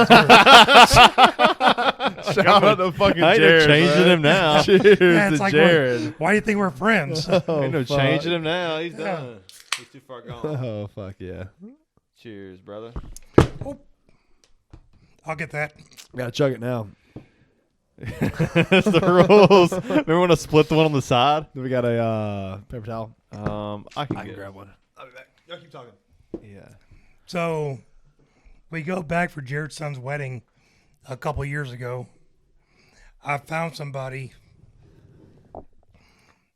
Shout out to fucking I ain't no Jared. changing bro. him now. Cheers Yeah, it's to like, Jared. why do you think we're friends? Oh, Ain't no fuck. changing him now. He's Yeah. done. He's too far gone. Oh, fuck yeah. Cheers, brother. I'll get that. Gotta chug it now. That's the rules. Remember when I split the one on the side? Then we got a paper towel. I can I can get grab one. I'll be back. Y'all keep talking. Yeah. So we go back for Jared's son's wedding a couple years ago. I found somebody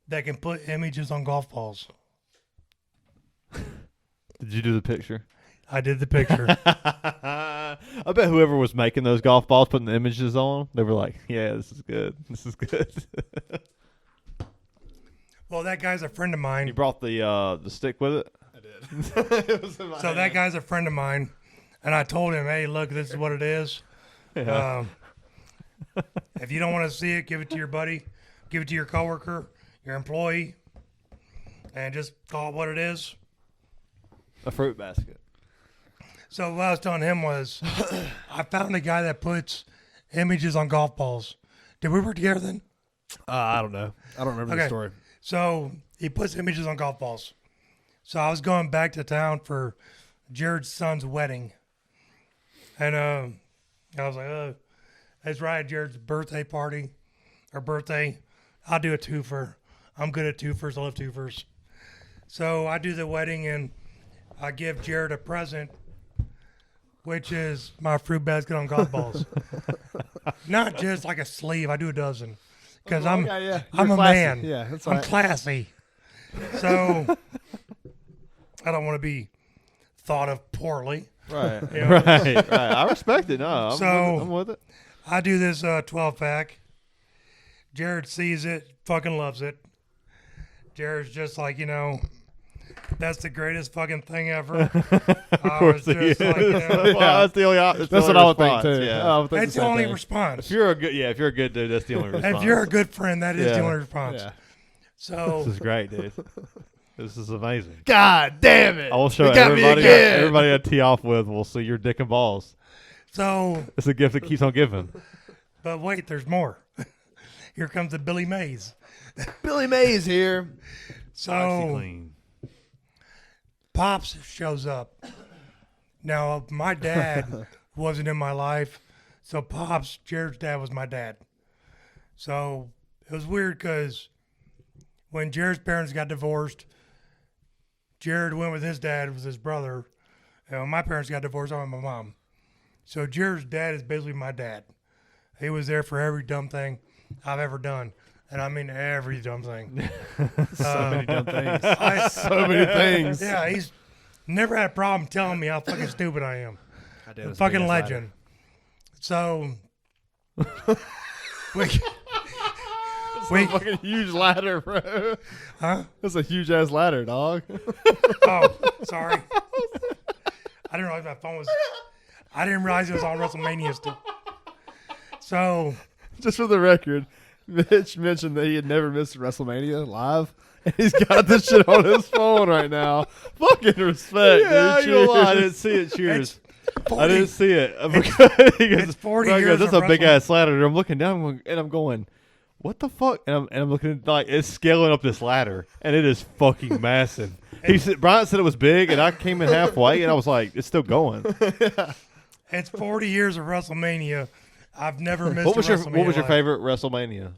that can put images on golf balls. Did you do the picture? I did the picture. I bet whoever was making those golf balls, putting the images on, they were like, "Yeah, this is good. This is good." Well, that guy's a friend of mine. You brought the stick with it. I did. It was in my So hand. that guy's a friend of mine, and I told him, "Hey, look, this is what it is. Yeah. If you don't want to see it, give it to your buddy, give it to your coworker, your employee, and just call it what it is." A fruit basket. So what I was telling him was, I found a guy that puts images on golf balls. Did we work together then? I don't know. I don't remember the Okay. story. So he puts images on golf balls. So I was going back to town for Jared's son's wedding. And I was like, it's right at Jared's birthday party or birthday. I'll do a twofer. I'm good at twofers. I love twofers. So I do the wedding and I give Jared a present, which is my fruit basket on golf balls. Not just like a sleeve. I do a dozen. Because I'm You're a classy. man. Yeah, that's I'm right. classy. So I don't want to be thought of poorly. Right. You know? Right. I respect it. No, I'm with it. I do this 12-pack. Jared sees it, fucking loves it. Jared's just like, That's the greatest fucking thing ever. Of course he is. Like, Well, that's the only. That's what I would think too. Yeah. I would think that's the same only thing. response. If you're a good dude, that's the only response. If you're a good friend, that is the Yeah. only response. Yeah. So This is great, dude. This is amazing. God damn it! I will show You got me everybody. again. Everybody I tee off with will see your dick and balls. So, It's a gift that keeps on giving. but wait, there's more. Here comes the Billy Mays. Billy Mays here. So Clean. Pops shows up. Now my dad wasn't in my life, so Pops, Jared's dad, was my dad. So it was weird because when Jared's parents got divorced, Jared went with his dad, with his brother. And when my parents got divorced, I went with my mom. So Jared's dad is basically my dad. He was there for every dumb thing I've ever done. And I mean every dumb thing. So many dumb things. So many things. Yeah, he's never had a problem telling me how fucking stupid I am. God damn, A it's fucking big ass legend. So we, It's a fucking huge ladder, bro. huh? That's a huge ass ladder, dog. Oh, sorry. I didn't realize my phone was. I didn't realize it was on WrestleMania still. So Just for the record, Mitch mentioned that he had never missed WrestleMania live, and he's got this shit on his phone right now. Fucking respect, Yeah, dude. you're lying. I Cheers. didn't see it. Cheers. 40, I didn't see it. It's 40 years That's of a big wrestling. ass ladder. I'm looking down and I'm going, what the fuck? And I'm looking at, like, it's scaling up this ladder, and it is fucking massive. Brian said it was big, and I came in halfway, and I was like, it's still going. It's 40 years of WrestleMania. I've never missed. What was a your WrestleMania live. favorite WrestleMania?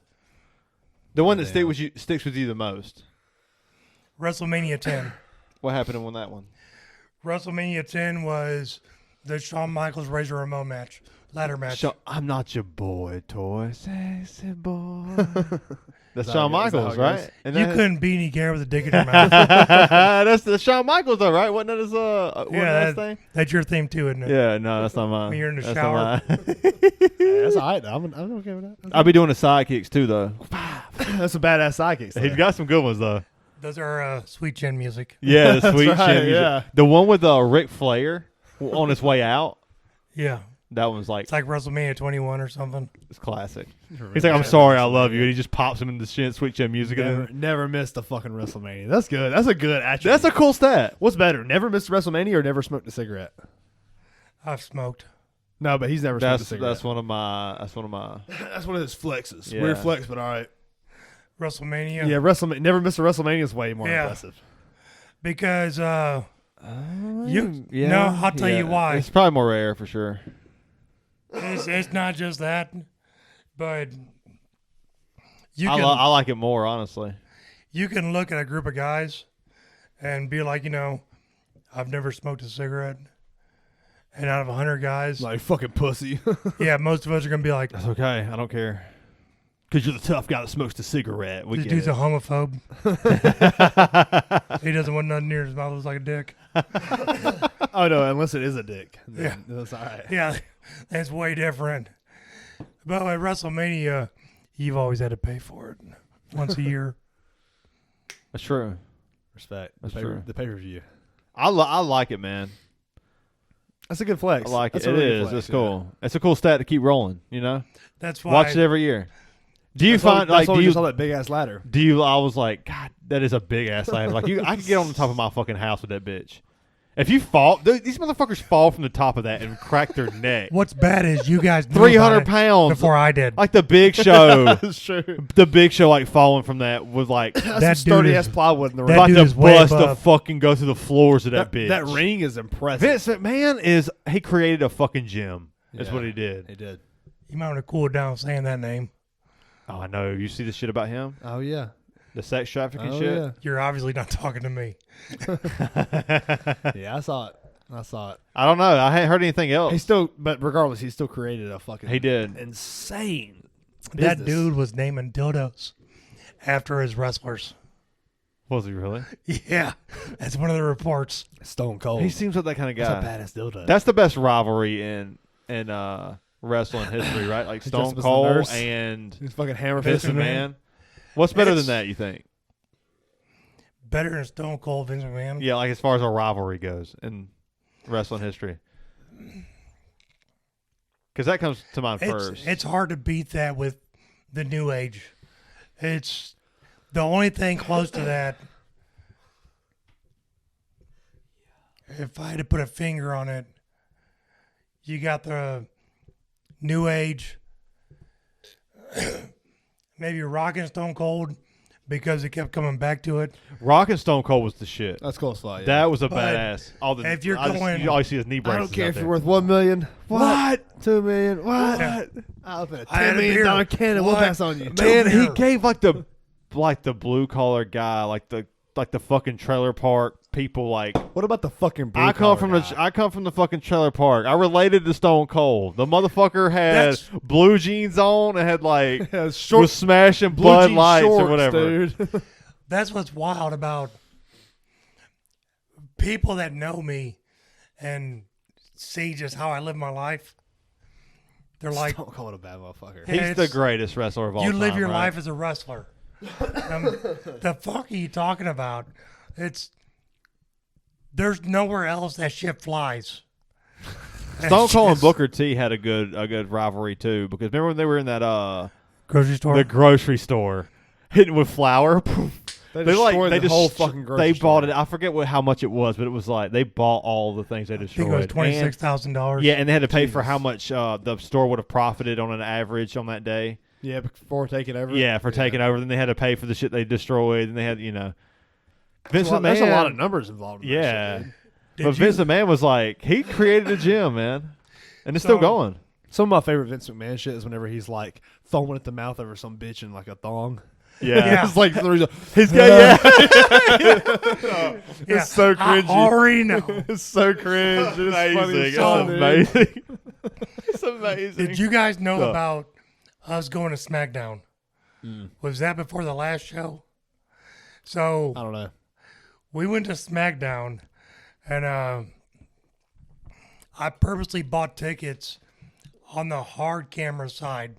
The one that sticks with you the most. WrestleMania 10. What happened in that one? WrestleMania 10 was the Shawn Michaels Razor Ramon match, ladder match. So I'm not your boy, toy, sexy boy. That's Is that Shawn how it goes? Michaels, right? And You that- couldn't beat any Gary with a dick in your mouth. That's the Shawn Michaels, though, right? Wasn't that his Yeah, thing? that's your theme too, isn't it? Yeah, no, that's not mine. When you're in the That's shower. not mine. Hey, that's all right. though. I'm okay with that. I'll be doing the sidekicks too, though. That's some badass sidekicks. He's got some good ones, though. Those are sweet chin music. Yeah, the sweet right, chin music. yeah. The one with Ric Flair on his way out. Yeah. That one's like It's like WrestleMania 21 or something. it's classic. He's like, I'm sorry, I love you, and he just pops him in the sweet chin music. Never missed a fucking WrestleMania. That's good. That's a good attribute. That's a cool stat. What's better, never missed a WrestleMania or never smoked a cigarette? I've smoked. No, but he's never smoked a cigarette. That's one of my. That's one of his flexes. Yeah. Weird flex, but all right. WrestleMania. Yeah, WrestleMania. Never missed a WrestleMania is way more Yeah. impressive. Because Yeah, no, I'll tell you why. It's probably more rare for sure. it's not just that, but you I can like it more, honestly. you can look at a group of guys and be like, I've never smoked a cigarette. And out of 100 guys, Like fucking pussy. yeah, most of us are going to be like, That's okay. I don't care. Because you're the tough guy that smokes the cigarette. We this get dude's it. a homophobe. He doesn't want nothing near his mouth. Looks like a dick. Oh no, unless it is a dick. Yeah. Then that's all right. Yeah, that's way different. But at WrestleMania, you've always had to pay for it once a year. That's true. Respect. That's the true. The pay-per-view. I like it, man. That's a good flex. I like That's it. a It really good is. flex, It's yeah. cool. It's a cool stat to keep rolling. That's why. Watch it every year. Do you That's why- find that's like why do we you just saw that big ass ladder? I was like, God, that is a big ass ladder. Like I could get on the top of my fucking house with that bitch. If you fall, these motherfuckers fall from the top of that and crack their neck. What's bad is you guys knew 300 about it pounds before I did. Like the Big Show. That's true. The Big Show, like falling from that was like That's That some sturdy dude ass is- plywood in the that ring. about dude to is way bust to above. fucking go through the floors of that bitch. That ring is impressive. Vince McMahon he created a fucking gym. That's Yeah. what he did. He did. You might want to cool it down saying that name. Oh, I know. You see the shit about him? Oh yeah. The sex trafficking Oh shit? yeah. You're obviously not talking to me. Yeah, I saw it. I don't know. I hadn't heard anything else. But regardless, he still created a fucking. He did. insane. That business. dude was naming dildos after his wrestlers. Was he really? Yeah, that's one of the reports. Stone Cold. He seems like that kind of That's a guy. badass dildo. That's the best rivalry in wrestling history, right? Like He Stone dressed up as the Cold nurse. and He's fucking hammer Vince fisting McMahon. What's better It's- than that, you think? better than Stone Cold, Vince McMahon. Yeah, like as far as a rivalry goes in wrestling history. Because that comes to mind first. It's hard to beat that with the New Age. It's the only thing close to that. If I had to put a finger on it, you got the New Age, maybe Rock and Stone Cold, because it kept coming back to it. Rock and Stone Cold was the shit. That's close slide. Yeah. That was a But badass. All the if you're I just- going- you always see his knee I braces. don't care out if there. you're worth $1 million. What? $2 million. What? Yeah. I'll put a I had $10 a beer. million cannon. We'll What? pass on you. Man, he beer. gave like the blue collar guy, like the fucking trailer park people. Like What about the fucking I come from the fucking trailer park. I related to Stone Cold. The motherfucker had That's- blue jeans on and had like short, was smashing blue Bud jean Lights shorts, or whatever. dude. That's what's wild about people that know me and see just how I live my life. They're like, Don't call it a bad motherfucker. Yeah, He's the it's- greatest wrestler of all you time. live your right? life as a wrestler. The fuck are you talking about? There's nowhere else that shit flies. Stone It's Cold and just- Booker T had a good rivalry too, because remember when they were in that grocery store. the grocery store hitting with flour. They They like destroyed they the whole dest- fucking grocery They bought store. it. I forget how much it was, but it was like they bought all the things they I destroyed. think it was And- $26,000. Yeah, and they had to pay for Jesus. how much the store would have profited on an average on that day. Yeah, before taking over. Yeah, for taking over. Then they had to pay for the shit they destroyed. And they had, Vince McMahon. There's a lot of numbers involved. In Yeah, that shit, dude. Did but you- Vince McMahon was like he created a gym, man, and it's still So- going. Some of my favorite Vince McMahon shit is whenever he's like foaming at the mouth over some bitch in like a thong. Yeah. It's like He's got yeah. Yeah, It's so cringy. I already know. it's so cringe. It's funny as Amazing. shit, So- dude. Amazing. It's amazing. Did you guys know No. about us going to SmackDown? Was that before the last show? So I don't know. we went to SmackDown, and I purposely bought tickets on the hard camera side.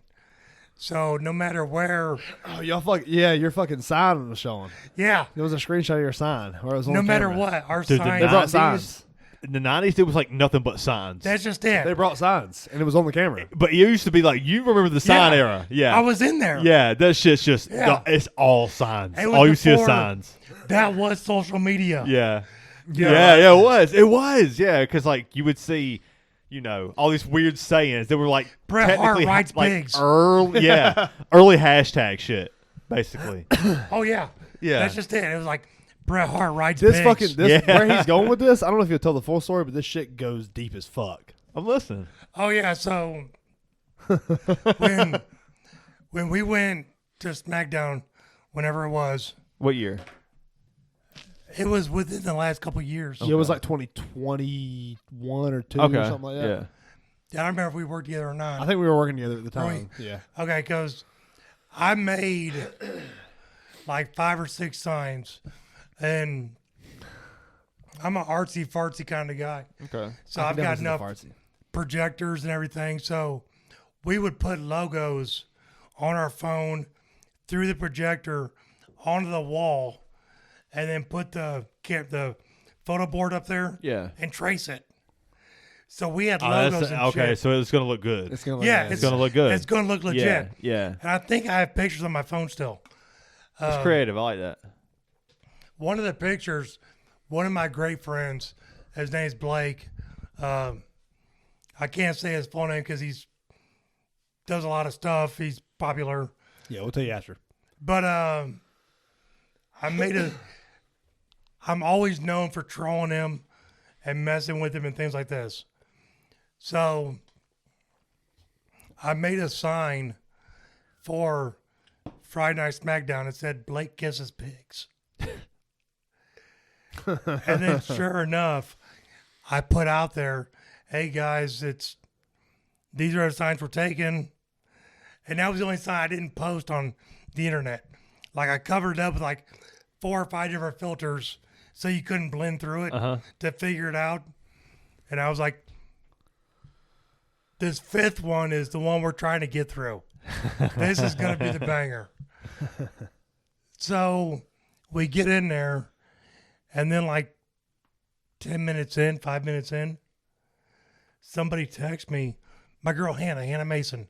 So no matter where, Oh, your fucking sign was showing. yeah, There was a screenshot of your sign. Where it was on no matter camera. what, our Dude, the sign. They brought 90s? signs. In the 90s, it was like nothing but signs. That's just it. They brought signs, and it was on the camera. But it used to be like, you remember the sign Yeah. era. Yeah. I was in there. Yeah, that shit's just, Yeah. it's all signs. It was All you see is before- signs. That was social media. Yeah. Yeah. Yeah, it was. It was. Yeah, because like you would see, all these weird sayings that were like Bret Hart technically writes like pigs. early, early hashtag shit, basically. Oh yeah. Yeah. That's just it. It was like Bret Hart writes This pigs. fucking Yeah. where he's going with this. I don't know if you'll tell the full story, but this shit goes deep as fuck. I'm listening. Oh yeah, so when we went to SmackDown, whenever it was, What year? it was within the last couple of years. Yeah, it was like 2021 or 2 Okay. or something like that. Yeah. I don't remember if we worked together or not. I think we were working together at the Really? time. Yeah. Okay, because I made like 5 or 6 signs, and I'm an artsy fartsy kind of guy. Okay. So I I've can got definitely enough see the fartsy. projectors and everything. So we would put logos on our phone through the projector onto the wall, and then put the photo board up there Yeah. and trace it. So we had Oh, logos and okay, shit. so it's gonna look good. It's gonna look Yeah, nice. It's gonna look good. It's going to look legit. Yeah. Yeah. And I think I have pictures on my phone still. It's creative. I like that. One of the pictures, one of my great friends, his name's Blake. I can't say his full name because he's does a lot of stuff. He's popular. Yeah, we'll tell you after. But I'm always known for trolling him and messing with him and things like this. So I made a sign for Friday Night SmackDown. It said Blake kisses pigs. And then sure enough, I put out there, hey guys, these are the signs we're taking. And that was the only sign I didn't post on the internet. Like I covered it up with like 4 or 5 different filters so you couldn't blend through it to figure it out. And I was like, this 5th one is the one we're trying to get through. This is going to be the banger. So we get in there And then like 5 minutes in, somebody texts me, my girl Hannah Mason.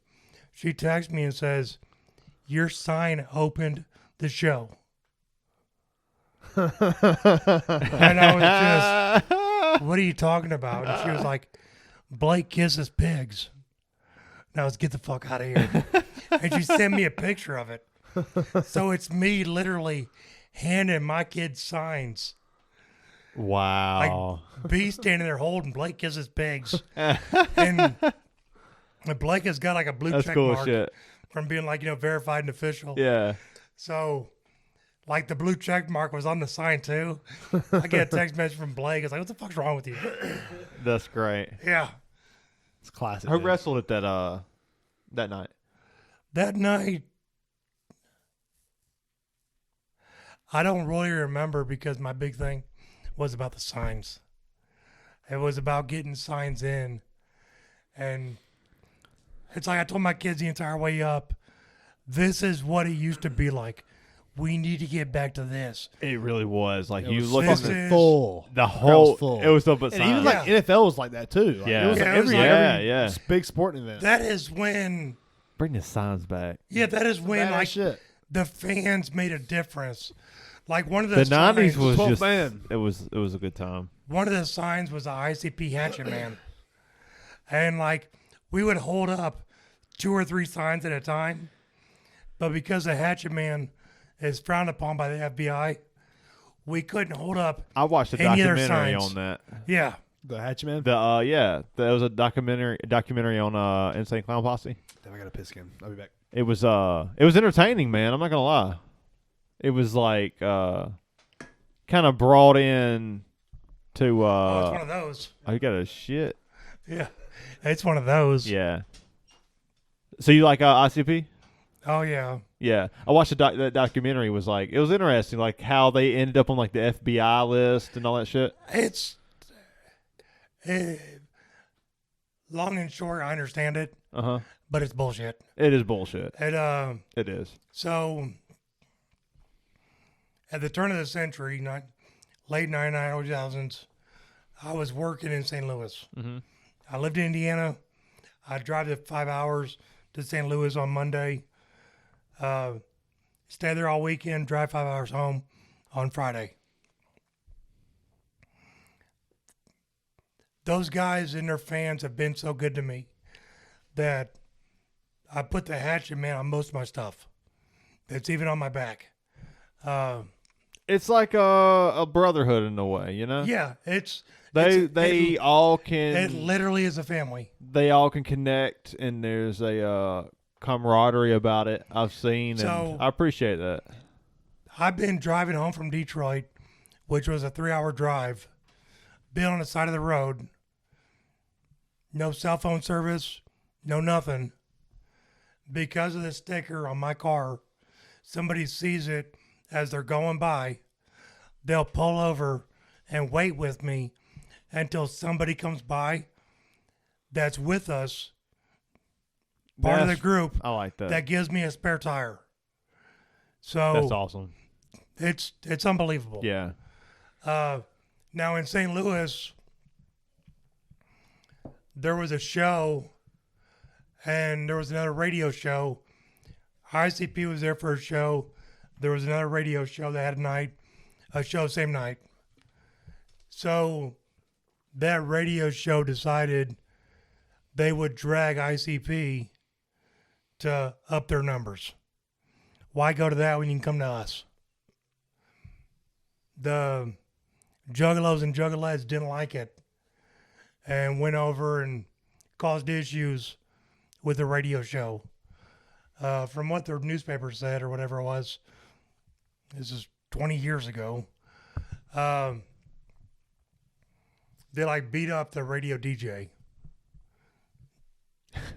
She texts me and says, "Your sign opened the show." And I was just, "What are you talking about?" And she was like, "Blake kisses pigs." And I was, "Get the fuck out of here." And she sent me a picture of it. So it's me literally handing my kids signs. Wow. Like, B standing there holding Blake kisses pigs. And Blake has got like a blue That's check cool mark shit. from being like, verified and official. Yeah. So, like, the blue check mark was on the sign too. I get a text message from Blake. It's like, "What the fuck's wrong with you?" That's great. Yeah. It's classic. Who dude. wrestled at that night? That night, I don't really remember because my big thing was about the signs. It was about getting signs in. And it's like I told my kids the entire way up, this is what it used to be like. We need to get back to this. It really was. Like, It you was look at fucking full. the crowd's whole, full. it was up at And even like NFL was like that too. Like, Yeah. it was like Yeah, it was every, like- every big sporting event. That is when, Bring the signs back. that is when Badass like shit. the fans made a difference. Like one of the The 90s signs, was 12th just, man. it was a good time. one of the signs was the ICP Hatchet Man. And like we would hold up 2 or 3 signs at a time. But because the Hatchet Man is frowned upon by the FBI, we couldn't hold up. I watched a Any other documentary signs? on that. Yeah. The Hatchet Man. There was a documentary on Insane Clown Posse. Damn, I got a piss again. I'll be back. It was entertaining, man. I'm not gonna lie. It was like kind of brought in to It's one of those. oh, you got a shit. Yeah. It's one of those. Yeah. So you like ICP? Oh, yeah. Yeah, I watched that documentary. Was like, it was interesting, like how they ended up on like the FBI list and all that shit. It's long and short, I understand it, but it's bullshit. It is bullshit. It It is. So at the turn of the century, late 99, early 2000s, I was working in St. Louis. Mm-hmm. I lived in Indiana. I'd drive the 5 hours to St. Louis on Monday. Stay there all weekend, drive 5 hours home on Friday. Those guys and their fans have been so good to me that I put the Hatchet Man on most of my stuff. It's even on my back. It's like a brotherhood in a way, you know. Yeah, it's They all can. it literally is a family. They all can connect, and there's a camaraderie about it. I've seen, So- and I appreciate that. I've been driving home from Detroit, which was a 3-hour drive, been on the side of the road, no cell phone service, no nothing. Because of the sticker on my car, somebody sees it as they're going by, they'll pull over and wait with me until somebody comes by that's with us, part of the That's- group, I like that. that gives me a spare tire. So That's awesome. it's unbelievable. Yeah. Now in St. Louis, there was a show, and there was another radio show. ICP was there for a show. There was another radio show that had a show same night. So that radio show decided they would drag ICP to up their numbers. Why go to that when you can come to us? The Juggalos and Juggalettes didn't like it and went over and caused issues with the radio show. From what the newspaper said or whatever it was, this is 20 years ago, they like beat up the radio DJ.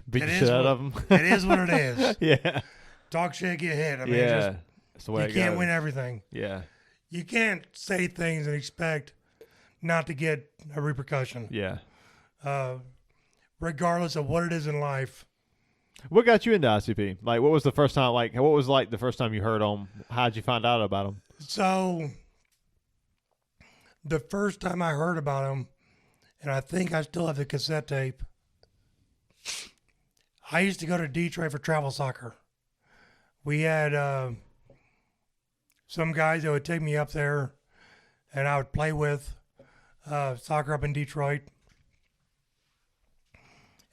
Beat It the is shit out what- of them. It is what it is. Yeah. Talk shit, get hit. I mean, Yeah. just, That's the way you it can't goes. win everything. Yeah. You can't say things and expect not to get a repercussion. Yeah. Regardless of what it is in life. What got you into ICP? Like, what was the first time? Like, what was like the first time you heard them? How'd you find out about them? So the first time I heard about them, and I think I still have the cassette tape, I used to go to Detroit for travel soccer. We had some guys that would take me up there, and I would play with soccer up in Detroit.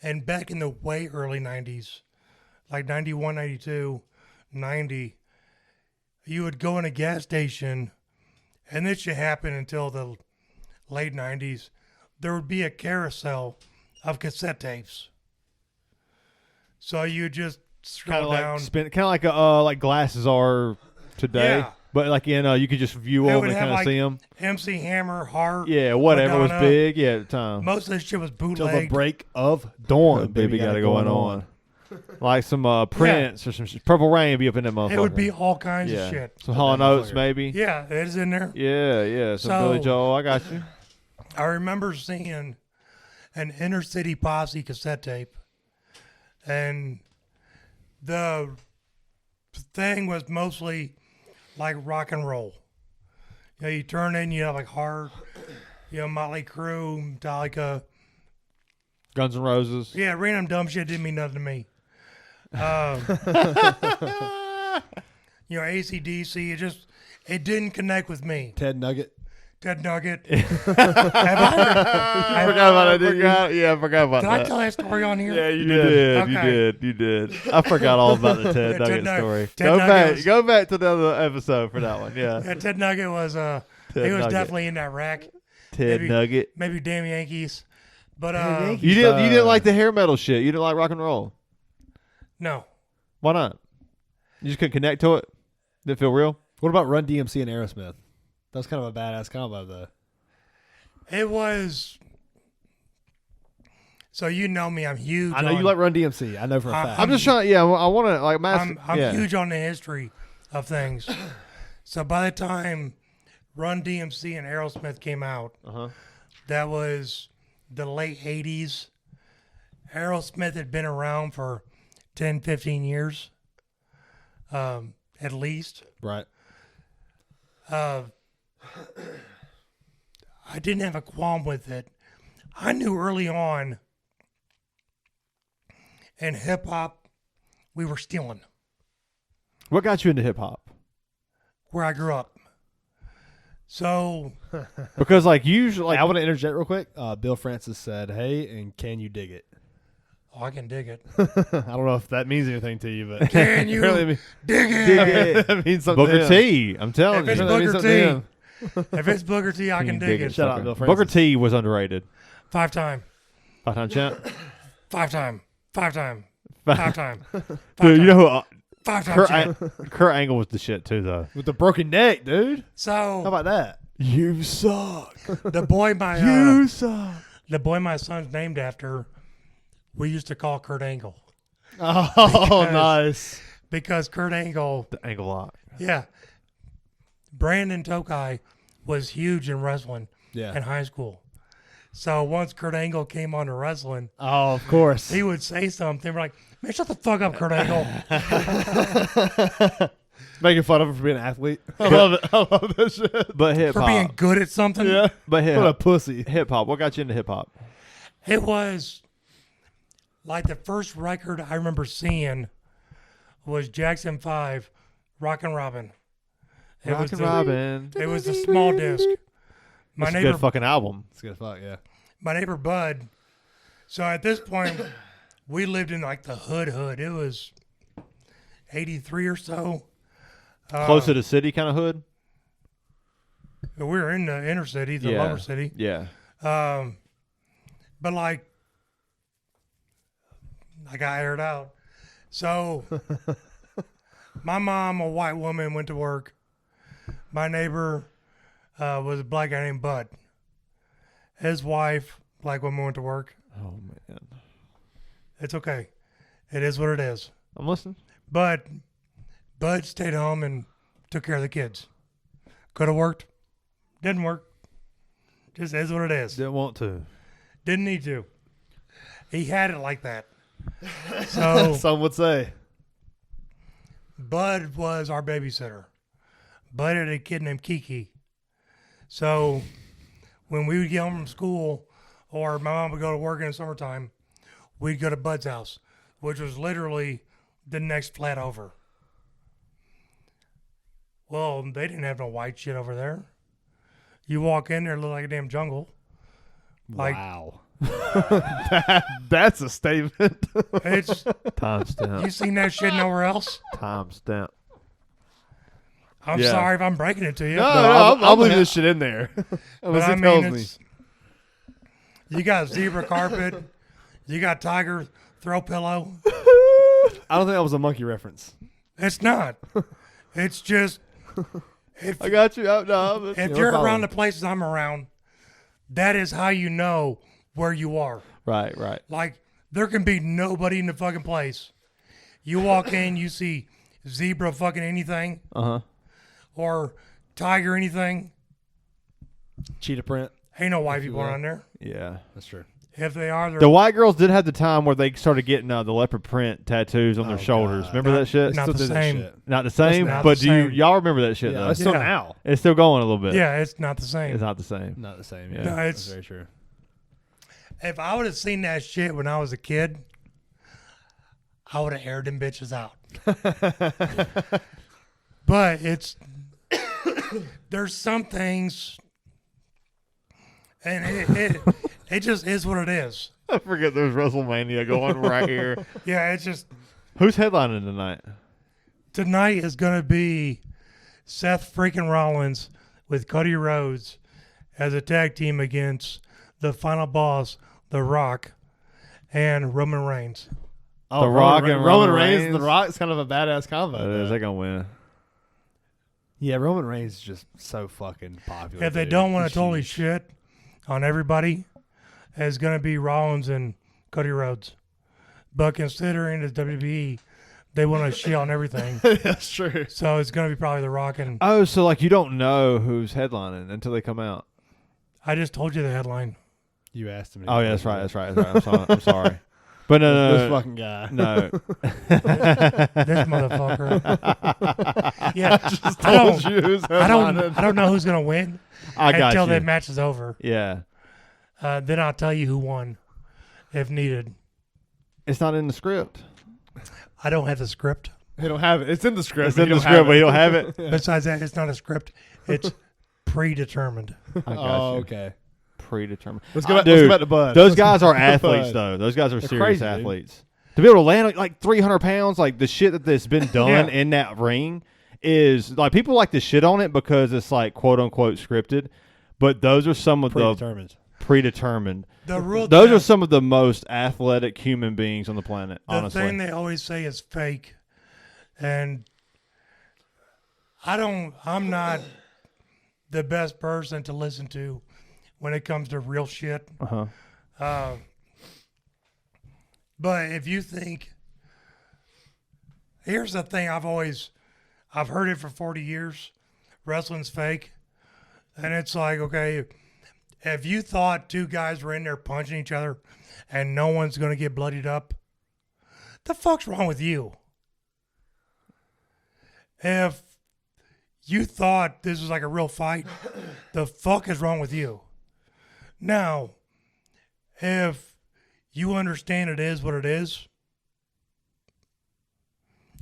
And back in the way early 90s, like 91, 92, 90, you would go in a gas station, and this should happen until the late 90s. There would be a carousel of cassette tapes. So you just scroll down. Kind of like glasses are today. Yeah. But like you could just view It them would and have, kind of like, see them. MC Hammer, Heart. Yeah, whatever was Madonna. big. Yeah, at the time. Most of this shit was Till the bootleg. break of dawn. Baby got it going on. Like some Prince or some Purple Rain be up in that motherfucker. It would be all kinds yeah. of shit. Some Hall & Oates motherfucker. maybe. Yeah, it is in there. Yeah. Some So- Billy Joel. I got you. I remember seeing an Inner City Posse cassette tape, and the thing was mostly like rock and roll. You know, you turn in, you have like Heart, Motley Crue, Metallica. Guns N' Roses. Yeah, random dumb shit didn't mean nothing to me. AC/DC, it didn't connect with me. Ted Nugget. Ted Nugget. I forgot about that. Didn't you? Yeah, I forgot about Did that. I tell that story on here? Yeah, you did. Okay. You did. I forgot all about the Ted Yeah, Ted Nugget Nugget- story. Ted Go Nugget back. was- Go back to the other episode for that one. Yeah. Yeah, Ted Nugget was he was Nugget. definitely in that rack. Ted maybe- Nugget. Maybe damn Yankees. But Damn Yankees. You didn't like the hair metal shit. You didn't like rock and roll. no. Why not? You just couldn't connect to it. Didn't feel real. What about Run DMC and Aerosmith? That was kind of a badass combo, though. It was. So you know me, I'm huge. I know on, you like Run DMC. I know for a fact. I'm just trying. Yeah, I want to like master. I'm yeah. huge on the history of things. So by the time Run DMC and Aerosmith came out, Uh-huh. that was the late 80s. Aerosmith had been around for 10, 15 years, at least. Right. I didn't have a qualm with it. I knew early on in hip hop, we were stealing What got you into hip hop? where I grew up. So, Because like usually, Hey, I want to interject real quick. Bill Francis said, "Hey, and can you dig it?" I can dig it. I don't know if that means anything to you, but Can you Really dig it? that means something. to Booker him. T. I'm telling If it's you. That means Booker something to T, him. if it's Booker T, I can dig it. Shout out Bill Booker Francis. T was underrated. 5-time. 5-time champ. 5-time. 5-time. 5-time. Dude, you know who? 5-time champ. Kurt Angle was the shit too, though. With the broken neck, dude. How So about that? You suck. the boy my suck. the boy my son's named after, we used to call Kurt Angle Oh, Because- nice. because Kurt Angle, The Angle lock. yeah, Brandon Tokai was huge in wrestling Yeah. in high school. So once Kurt Angle came on to wrestling, Oh, of course. he would say something. We're like, man, shut the fuck up, Kurt Angle. Making fun of him for being an athlete. I love it. I love that shit. But hip For being hop. good at something. Yeah. But What a pussy. hip hop. What got you into hip hop? It was like the first record I remember seeing was Jackson 5, Rockin' Robin. It was Rockin' the- Robin. It was the small disc. My That's a neighbor, good fucking album. It's good fuck, yeah. my neighbor Bud. So at this point, we lived in like the hood. It was 83 or so. Close to the city kind of hood. We were in the inner city, the Yeah. lower city. Yeah. But like, I got aired out. So my mom, a white woman, went to work. My neighbor was a black guy named Bud. His wife, black woman, went to work. Oh man. It's okay. It is what it is. I'm listening. But Bud stayed home and took care of the kids. Could have worked. Didn't work. Just is what it is. Didn't want to. Didn't need to. He had it like that. So Some would say. Bud was our babysitter. Bud had a kid named Kiki. So when we would get home from school, or my mom would go to work in the summertime, we'd go to Bud's house, which was literally the next flat over. Well, they didn't have no white shit over there. You walk in there, it looked like a damn jungle. Like, wow. That's a statement. It's Timestamp. you seen that shit nowhere else? Timestamp. I'm Yeah. sorry if I'm breaking it to you. I'll leave this shit in there. but Unless I it mean, tells me. it's, you got zebra carpet, you got tiger throw pillow. I don't think that was a monkey reference. It's not. It's just if, I got you. No, if you're around the places I'm around, that is how you know where you are. Right. Like, there can be nobody in the fucking place. You walk in, you see zebra fucking anything or tiger anything. cheetah print. Ain't no white you people will. around there. Yeah. That's true. If they are, they're The white girls did have the time where they started getting the leopard print tattoos on their shoulders. God. Remember that shit? not Still the do that same. shit. Not the same, not but the do you same. y'all remember that shit Yeah, though? it's still Yeah. now. It's still going a little bit. Yeah, it's not the same. It's not the same. Not the same. Yeah. Yeah, No, that's it's- very true. If I would have seen that shit when I was a kid, I would have aired them bitches out. But it's there's some things, and it just is what it is. I forget there's WrestleMania going right here. Yeah, it's just Who's headlining tonight? tonight is gonna be Seth freaking Rollins with Cody Rhodes as a tag team against the final boss, The Rock, and Roman Reigns. Oh, The Rock and Roman Reigns. Reigns? The Rock's kind of a badass combo. They're gonna win. Yeah, Roman Reigns is just so fucking popular. If they dude. don't want He's to totally huge. shit on everybody, it's going to be Rollins and Cody Rhodes. But considering it's WWE, they want to shit on everything. That's true. So it's going to be probably The Rock. And Oh, so like you don't know who's headlining until they come out. I just told you the headline. You asked him. Oh yeah, that's right. I'm sorry. But no, This fucking guy. no. This motherfucker. Yeah, Told you who's I headlining. don't know who's going to win I got until you. that match is over. Yeah, Then I'll tell you who won if needed. it's not in the script. I don't have the script. They don't have it. It's in the script. It's but in you the don't have script, but it. you don't have it. Besides that, it's not a script. It's predetermined. I got Oh, you. okay. Predetermined. Let's go back. Dude, Let's go back to Bud. Those Let's guys go are back to athletes, Bud. though. Those guys are They're serious crazy, dude. athletes. To be able to land like 300 pounds, like the shit that's been done Yeah. in that ring is like people like to shit on it because it's like quote unquote scripted, but those are some of Predetermined. the predetermined. The rule. Those are some of the most athletic human beings on the planet. The Honestly, thing they always say is fake, and I'm not the best person to listen to when it comes to real shit. uh-huh. But if you think, here's the thing, I've heard it for 40 years, wrestling's fake, and it's like, okay, if you thought two guys were in there punching each other and no one's going to get bloodied up, the fuck's wrong with you? If you thought this was like a real fight, the fuck is wrong with you? Now, if you understand it is what it is,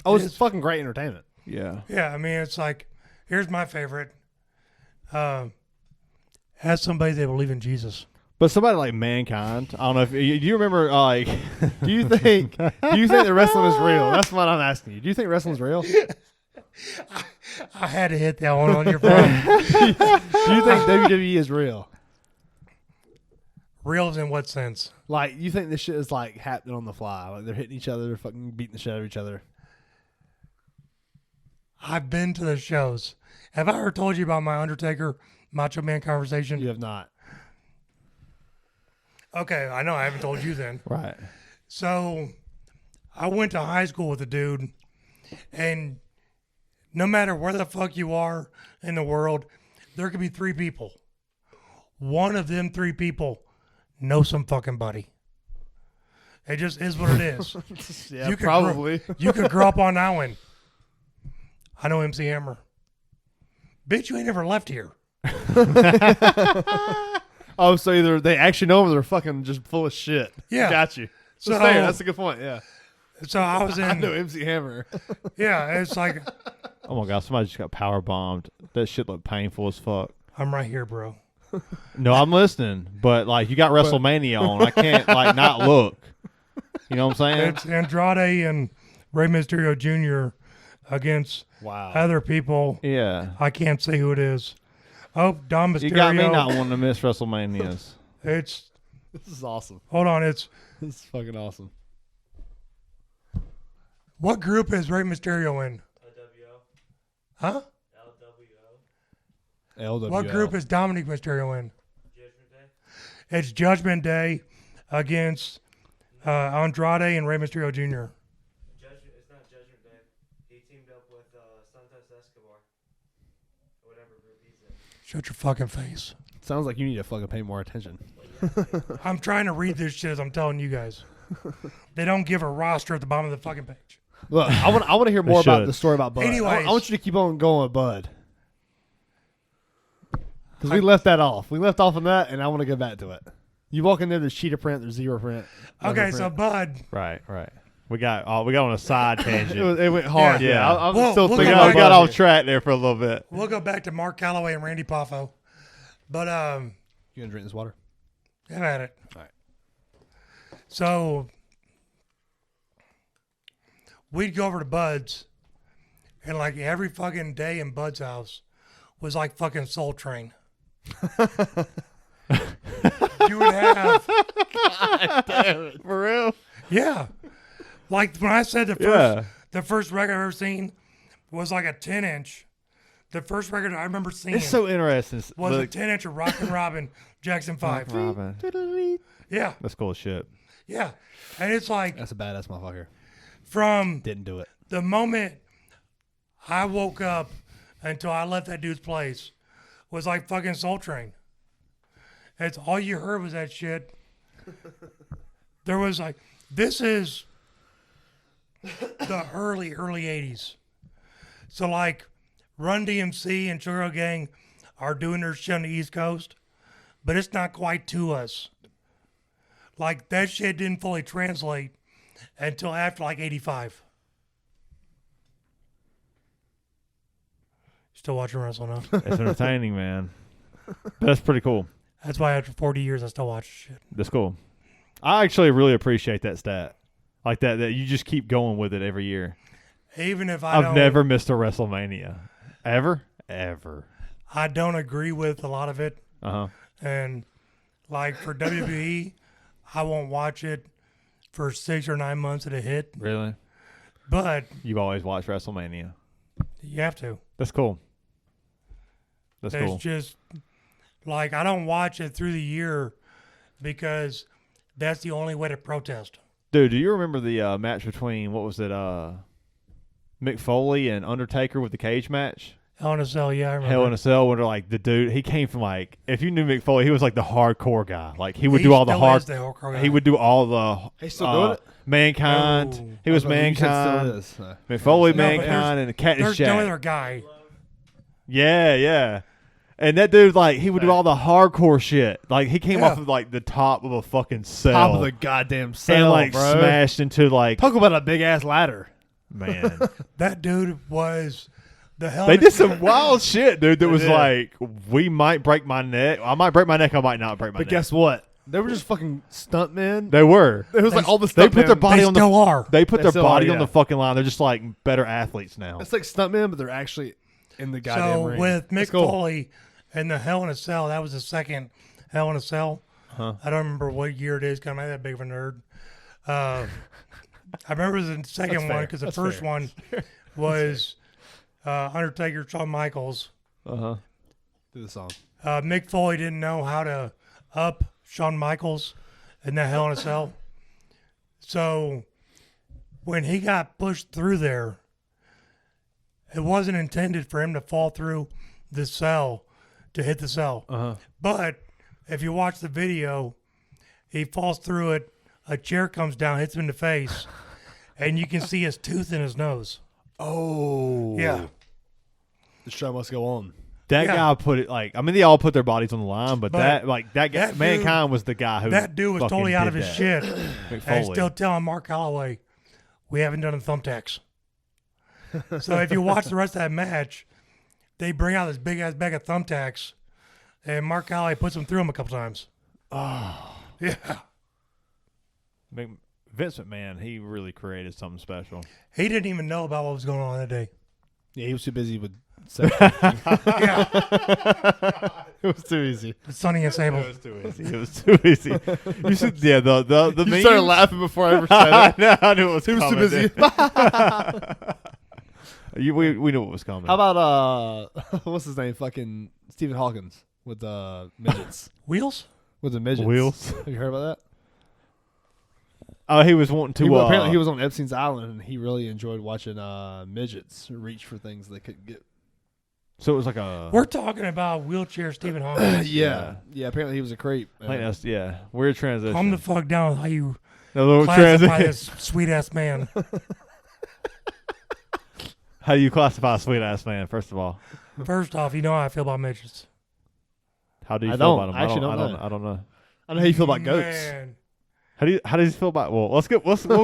Oh, It it's is. fucking great entertainment. Yeah. yeah, I mean, it's like, here's my favorite. As somebody that believe in Jesus. But somebody like Mankind, I don't know if do you remember like Do you think that wrestling is real? That's what I'm asking you. Do you think wrestling's real? I had to hit that one on your phone. Do you think WWE is real? Real in what sense? Like, you think this shit is like happening on the fly? Like they're hitting each other, they're fucking beating the shit out of each other. I've been to the shows. Have I ever told you about my Undertaker Macho Man conversation? You have not. Okay, I know I haven't told you then. right. So I went to high school with a dude, and no matter where the fuck you are in the world, there could be three people. One of them three people knows some fucking buddy. It just is what it is. Yeah, You could probably. You could grow up on that one. I know MC Hammer. Bitch, you ain't never left here. Oh, so either they actually know him or they're fucking just full of shit. Yeah. Got you. So That's a good point, yeah. So I was in. I know MC Hammer. Yeah, it's like Oh my god, somebody just got power bombed. That shit looked painful as fuck. I'm right here, bro. No, I'm listening, but like you got WrestleMania on, I can't like not look. You know what I'm saying? It's Andrade and Rey Mysterio Jr. against Wow. other people. Yeah. I can't say who it is. Oh, Dom Mysterio. You got me not wanting to miss WrestleManias. It's This is awesome. hold on. It's This is fucking awesome. what group is Rey Mysterio in? Huh? LWO. What group is Dominic Mysterio in? It's Judgment Day against Andrade and Rey Mysterio Jr. It's not Judgment Day. He teamed up with Santos Escobar. Or whatever group he's in. Shut your fucking face. Sounds like you need to fucking pay more attention. I'm trying to read this shit as I'm telling you guys. They don't give a roster at the bottom of the fucking page. Look, I want to hear more about should. the story about Bud. Anyways. I want you to keep on going with Bud. Because we left that off. We left off on that, and I want to get back to it. You walk in there, there's cheetah print, there's zero print. Okay, zero so print. Bud, Right. We got on a side tangent. it went hard. Yeah. Yeah, I'm Well, still we'll thinking go about We got Bud off here. track there for a little bit. we'll go back to Mark Calloway and Randy Poffo. But You gonna drink this water? have at it. All right. So we'd go over to Bud's, and like every fucking day in Bud's house was like fucking Soul Train. You would have, For real? yeah. Like when I said the first record I've ever seen was like a 10-inch. The first record I remember seeing It's so interesting. was a Look, 10-inch of Rockin' Robin Jackson 5. Robin. Yeah, That's cool as shit. yeah. And it's like That's a badass motherfucker. from Didn't do it. the moment I woke up until I left that dude's place was like fucking Soul Train. It's all you heard was that shit. There was like, this is the early 80s. So like Run DMC and Sugar Hill Gang are doing their shit on the East Coast, but it's not quite to us. Like that shit didn't fully translate until after like 85. Still watching Wrestle now. It's entertaining, man. But that's pretty cool. That's why after 40 years I still watch shit. That's cool. I actually really appreciate that stat. Like that you just keep going with it every year. Even if I I've don't, never missed a WrestleMania. Ever? I don't agree with a lot of it. Uh-huh. And like for WWE, I won't watch it for 6 or 9 months at a hit. Really? But You've always watched WrestleMania. you have to. That's cool. That's It's cool. just like I don't watch it through the year because that's the only way to protest. Dude, do you remember the match between, what was it, Mick Foley and Undertaker with the cage match? Hell in a Cell, yeah, I remember. Hell in a Cell, when they're like, the dude, he came from like, if you knew Mick Foley, he was like the hardcore guy. Like, he would do all the still hard, is the hardcore guy. he would do all the, He's still doing it? Mankind. No. He was You said still Mankind. is. Mick Foley, No, but Mankind, and Cactus There's Jack. no other guy. Yeah. And that dude, like, he would do all the hardcore shit. Like, he came Yeah. off of, like, the top of a fucking cell. Top of the goddamn cell, and, like, bro. smashed into, like, Talk about a big ass ladder. man. That dude was the hell. They did some wild shit, dude, that They was did. like, we might break my neck. I might break my neck, I might not break my But neck. guess what? They were just fucking stuntmen. They were. It was like all the They stuntmen. put their body They on the still are. They put They their still body are, on yeah. the fucking line. They're just like better athletes now. It's like stuntmen, but they're actually in the goddamn So ring. with Mick It's cool. Foley and the Hell in a Cell, that was the second Hell in a Cell. Huh. I don't remember what year it is because I'm not that big of a nerd. I remember the second That's one fair. because the That's first fair. one was Undertaker, Shawn Michaels. Uh-huh. Do the song. Mick Foley didn't know how to up Shawn Michaels in that Hell in a Cell. So when he got pushed through there, it wasn't intended for him to fall through the cell to hit the cell. Uh-huh. But if you watch the video, he falls through it. A chair comes down, hits him in the face, and you can see his tooth in his nose. Oh. Yeah. The show must go on. That Yeah. guy put it like. I mean, they all put their bodies on the line, but But that guy, that dude- Mankind was the guy who. That dude was fucking totally out did of his that. shit. Mick And Foley. still telling Mark Calloway, we haven't done a thumbtacks. So if you watch the rest of that match, they bring out this big ass bag of thumbtacks, and Mark Calloway puts them through them a couple times. Oh, Yeah, Vince McMahon, he really created something special. he didn't even know about what was going on that day. Yeah, he was too busy with sex. Yeah, It was too easy. Sonny and Sable. It was too easy. It was too easy. You said, yeah, the You memes- started laughing before I ever said I it. know, I knew it was He was too coming, busy. dude. We knew what was coming. How about what's his name? Fucking Stephen Hawkins with midgets. Wheels? With the midgets. Wheels? Have you heard about that? Oh, he was wanting to. Apparently he was on Epstein's Island and he really enjoyed watching midgets reach for things they couldn't get. So it was like a. We're talking about wheelchair Stephen Hawking. Yeah. Apparently he was a creep. I think that's weird transition. Calm the fuck down with how you A little classify transition. this sweet ass man. How do you classify a sweet ass man? First of all, First off, you know how I feel about midgets. how do you I feel don't. about him? I actually don't know. I don't know. I know how you feel about goats. Man. How does he feel about? Well, we'll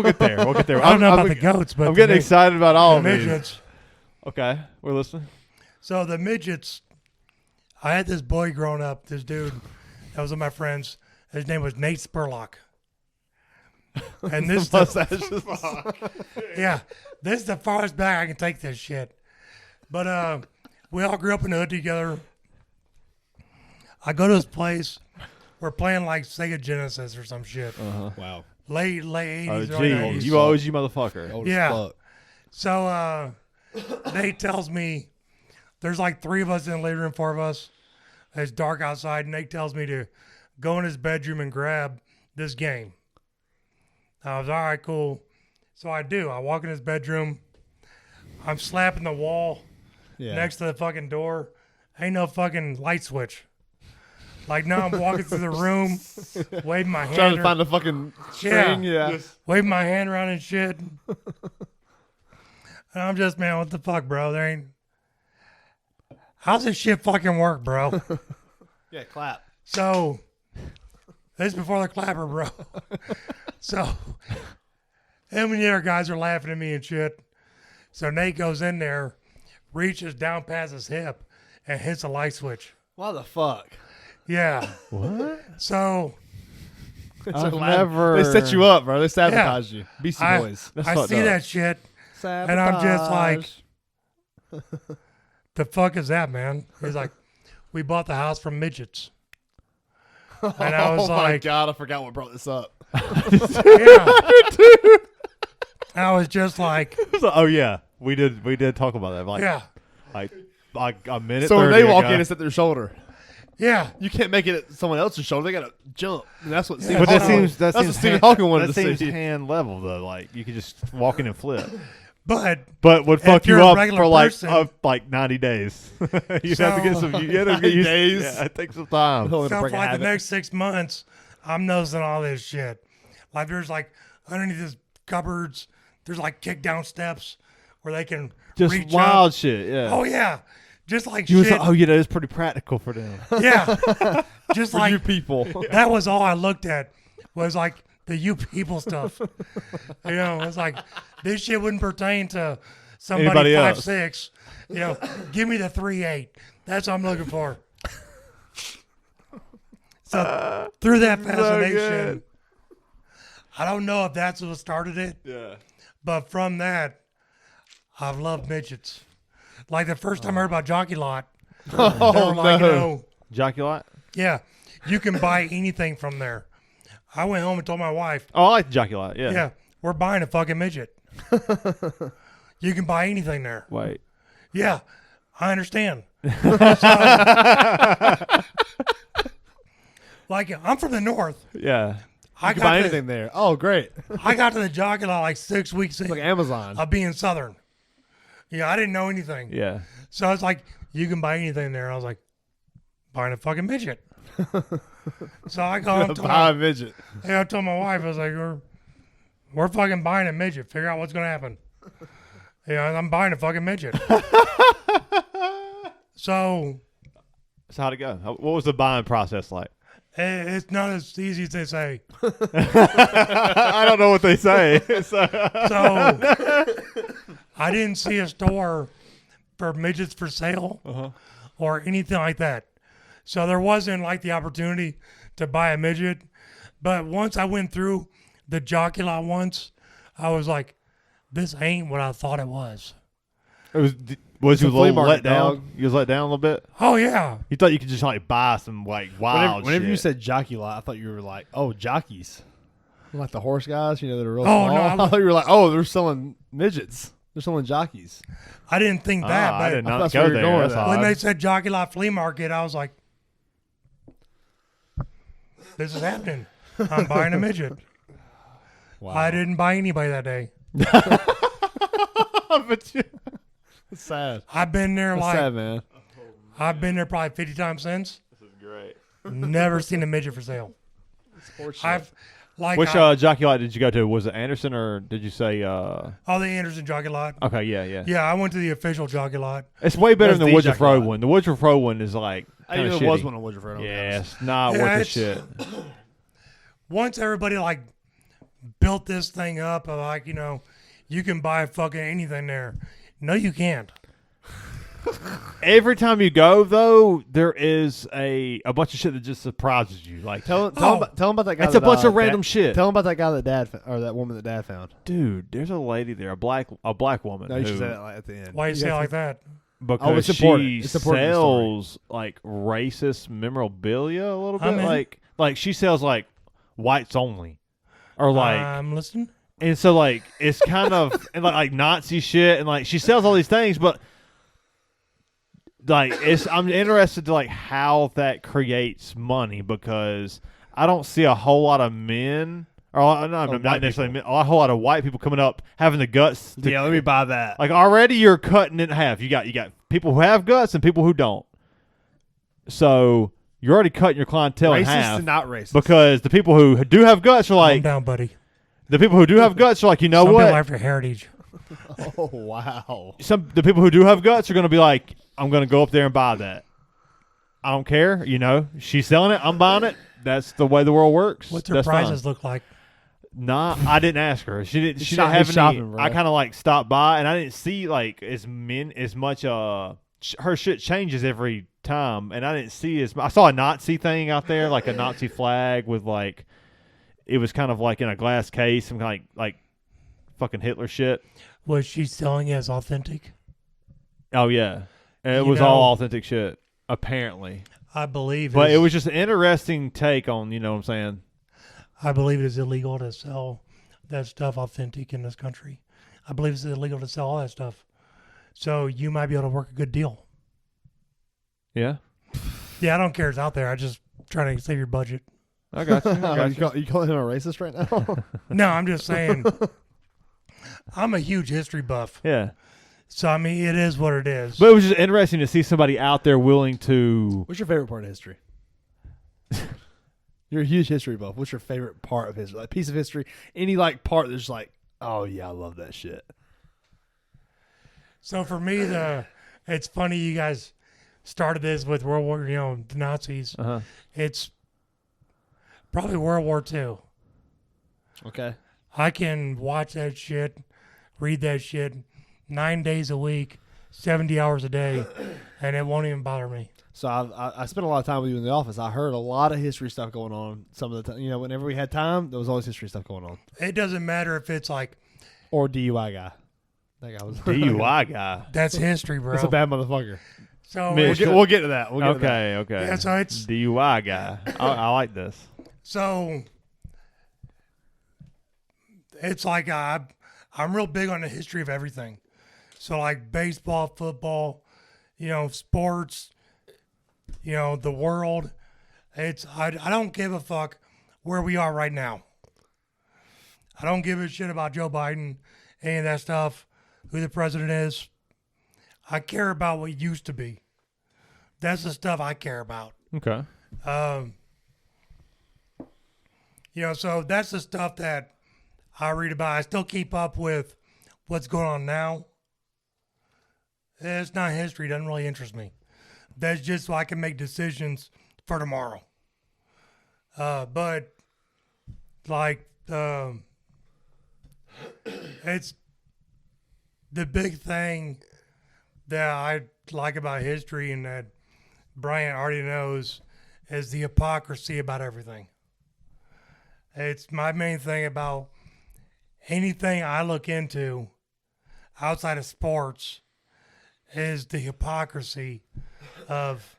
get there. We'll get there. I don't know I'm about the goats, but I'm getting the excited about all of these. midgets. Okay, we're listening. So the midgets, I had this boy growing up, this dude that was one of my friends. His name was Nate Spurlock. And this is yeah, this is the farthest back I can take this shit. But we all grew up in the hood together. I go to his place. We're playing like Sega Genesis or some shit. Wow. Late 80s, Oh, early gee, 90s. you always you motherfucker. Old Yeah. as fuck. So Nate tells me there's like 3 of us in the living room, 4 of us. It's dark outside. Nate tells me to go in his bedroom and grab this game. I was all right, cool. So I do. I walk in his bedroom. I'm slapping the wall Yeah. next to the fucking door. Ain't no fucking light switch. Like now I'm walking through the room, waving my hand. Trying to find a fucking string. Yeah. Waving my hand around and shit. And I'm just, man, what the fuck, bro? There ain't. How's this shit fucking work, bro? Yeah, clap. So, this is before the clapper, bro. So, him and the other guys are laughing at me and shit. So, Nate goes in there, reaches down past his hip, and hits a light switch. Why the fuck? Yeah. What? So, I've never. They set you up, bro. They sabotaged you. Beastie I, Boys. That's I fucked see up. that shit, Sabotage. and I'm just like, the fuck is that, man? He's like, we bought the house from midgets. And I was oh my like, god, I forgot what brought this up. yeah. I was just like, Oh yeah, we did talk about that. Like, yeah, like a minute. So when 30 they walk ago. in, it's at their shoulder. yeah. You can't make it at someone else's shoulder. They gotta jump. And that's what. Yeah, Stephen But that Hold on. seems That's what seems Stephen hand- Hawking wanted that to seems see. hand level though. Like you could just walk in and flip, But but would If fuck you're you a up regular for like person- like 90 days. You have to get So- some. You have to 90 get used. days? Yeah, it takes some time. He'll so break for a like the habit. next 6 months, I'm noticing all this shit. Like there's like underneath his cupboards, there's like kick down steps where they can Just reach wild up. shit. Yeah. Oh yeah, just like You was shit. like, oh yeah, that is pretty practical for them. Yeah, just For like you people. that was all I looked at was like the you people stuff. You know, it's like this shit wouldn't pertain to somebody Anybody else. 5'6". You know, give me the 3'8". That's what I'm looking for. So through that fascination, good. I don't know if that's what started it, Yeah. but from that, I've loved midgets. Like the first time I heard about Jockey Lot, they were like, you know, Jockey lot. yeah, you can buy anything from there. I went home and told my wife, Oh, I like the jockey lot. Yeah. yeah, we're buying a fucking midget. You can buy anything there. Wait. Yeah, I understand. Like, I'm from the north. Yeah. I You can buy got, anything there. Oh, great. I got to the Jockey Lot like 6 weeks It's in like Amazon. of being Southern. Yeah, I didn't know anything. Yeah. So I was like, you can buy anything there. I was like, buying a fucking midget. So I go and Buy a midget. I told my wife, I was like, we're fucking buying a midget. Figure out what's going to happen. Yeah, I'm buying a fucking midget. So So how'd it go? What was the buying process like? It's not as easy as they say. I don't know what they say. So I didn't see a store for midgets for sale or anything like that. So there wasn't like the opportunity to buy a midget. But once I went through the jockey lot once, I was like, this ain't what I thought it was. Was you a flea little market, let down? dog. You was let down a little bit? Oh, yeah. You thought you could just like buy some like wild Whenever shit. you said jockey lot, I thought you were like, oh, jockeys. Like the horse guys, that are real Oh, small. no, I thought you were like, oh, they're selling midgets. They're selling jockeys. I didn't think that. I did But not that's go where you're there. going That's with that. odd. when they said jockey lot flea market, I was like, this is happening. I'm buying a midget. Wow. I didn't buy anybody that day. But you- It's sad. I've been there That's like, sad, man. I've been there probably 50 times since. This is great. Never seen a midget for sale. I've like Which jockey lot did you go to? Was it Anderson or did you say? oh, the Anderson jockey lot. Okay, yeah. Yeah, I went to the official jockey lot. It's way better That's than the the Woodruff jockey Road lot. one. The Woodruff Road one is like I kind didn't of know it was shitty. one on Woodruff Road. Yeah, it's not Yeah, worth the it's- shit. Once everybody like built this thing up, like you can buy fucking anything there. No, you can't. Every time you go though, there is a bunch of shit that just surprises you. Like, Tell him about that guy. it's a that, bunch of Dad- random shit. Tell him about that guy that Dad or that woman that Dad found. Dude, there's a lady there, a black woman. No, you should who- say that like, at the end. Why you say it like that? because it's important. she It's important to the story. sells like racist memorabilia a little I'm bit. in. Like she sells like whites only, or like, I'm listening. and so like it's kind of and like Nazi shit, and like she sells all these things, but like I'm interested to like how that creates money because I don't see a whole lot of men. Or not white necessarily men, a whole lot of white people coming up having the guts to Yeah, let me buy that. like already you're cutting it in half. You got people who have guts and people who don't. So you're already cutting your clientele in Racist half and not racist. because the people who do have guts are Calm like down, buddy. the people who do have guts are like, you know Some what? people after heritage. Oh wow. The people who do have guts are going to be like, I'm going to go up there and buy that. I don't care. She's selling it. I'm buying it. That's the way the world works. What's her That's prices fine. look like? Nah, I didn't ask her. She didn't. She shop- didn't have he's any. shopping, bro. I kind of like stopped by, and I didn't see like as much. Her shit changes every time, and I didn't see as. I saw a Nazi thing out there, like a Nazi flag with like, it was kind of like in a glass case, some kind of like fucking Hitler shit. Was she selling it as authentic? Oh yeah, and it You was know- all authentic shit apparently, I believe. but it was just an interesting take on. You know what I'm saying? I believe it is illegal to sell that stuff authentic in this country. I believe it's illegal to sell all that stuff. So you might be able to work a good deal. Yeah, Yeah, I don't care it's out there. I just trying to save your budget. I got you. I got you. You calling him a racist right now? No, I'm just saying. I'm a huge history buff. Yeah. So, I mean, it is what it is. But it was just interesting to see somebody out there willing to. What's your favorite part of history? You're a huge history buff. What's your favorite part of history? Like piece of history, any like part that's like, oh yeah, I love that shit. So for me, it's funny you guys started this with World War, the Nazis. Uh-huh. It's probably World War II. Okay. I can watch that shit, read that shit 9 days a week, 70 hours a day, and it won't even bother me. So I spent a lot of time with you in the office. I heard a lot of history stuff going on. Some of the time, whenever we had time, there was always history stuff going on. It doesn't matter if it's like, Or DUI guy. That guy was DUI guy. that's history, bro. That's a bad motherfucker. So Man, it's- We'll get to that. We'll get to that. Okay. Yeah, so it's- DUI guy. I like this. So it's like I'm real big on the history of everything. So like baseball, football, sports, the world. I don't give a fuck where we are right now. I don't give a shit about Joe Biden, any of that stuff, who the president is. I care about what used to be. That's the stuff I care about. Okay. So that's the stuff that I read about. I still keep up with what's going on now. It's not history. It doesn't really interest me. That's just so I can make decisions for tomorrow. But like it's the big thing that I like about history and that Brian already knows is the hypocrisy about everything. It's my main thing about anything I look into outside of sports is the hypocrisy of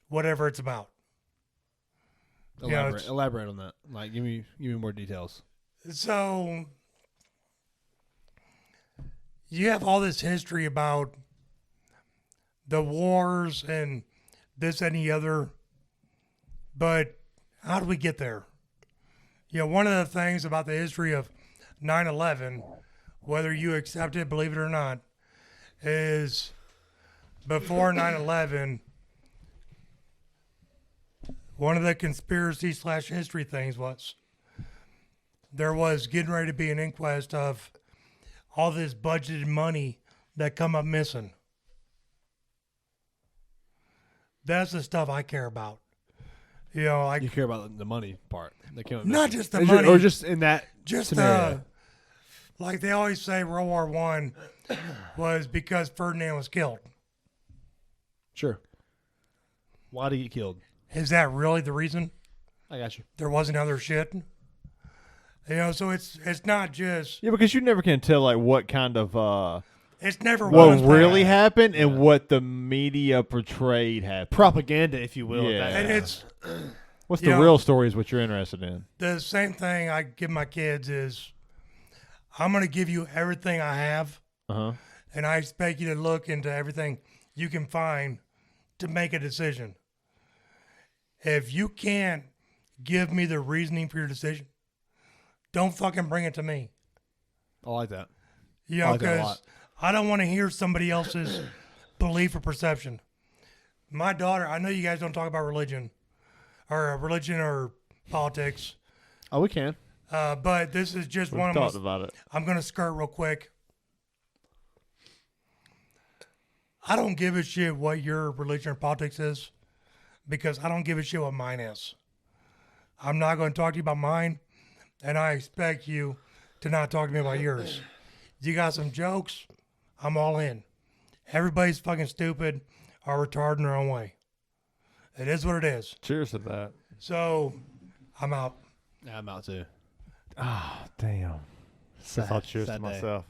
whatever it's about. Elaborate on that. Like, give me more details. So you have all this history about the wars and this and the other, but how did we get there? One of the things about the history of 9/11, whether you accept it, believe it or not, is before 9/11, one of the conspiracy / history things was there was getting ready to be an inquest of all this budgeted money that come up missing. That's the stuff I care about. Like You care about the money part. That came up not missing. just the money, or just in that just scenario. like they always say, World War I was because Ferdinand was killed. Sure. Why did he get killed? Is that really the reason? I got you. There wasn't other shit. So it's not just. Yeah, because you never can tell like what kind of It's never what was really bad. happened and what the media portrayed happened. Propaganda, if you will. Yeah. And it's What's you the know- real story is what you're interested in. the same thing I give my kids is I'm going to give you everything I have, Uh-huh. and I expect you to look into everything you can find to make a decision. If you can't give me the reasoning for your decision, don't fucking bring it to me. I like that. You I know, like that a because lot. I don't want to hear somebody else's belief or perception. My daughter, I know you guys don't talk about religion or politics, Oh, we can. but this is just We've one of talked my. about it. I'm going to skirt real quick. I don't give a shit what your religion or politics is because I don't give a shit what mine is. I'm not going to talk to you about mine, and I expect you to not talk to me about yours. You got some jokes, I'm all in. Everybody's fucking stupid or retarded in their own way. It is what it is. Cheers to that. So, I'm out. Yeah, I'm out too. Ah, damn. I'll cheers to sad day. myself.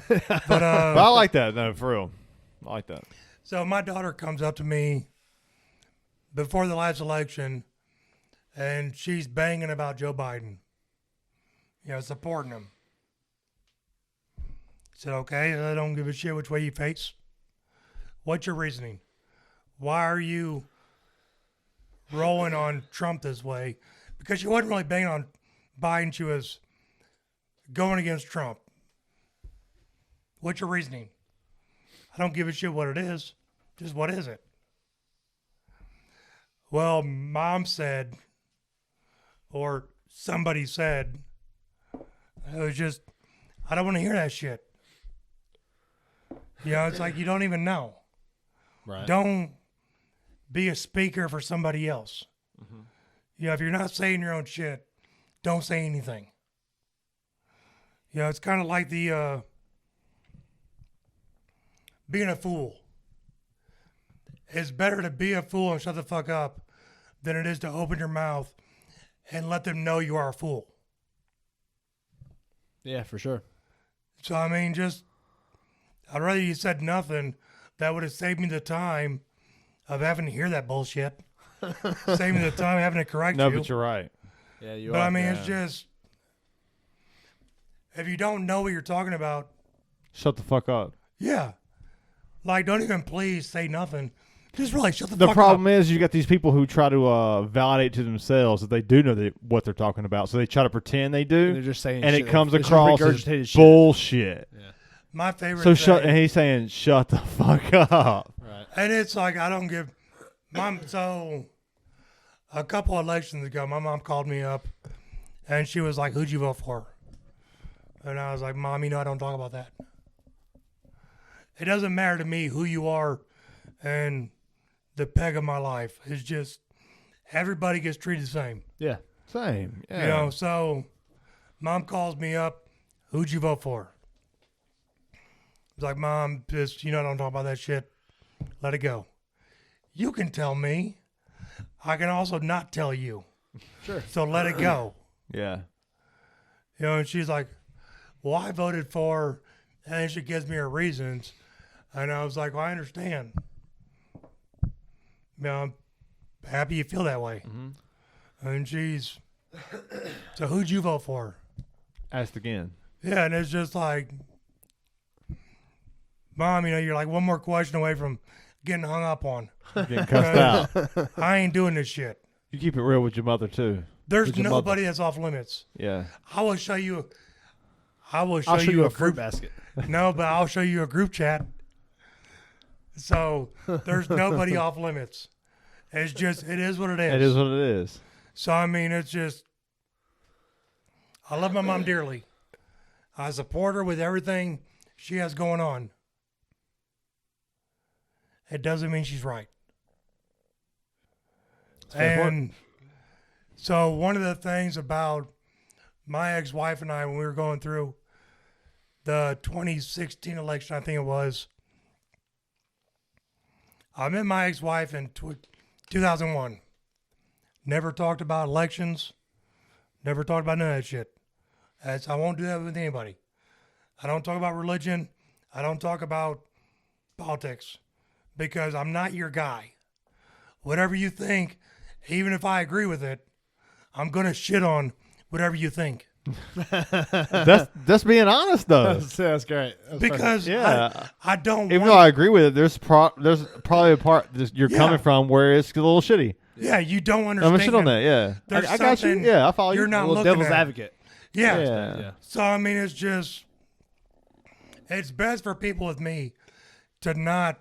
But But I like that, no, for real. I like that. So my daughter comes up to me before the last election, and she's banging about Joe Biden, supporting him. I said, okay, I don't give a shit which way you face. What's your reasoning? Why are you rolling on Trump this way? Because she wasn't really banging on Biden. She was going against Trump. What's your reasoning? I don't give a shit what it is. Just what is it? Well, Mom said, or somebody said, it was just, I don't want to hear that shit. It's like you don't even know. Right. Don't be a speaker for somebody else. If you're not saying your own shit, don't say anything. It's kind of like the being a fool. It's better to be a fool and shut the fuck up than it is to open your mouth and let them know you are a fool. Yeah, for sure. So, I mean, I'd rather you said nothing. That would have saved me the time of having to hear that bullshit. Saved me the time of having to correct No, you. but you're right. Yeah, you But are. I mean, yeah. it's just, if you don't know what you're talking about, Shut the fuck up. yeah. Like, don't even please say nothing. Just really shut the The fuck problem up. is you got these people who try to validate to themselves that they do know what they're talking about, so they try to pretend they And do, they're just saying and shit. it comes It's just across as regurgitated shit. bullshit. My favorite So thing, and he's saying, "Shut the fuck up." Right. and it's like, I don't give, so a couple elections ago, my mom called me up, and she was like, who'd you vote for? And I was like, Mom, I don't talk about that. it doesn't matter to me who you are and the peg of my life. It's just everybody gets treated the same. Yeah. Same. Yeah. You know, so Mom calls me up, who'd you vote for? It's like, Mom, just, don't talk about that shit. Let it go. You can tell me. I can also not tell you. Sure. So let it go. Yeah. And she's like, well, I voted for, and then she gives me her reasons. And I was like, well, I understand. I'm happy you feel that way. Mm-hmm. And so who'd you vote for? Asked again. Yeah, and it's just like, Mom, you're like one more question away from getting hung up on. Getting cussed out. I ain't doing this shit. You keep it real with your mother too. There's With your nobody that's off limits. Yeah. I will show you I'll show you a fruit group basket. No, but I'll show you a group chat. So there's nobody off limits. It's just, it is what it is. It is what it is. So, it's just, I love my mom dearly. I support her with everything she has going on. It doesn't mean she's right. And so one of the things about my ex-wife and I, when we were going through the 2016 election, I think it was, I met my ex-wife in 2001. Never talked about elections. Never talked about none of that shit. I won't do that with anybody. I don't talk about religion. I don't talk about politics because I'm not your guy. Whatever you think, even if I agree with it, I'm going to shit on whatever you think. That's being honest though. That's great. That's Because I don't Even want... though I agree with it, there's probably a part you're coming from where it's a little shitty. Yeah, you don't I'm understand. gonna shit on that. Yeah, There's I got you. something Yeah, I follow you. you're not Well, looking devil's at. advocate. Yeah. Yeah. So, it's just, it's best for people with me to not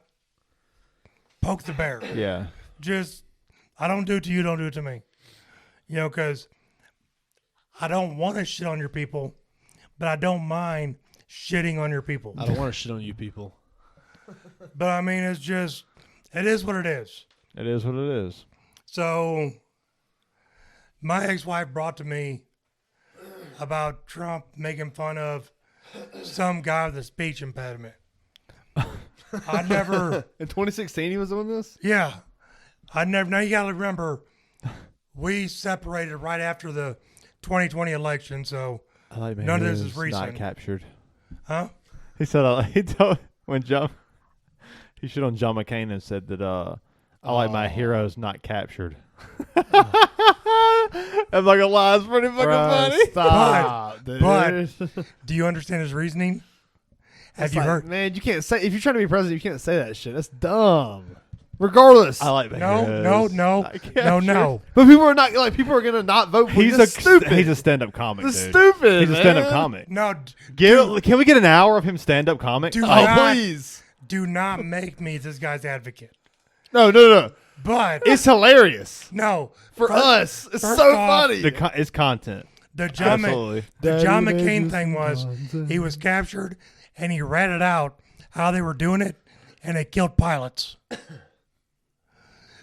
poke the bear. Yeah. Just, I don't do it to you, don't do it to me. Because I don't want to shit on your people, but I don't mind shitting on your people. I don't want to shit on you people. But it's just, it is what it is. It is what it is. So, my ex-wife brought to me about Trump making fun of some guy with a speech impediment. I never... In 2016, he was doing this? Yeah. Now you got to remember, we separated right after the 2020 election, so none of this is recent. Not captured. Huh? He said he told he shit on John McCain and said that I like my heroes not captured. I'm not gonna lie, it's pretty fucking funny. Stop, dude. But do you understand his reasoning? Have you heard? Man, you can't say, if you're trying to be president, you can't say that shit. That's dumb. Regardless. I like my No. But people are not, people are gonna not vote for you. That's stupid. He's a stand-up comic, That's dude. stupid, He's a man. stand-up comic. No. Can we get an hour of him stand-up comic? Please. Do not make me this guy's advocate. No. But It's hilarious. no. For us. It's first so off, funny. It's content. The John Absolutely. McCain thing was he was captured and he ratted out how they were doing it and they killed pilots.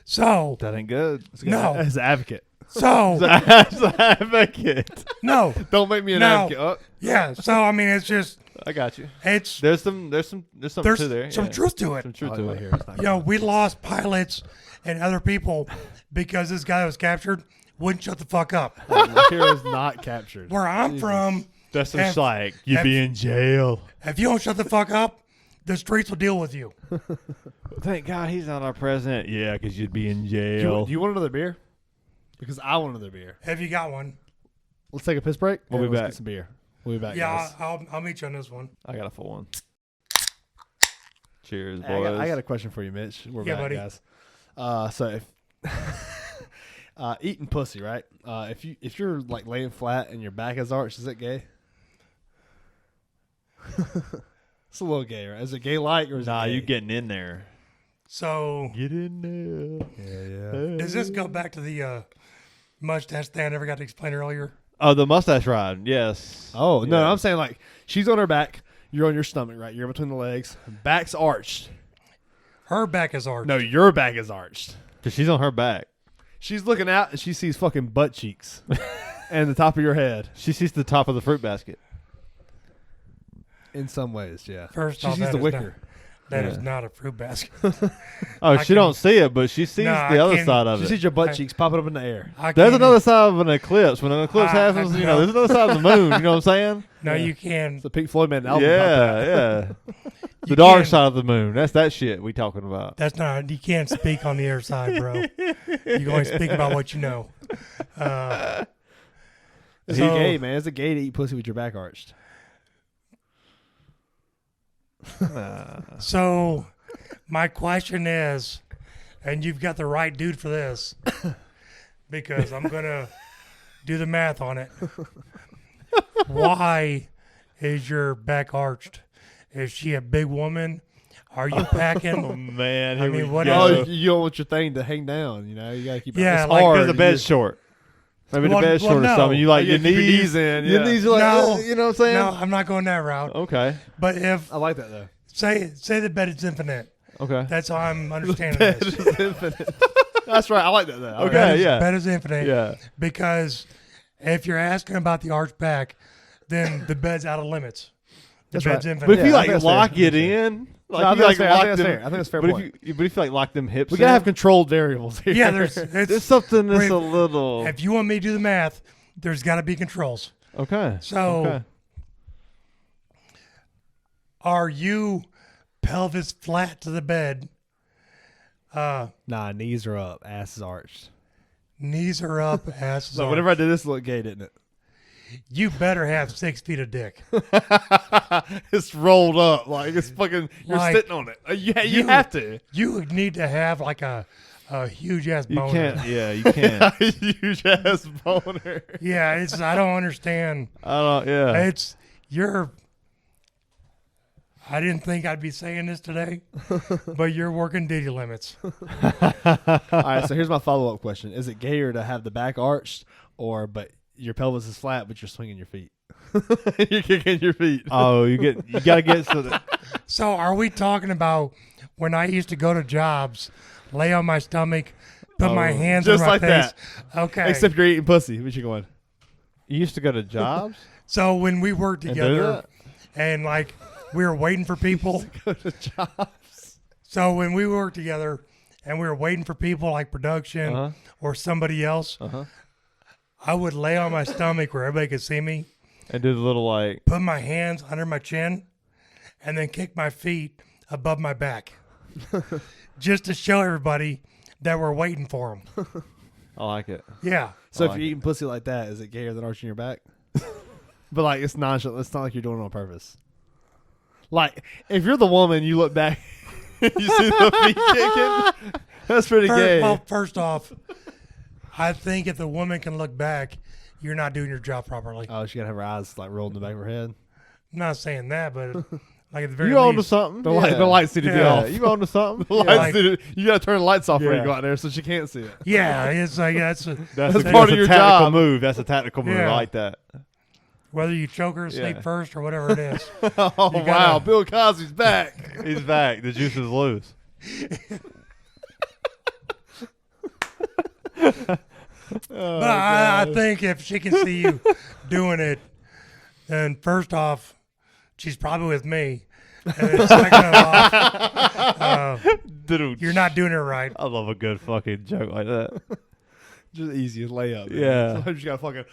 So That ain't good. no. As an advocate. So As an advocate. no. Don't make me an No. advocate. Oh. Yeah. So it's just I got you. it's There's something to there. some yeah. truth to it. Some truth Oh, to right it. here, it's not We lost pilots and other people because this guy was captured wouldn't shut the fuck up. My hero is not captured. Where I'm from, That's just If- like you'd be in jail. if you don't shut the fuck up, the streets will deal with you. Thank God he's not our president. Yeah, because you'd be in Do jail. you want another beer? Because I want another beer. Have you got one? Let's take a piss break. We'll be and let's back. Get some beer. We'll be back. Yeah, guys. I'll meet you on this one. I got a full one. Cheers, Hey, boys. I got a question for you, Mitch. We're Yeah, back, buddy. guys. So if eating pussy, right? If you're like laying flat and your back is arched, is it gay? It's a little gay, right? Is it gay like or is Nah, it gay? you getting in there. So Get in there. Yeah. does this go back to the mustache thing I never got to explain earlier? Oh, the mustache ride. Yes. Oh no, Yeah. I'm saying like she's on her back, You're on your stomach, right? You're between the legs. Back's arched. Her back is arched. No, your back is arched. Because she's on her back. She's looking out and she sees fucking butt cheeks and the top of your head. She sees the top of the fruit basket. In some ways, yeah. First She off, sees that the is wicker. That Yeah. is not a fruit basket. Oh, I she can- don't see it, but she sees No, the I other can't- side of She it. sees your butt I- cheeks popping up in the air. I There's can't- another side of an eclipse. When an eclipse I happens, you know, know. there's another side of the moon. You know what I'm saying? No, Yeah. you can. It's a Pink Floyd man album about that. Yeah. You The dark can't- side of the moon. That's that shit we talking about. That's not. You can't speak on the other side, bro. You can only speak about what you know. It's So- gay, man. It's a gay to eat pussy with your back arched. So, my question is, and you've got the right dude for this, because I'm gonna do the math on it. Why is your back arched? Is she a big woman? Are you packing? Man, I mean, what Oh, is- you don't want your thing to hang down. You know, you gotta keep it. Yeah, It's like, hard. because the bed's short. Maybe Well- the bed's well, short or no. something. You like Oh, your yeah, keep your knees knees in, Your yeah. knees are like, No. you know what I'm saying? No, I'm not going that route. Okay. But if I like that though. say the bed is infinite, Okay. that's how I'm understanding Bed this. is infinite. That's right. I like that though. I like Okay. that. yeah. Bed is infinite. Yeah. Because if you're asking about the arch back, then the bed's out of limits. The That's bed's right. infinite. But if Yeah, you I like think that's lock fair. it in, like No, I you think like that's fair. I lock think that's them, fair. I think that's a fair but point. if you feel like lock them hips, We gotta in, have controlled variables here. yeah, there's there's something that's If- a little if you want me to do the math, there's got to be controls. okay. So, okay. are you pelvis flat to the bed? Nah, knees are up, ass is arched. Knees are up, ass is So on. whenever I did this, it looked gay, didn't it? You better have 6 feet of dick. It's rolled up like it's fucking. You're Like, sitting on it. You you- have to. You need to have like a huge ass You boner. can't. Yeah, you can't. Huge ass boner. Yeah, it's I don't understand. I don't. Yeah. It's you're. I didn't think I'd be saying this today, but you're working ditty limits. All right, so here's my follow up question: is it gayer to have the back arched, or but your pelvis is flat, but you're swinging your feet? You're kicking your feet. Oh, you gotta get so that So, are we talking about when I used to go to jobs, lay on my stomach, put my hands just on my like face? that. Okay. Except you're eating pussy. What you going? you used to go to jobs So when we worked and do together, that. and like we were waiting for people. Go to jobs. So when we worked together, and we were waiting for people like production Uh-huh. or somebody else, Uh huh. I would lay on my stomach where everybody could see me, And do the little like. put my hands under my chin, and then kick my feet above my back, just to show everybody that we're waiting for them. I like it. Yeah. So I if like you're eating pussy like that, is it gayer than arching your back? But like it's nonchalant. It's not like you're doing it on purpose. Like if you're the woman, you look back, you see the feet kicking. That's pretty gay. Well, first off, I think if the woman can look back, you're not doing your job properly. Oh, she gotta have her eyes like rolled in the back of her head. I'm not saying that, but like at the very You on to least, something? The lights need to be Yeah. off. You on to something? The lights like- need to, you gotta turn the lights off when Yeah. you go out there so she can't see it. yeah, it's like that's That's part of your tactical job. move. That's a tactical move. Yeah. I like that. whether you choke her asleep Yeah. first or whatever it is. Oh You wow, gotta- Bill Cosby's back. He's back. The juice is loose. Oh, But I God. think if she can see you doing it, then first off, she's probably with me. And then second off, Dude, you're not doing it right. I love a good fucking joke like that. Just the easiest layup. man. Yeah. Sometimes you gotta fucking.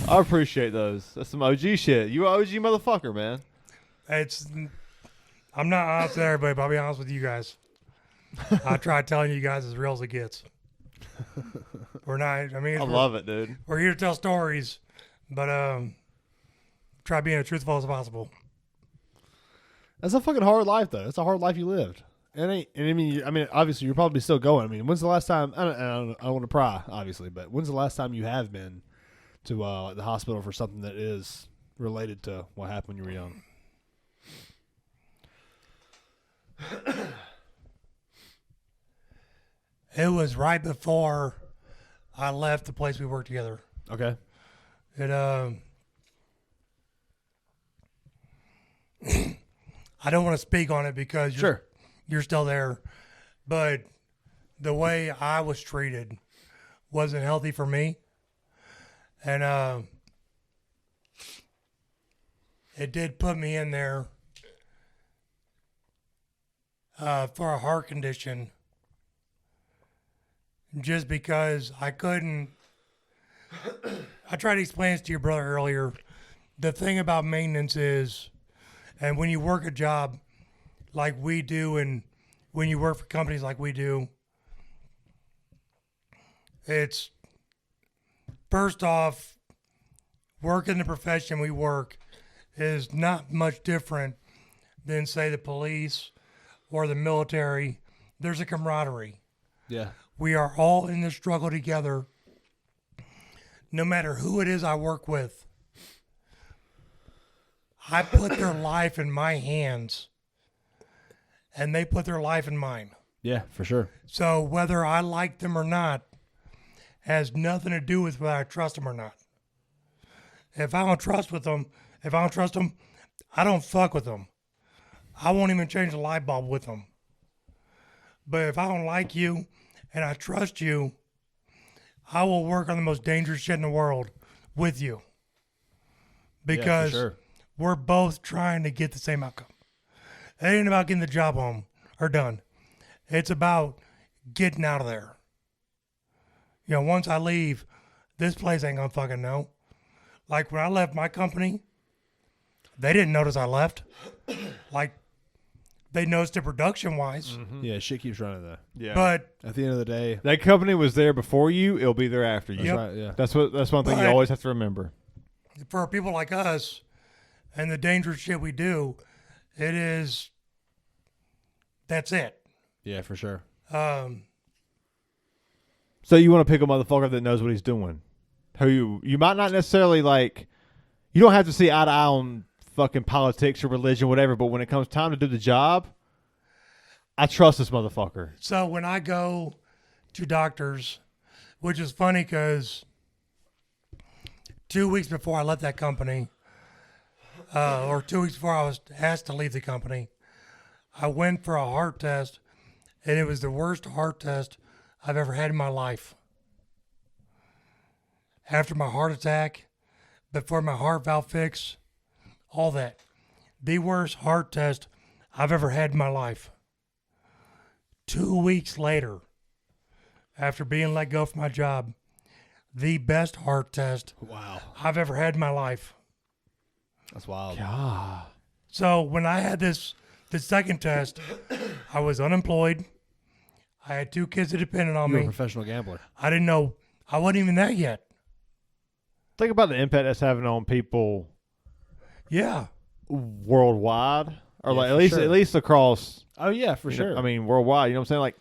I appreciate those. That's some OG shit. You an OG motherfucker, man. I'm not honest with everybody, but I'll be honest with you guys. I try telling you guys as real as it gets. We're not. I mean, I love it, dude. we're here to tell stories, but try being as truthful as possible. That's a fucking hard life, though. It's a hard life you lived. It ain't. And I mean, obviously, you're probably still going. I mean, when's the last time? I don't want to pry, obviously, but when's the last time you have been to the hospital for something that is related to what happened when you were young? It was right before I left the place we worked together. Okay. It I don't want to speak on it because you're still there, but the way I was treated wasn't healthy for me, and it did put me in there for a heart condition, just because I couldn't. I tried to explain this to your brother earlier. The thing about maintenance is, and when you work a job like we do, and when you work for companies like we do, it's first off, work in the profession we work is not much different than, say, the police or the military. There's a camaraderie. Yeah. We are all in this struggle together, no matter who it is I work with. I put their life in my hands, and they put their life in mine. Yeah, for sure. So whether I like them or not has nothing to do with whether I trust them or not. If I don't trust them, I don't fuck with them. I won't even change the light bulb with them. But if I don't like you and I trust you, I will work on the most dangerous shit in the world with you. Because we're both trying to get the same outcome. It ain't about getting the job home or done. It's about getting out of there. You know, once I leave, this place ain't gonna fucking know. Like when I left my company, they didn't notice I left. Like they noticed it production wise. Yeah, shit keeps running though. Yeah. But At the end of the day, that company was there before you. It'll be there after you. that's Yep. right. Yeah. That's one thing you But- always have to remember. for people like us and the dangerous shit we do, that's it. Yeah, for sure. So you want to pick a motherfucker that knows what he's doing, who you might not necessarily like. You don't have to see eye to eye on fucking politics or religion, whatever. But when it comes time to do the job, I trust this motherfucker. So when I go to doctors, which is funny because 2 weeks before I left that company, or 2 weeks before I was asked to leave the company, I went for a heart test, and it was the worst heart test I've ever had in my life. After my heart attack, before my heart valve fix, all that. The worst heart test I've ever had in my life. 2 weeks later, after being let go from my job, the best heart test Wow. I've ever had in my life. That's wild. God. So when I had the second test, I was unemployed. I had 2 kids that depended on You're a me. professional gambler. I didn't know. I wasn't even that yet. Think about the impact that's having on people Yeah. worldwide, or Yeah, like for at least sure. at least across. Oh yeah, for you know, sure. I mean, worldwide. You know what I'm saying? Like,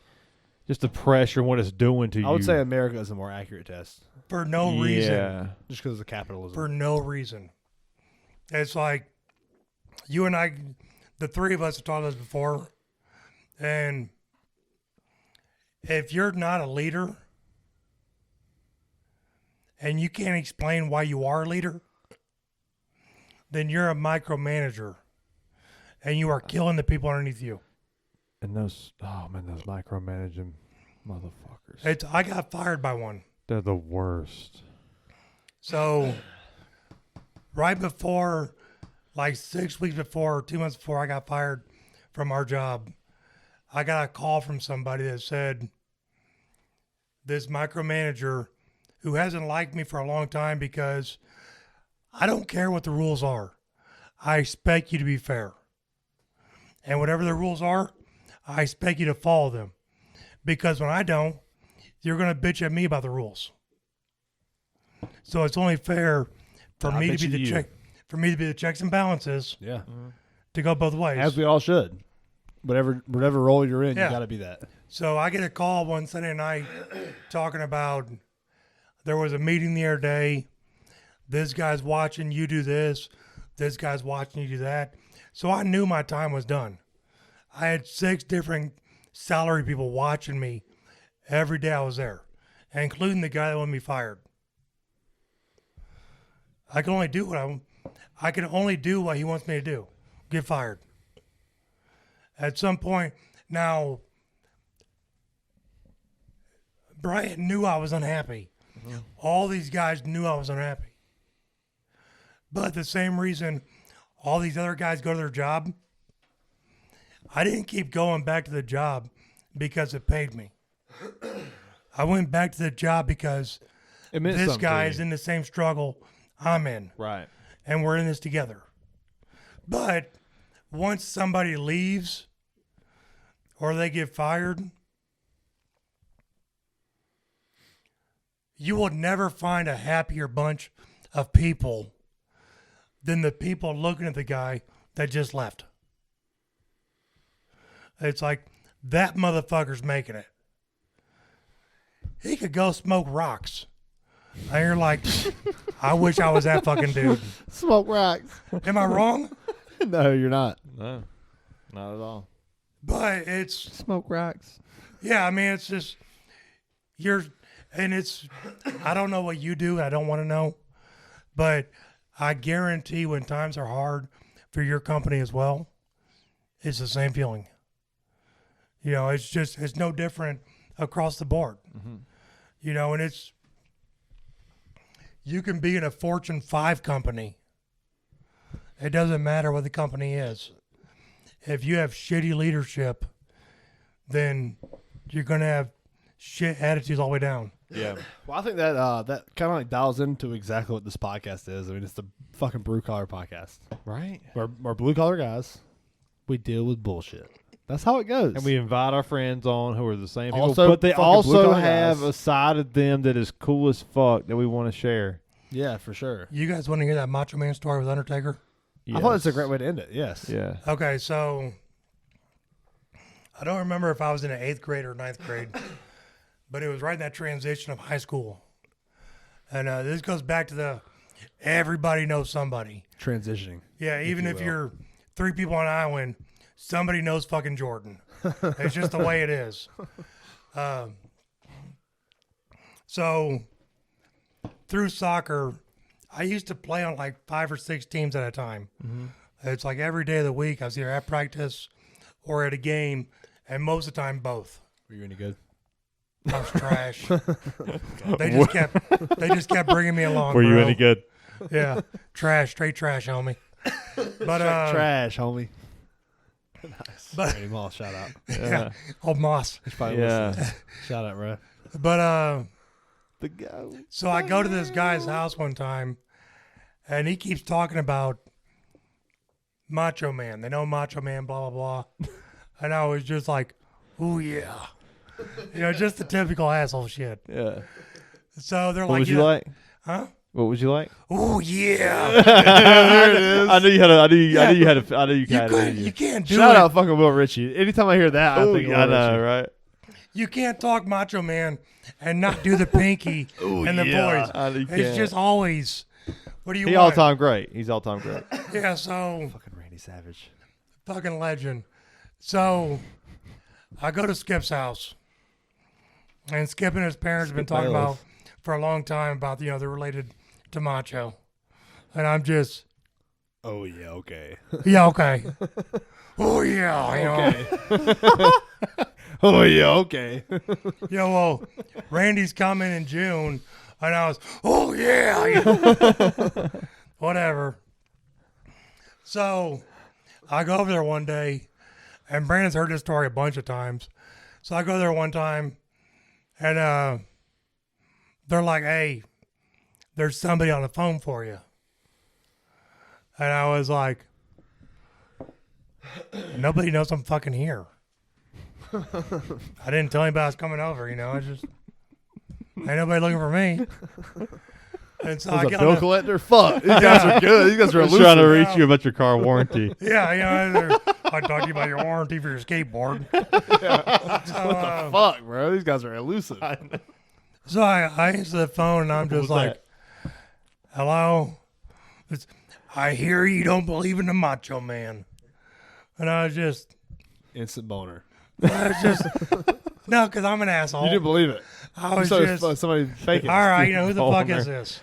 just the pressure and what it's doing to you. I would say America is a more accurate test, For no reason. Yeah. just because of capitalism. For no reason. It's like you and I, the three of us have talked about this before. And if you're not a leader and you can't explain why you are a leader, then you're a micromanager and you are killing the people underneath you. And those micromanaging motherfuckers. I got fired by one. They're the worst. So right before, like 6 weeks before, or 2 months before I got fired from our job, I got a call from somebody that said, this micromanager who hasn't liked me for a long time because I don't care what the rules are. I expect you to be fair. And whatever the rules are, I expect you to follow them. Because when I don't, you're going to bitch at me about the rules. So it's only fair for I me bet to be you the check, for me to be the checks and balances Yeah, to go both ways. as we all should. Whatever role you're in, Yeah. you got to be that. So I get a call one Sunday night talking about there was a meeting the other day. This guy's watching you do this. This guy's watching you do that. So I knew my time was done. I had 6 different salary people watching me every day I was there, including the guy that wanted me fired. I can only do what he wants me to do. Get fired. At some point, now, Brian knew I was unhappy. All these guys knew I was unhappy. But the same reason all these other guys go to their job, I didn't keep going back to the job because it paid me. I went back to the job because It meant this something to guy you. is in the same struggle I'm in, Right. and we're in this together. But once somebody leaves or they get fired, you will never find a happier bunch of people than the people looking at the guy that just left. It's like, that motherfucker's making it. He could go smoke rocks. And you're like, I wish I was that fucking dude. Smoke rocks. Am I wrong? No, you're not. No, not at all. But it's, Smoke rocks. yeah, I mean, it's just, I don't know what you do. I don't want to know. But I guarantee when times are hard for your company as well, it's the same feeling. You know, it's no different across the board. Mm-hmm. You know, and you can be in a Fortune 5 company. It doesn't matter what the company is. If you have shitty leadership, then you're going to have shit attitudes all the way down. Yeah. Well, I think that that kind of like dials into exactly what this podcast is. I mean, it's the fucking Brew Collar podcast. Right. We're blue collar guys. We deal with bullshit. That's how it goes. And we invite our friends on who are the same people, Also but they fucking also blue-collar have guys. a side of them that is cool as fuck that we want to share. yeah, for sure. You guys want to hear that Macho Man story with Undertaker? I thought it's a great way to end it. Yes. Yeah. Okay, so I don't remember if I was in the 8th grade or 9th grade, but it was right in that transition of high school. And this goes back to the everybody knows somebody. Transitioning. Yeah, even you if will. you're 3 people on an island, somebody knows fucking Jordan. It's just the way it is. So through soccer, I used to play on like 5 or 6 teams at a time. Mm-hmm. It's like every day of the week I was either at practice or at a game, and most of the time both. Were you any good? I was trash. They just kept bringing me along. Were you bro. any good? Yeah, trash, straight trash, homie. But Trash, homie. Nice. But- Randy Moss, shout out. yeah, old Moss. He's probably Yeah. listening. Shout out, bro. But The go. so I go to this guy's house one time, and he keeps talking about Macho Man. They know Macho Man, blah, blah, blah. And I was just like, ooh, yeah. You know, just the typical asshole shit. Yeah. So they're What like, would you like? Huh? What would you like? Ooh, yeah. There it is. I knew you had a. I knew you had a. I knew you You, had could, it. you can't do Shout it. out fucking Will Ritchie. Anytime I hear that, I think of Will I know, Ritchie. right? You can't talk Macho Man and not do the pinky and the yeah. voice. I know you It's can't. just always, what do you He want? all time great. He's all time great. Yeah, so Fucking Randy Savage. fucking legend. So I go to Skip's house, and Skip and his parents have been Skip talking Bayless. about for a long time about, you know, they're related to Macho. And I'm just, Oh, yeah, okay. yeah, okay. Oh, yeah, you know. Okay. Oh, yeah, okay. You know, well, Randy's coming in June, and I was, oh, yeah. You know. Whatever. So I go over there one day, and Brandon's heard this story a bunch of times. So I go there one time, and they're like, hey, there's somebody on the phone for you. And I was like, nobody knows I'm fucking here. I didn't tell anybody I was coming over, you know. I just, ain't nobody looking for me. And so I Was a get bill on the, collector? Fuck. These guys are good. These guys are I was trying to elusive. reach you about your car warranty. yeah, you know, I talked to you about your warranty for your skateboard. So, Fuck, bro. These guys are elusive. so I answer the phone, and I'm What just was like, that? hello? I hear you don't believe in the Macho Man. And I was just, Instant boner. no, because I'm an asshole. You didn't believe it. I You was saw just, somebody faking. all right, you know, who the fuck Boner. is this?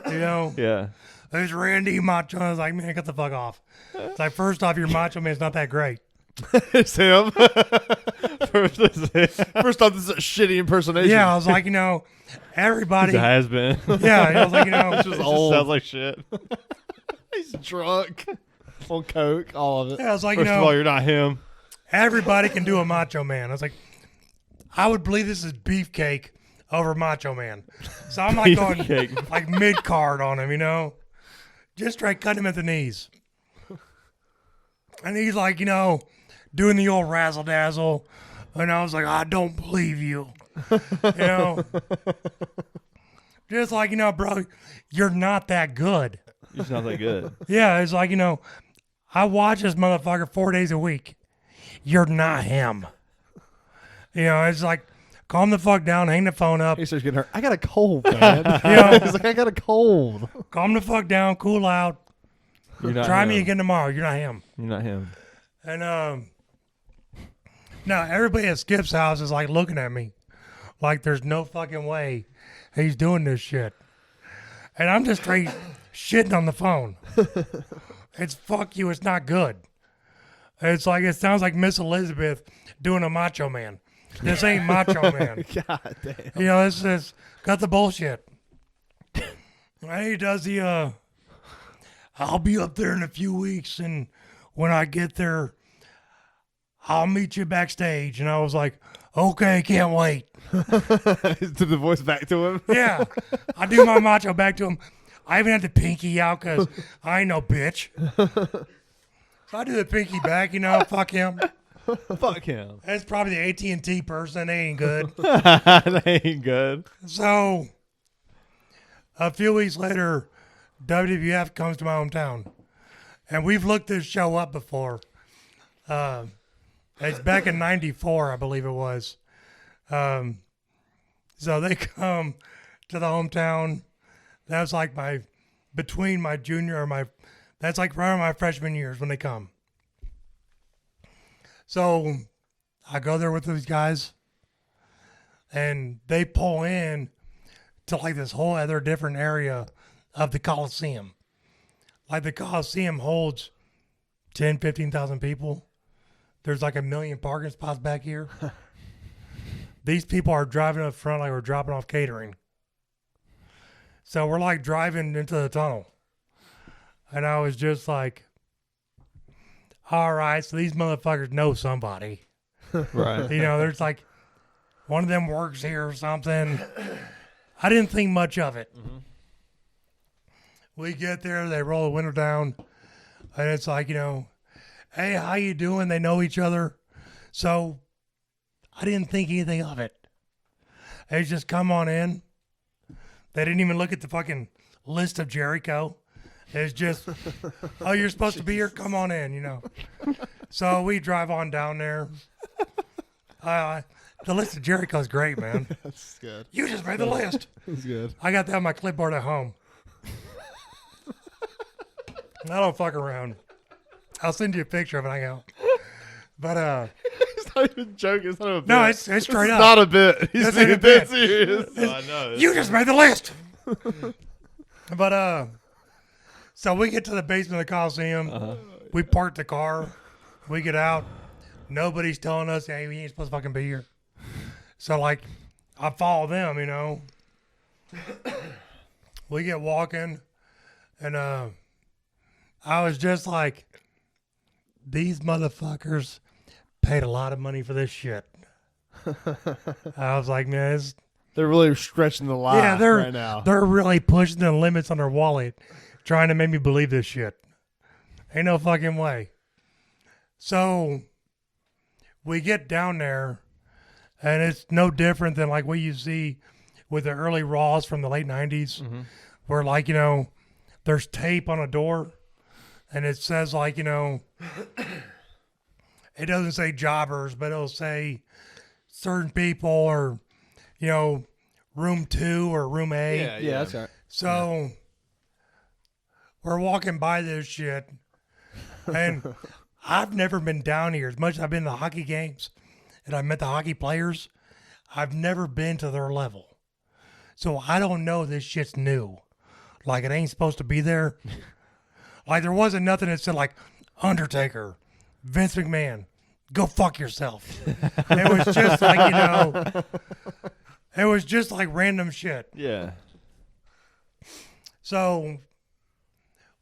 You know, Yeah. there's Randy Macho. I was like, man, get the fuck off. It's like, first off, your Macho Man's not that great. It's him. First, it's him. First off, this is a shitty impersonation. Yeah, I was like, everybody. He has been. Yeah, I was like, It just old. sounds like shit. He's drunk on coke, all of it. yeah, I was like, First of all, you're not him. everybody can do a Macho Man. I was like, I would believe this is Beefcake over Macho Man. So I'm like going Beefcake. like mid card on him, just straight cutting him at the knees. And he's like, doing the old razzle dazzle. And I was like, I don't believe you. Just like, bro, you're not that good. He's not that good. Yeah, it's like, I watch this motherfucker 4 days a week. You're not him. It's like, calm the fuck down, hang the phone up. He starts getting hurt. I got a cold, man. He's like, I got a cold. Calm the fuck down, cool out. You're not Try him. me again tomorrow. You're not him. You're not him. And now everybody at Skip's house is like looking at me like there's no fucking way he's doing this shit. And I'm just straight shitting on the phone. It's fuck you, it's not good. It's like, it sounds like Miss Elizabeth doing a Macho Man. This ain't Macho Man. God damn. This is cut the bullshit. And he does the I'll be up there in a few weeks, and when I get there, I'll meet you backstage. And I was like, okay, can't wait. Did the voice back to him? Yeah. I do my macho back to him. I even had the pinky out because I ain't no bitch. So I do the pinky back, fuck him. Fuck him. That's probably the AT&T person. They ain't good. That ain't good. So a few weeks later, WWF comes to my hometown. And we've looked this show up before. It's back in 94, I believe it was. So they come to the hometown. That's like between my junior that's like right around my freshman years when they come. So I go there with these guys, and they pull in to like this whole other different area of the Coliseum. Like the Coliseum holds 10, 15,000 people. There's like 1 million parking spots back here. These people are driving up front like we're dropping off catering. So we're like driving into the tunnel. And I was just like, all right, so these motherfuckers know somebody. Right. There's like, one of them works here or something. I didn't think much of it. Mm-hmm. We get there, they roll the window down, and it's like, hey, how you doing? They know each other. So I didn't think anything of it. They just come on in. They didn't even look at the fucking list of Jericho. It's just, oh, you're supposed to be here? Come on in, So we drive on down there. The list of Jericho is great, man. That's good. You just made the list. That's good. I got that on my clipboard at home. I don't fuck around. I'll send you a picture of it. I go. But It's not even joking. It's not a bit. no, it's straight It's up. not a bit. He's This ain't being a bit. serious. I know. You just made the list. But so we get to the basement of the Coliseum. We park the car. We get out. Nobody's telling us, hey, we ain't supposed to fucking be here. So like, I follow them, We get walking, and I was just like, these motherfuckers paid a lot of money for this shit. I was like, man, They're really stretching the line right now. they're really pushing the limits on their wallet, trying to make me believe this shit. Ain't no fucking way. So we get down there, and it's no different than like what you see with the early Raws from the late 90s, where like, there's tape on a door, and it says like, it doesn't say jobbers, but it'll say certain people or, room 2 or room A. Yeah, that's right. So we're walking by this shit, and I've never been down here as much as I've been to hockey games and I met the hockey players. I've never been to their level. So I don't know this shit's new. Like it ain't supposed to be there. Like there wasn't nothing that said like Undertaker, Vince McMahon, go fuck yourself. It was just like, it was just like random shit. Yeah. So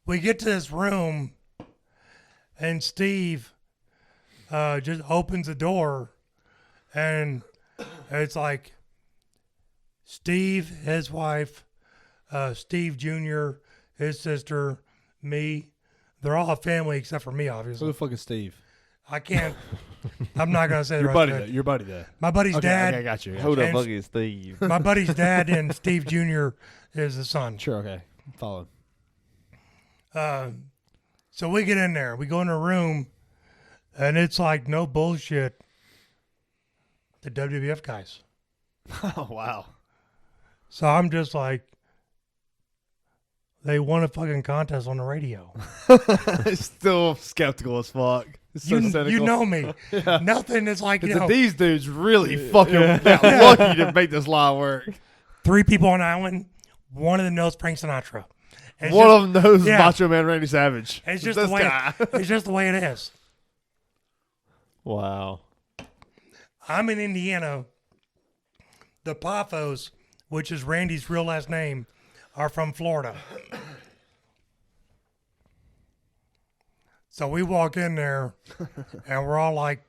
we get to this room, and Steve just opens the door, and it's like Steve, his wife, Steve Jr., his sister, me. They're all a family except for me, Who obviously. the fuck is Steve? I can't. I'm not gonna say the Your rest buddy. of it. Your buddy there. My buddy's Okay, dad. okay, I got you. Who the And- fuck is Steve? My buddy's dad and Steve Jr. is the son. Sure. Okay. Follow. So we get in there. We go in a room, and it's like no bullshit. The WWF guys. Oh wow. So I'm just like, they won a fucking contest on the radio. Still skeptical as fuck. It's so You cynical. know me. Nothing is like, These dudes really fucking got lucky to make this lie work. 3 people on island. One of them knows Frank Sinatra. It's One just, of them knows yeah. Macho Man Randy Savage. it's just this the way. guy. It's just the way it is. Wow. I'm in Indiana. The Poffos, which is Randy's real last name, are from Florida. So we walk in there, and we're all like,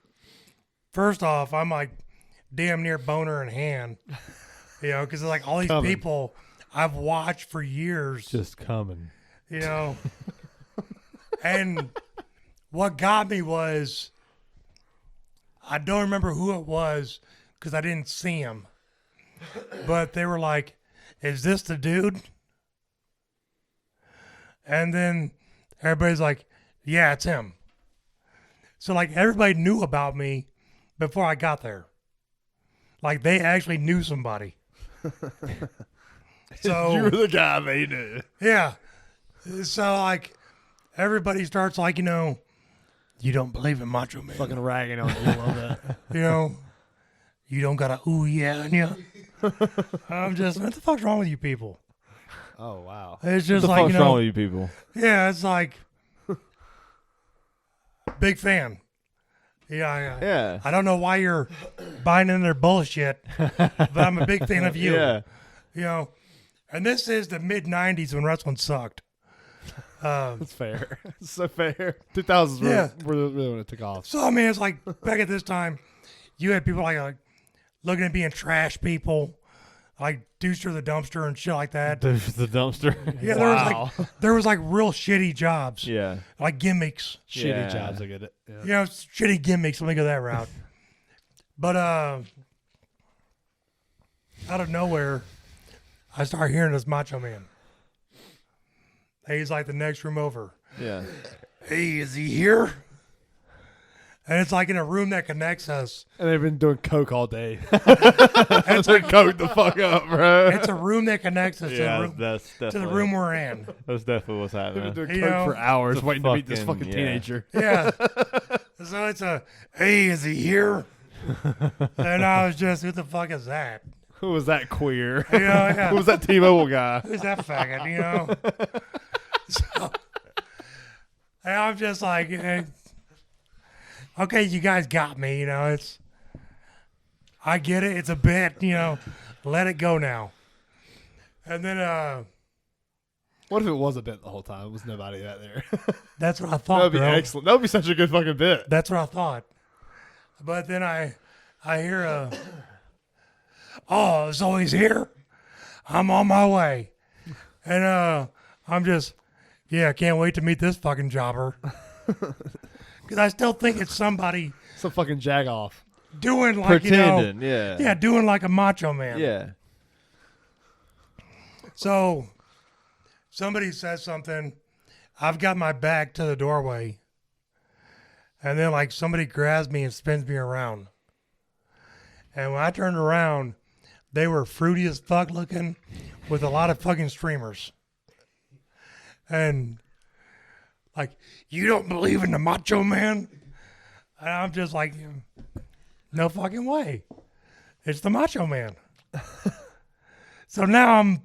first off, I'm like damn near boner in hand, because like all these Coming. people I've watched for years, Just coming. And what got me was, I don't remember who it was because I didn't see him, but they were like, "Is this the dude?" And then everybody's like, "Yeah, it's him." So like everybody knew about me before I got there. Like they actually knew somebody. So You were the guy they knew. yeah. So like everybody starts like, you don't believe in Macho Man. Fucking ragging on you a little bit. You don't got a ooh yeah in you. I'm just, what the fuck's wrong with you people? Oh wow. It's What just the like, fuck's wrong with you people? yeah, it's like, big fan. Yeah. Yeah. I don't know why you're buying into their bullshit, but I'm a big fan of you. Yeah. And this is the mid 90s when wrestling sucked. That's fair. It's so fair. 2000s Yeah. were really when it took off. So I mean, it's like back at this time, you had people like looking at being trash people, like Deucer the dumpster and shit like that. There's the dumpster. Yeah, Wow. there was like real shitty jobs, Yeah. like gimmicks. Shitty Yeah. jobs, I get it. Yeah. Shitty gimmicks. Let me go that route. But out of nowhere, I start hearing this Macho Man. He's like the next room over. Yeah. Hey, is he here? And it's like in a room that connects us. And they've been doing coke all day. It's They're coked the fuck up, bro. It's a room that connects us Yeah, to that's the definitely room we're in. That's definitely what's They've been happening. doing You coke know, for hours it's a waiting to meet this fucking- fucking yeah. teenager. Yeah. So it's a, hey, is he here? And I was just, who the fuck is that? Who was that queer? Yeah. Who was that T-Mobile guy? Who's that faggot, So, and I'm just like, okay, you guys got me, I get it. It's a bit, let it go now. And then, What if it was a bit the whole time? It was nobody out there. that's what I thought, That'd be bro. excellent. That would be such a good fucking bit. That's what I thought. But then I hear oh, so he's here? I'm on my way. And I'm just, I can't wait to meet this fucking jobber. Because I still think it's somebody Some fucking jag off. doing like, Pretending. Yeah. doing like a Macho Man. Yeah. So somebody says something. I've got my back to the doorway. And then like somebody grabs me and spins me around. And when I turned around, they were fruity as fuck looking with a lot of fucking streamers. And like, you don't believe in the Macho Man? And I'm just like, no fucking way. It's the Macho Man. So now I'm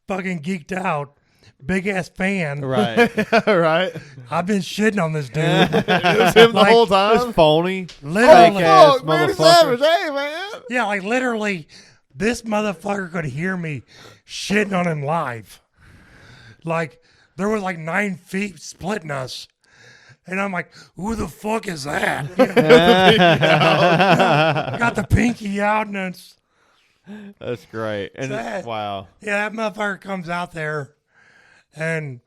fucking geeked out big ass fan. Right. right. I've been shitting on this dude. It was him the Like, whole It's time. phony. Literally. ass Fuck, Randy motherfucker. Savage, hey man. Yeah, like literally, this motherfucker could hear me shitting on him live. Like, there was like 9 feet splitting us. And I'm like, who the fuck is that? You know, got the pinky out, and it's, That's great. And Sad. wow. yeah, that motherfucker comes out there, and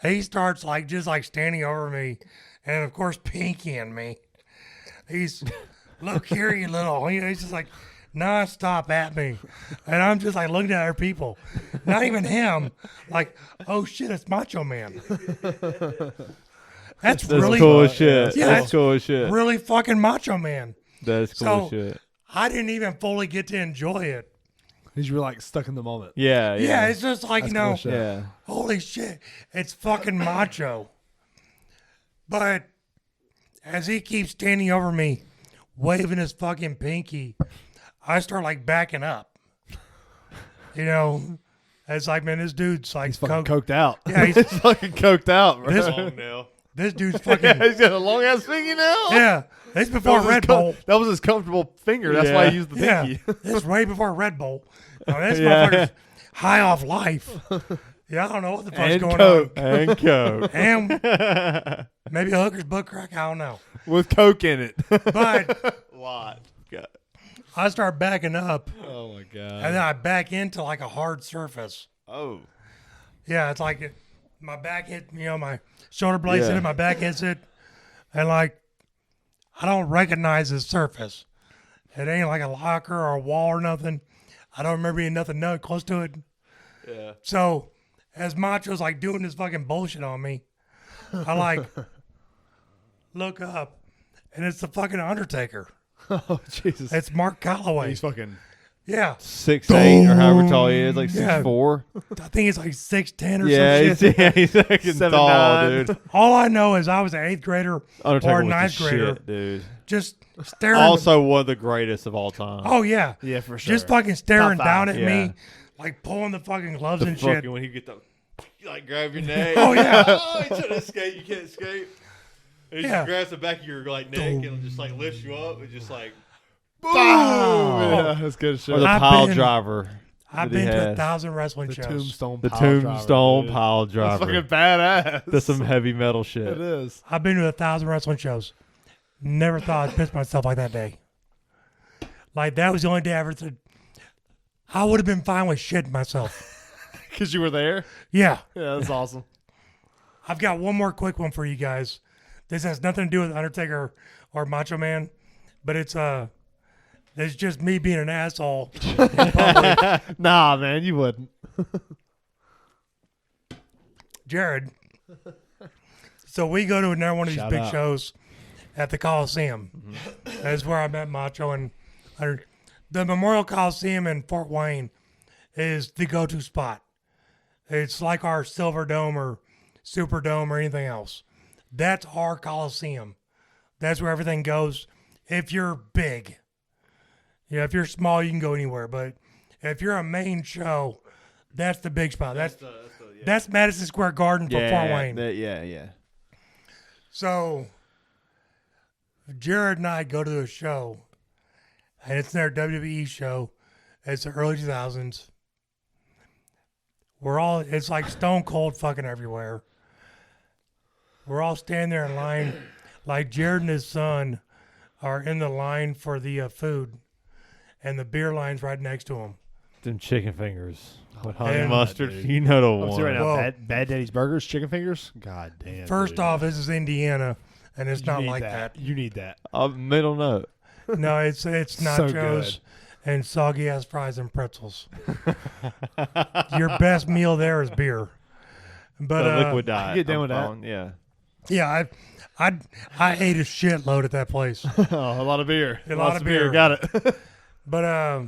he starts like just like standing over me, and of course pinkying me. He's, look here, you little. He's just like nonstop at me, and I'm just like looking at other people, not even him. Like, oh shit, it's Macho Man. That's really cool as shit. Yeah, That's that's cool as shit. really fucking Macho Man. That's cool So- as shit. I didn't even fully get to enjoy it. He's really like stuck in the moment. Yeah, Yeah, yeah. it's just like, That's you know, cool shit. Yeah. holy shit, it's fucking macho. But as he keeps standing over me, waving his fucking pinky, I start like backing up. You know, it's like, man, this dude's like He's fucking coke. coked out. Yeah, he's, He's fucking coked out, bro. This- Long nail. this dude's Yeah, fucking, he's got a long ass pinky now. yeah, it's That before was his Red Bull. That was his comfortable finger. That's why Yeah. he used the Yeah, pinky. it's way before Red Bull. Now, this Yeah. motherfucker's high off life. Yeah, I don't know what the fuck's And going coke. And coke. on. And maybe a hooker's butt crack, I don't know. With coke in it. But Lot. I start backing up, Oh my god. and then I back into like a hard surface. Oh. Yeah, it's like my back hit, you know, my shoulder blades hit Yeah. it, my back hits it, and like I don't recognize this surface. It ain't like a locker or a wall or nothing. I don't remember being nothing close to it. Yeah. So as Macho's like doing this fucking bullshit on me, I like look up, and it's the fucking Undertaker. Oh Jesus. It's Mark Calloway. He's fucking. Yeah, 6'8" or however tall he is, like Yeah. 6'4". I think it's like 6'10" or Yeah, some he's, shit. he's fucking 7'9". tall, dude. All I know is I was an 8th grader Undertaker or was 9th the grader, shit, dude. just staring. Also one of the greatest of all time. Oh yeah, Yeah, for sure. just fucking staring Top down five, at yeah. me, like pulling the fucking gloves the and fucking shit. when he get the like grab your neck. Oh, yeah. Oh, he's trying to escape. You can't escape. And he Yeah. just grabs the back of your like neck and just like lifts you up and just like Boom! Yeah, that's good shit. or the I've pile been- driver. I've that he been to has. 1,000 wrestling the shows. tombstone. The pile driver, tombstone dude. pile That's driver. fucking badass. That's some heavy metal shit. It is. I've been to 1,000 wrestling shows. Never thought I'd piss myself like that day. Like that was the only day I ever said I would have been fine with shitting myself. Because you were there. Yeah. Yeah, that's awesome. I've got one more quick one for you guys. This has nothing to do with Undertaker or Macho Man, but it's just me being an asshole in public. Nah, man, you wouldn't. Jared. So we go to another one of these Shout big out. shows at the Coliseum. That's where I met Macho, and the Memorial Coliseum in Fort Wayne is the go-to spot. It's like our Silver Dome or Super Dome or anything else. That's our Coliseum. That's where everything goes. If you're big, yeah. If you're small, you can go anywhere. But if you're a main show, that's the big spot. That's Madison Square Garden for Fort Wayne. Yeah. So Jared and I go to a show, and it's their WWE show. It's the early 2000s. It's like stone cold fucking everywhere. We're all standing there in line, like Jared and his son are in the line for the food, and the beer line's right next to them. Them chicken fingers with honey man. mustard. Dude. You know the I'm one. saying right now, Whoa. Bad Daddy's Burgers, chicken fingers. God damn. First dude. off, this is Indiana, and it's You not need like that. You need that. Middle note. No, it's So nachos good. and soggy ass fries and pretzels. Your best meal there is beer. But The liquid diet. get down I'm with that. following, Yeah. yeah, I ate a shitload at that place. Oh, a lot of beer. A lot Lots of beer. Got it. But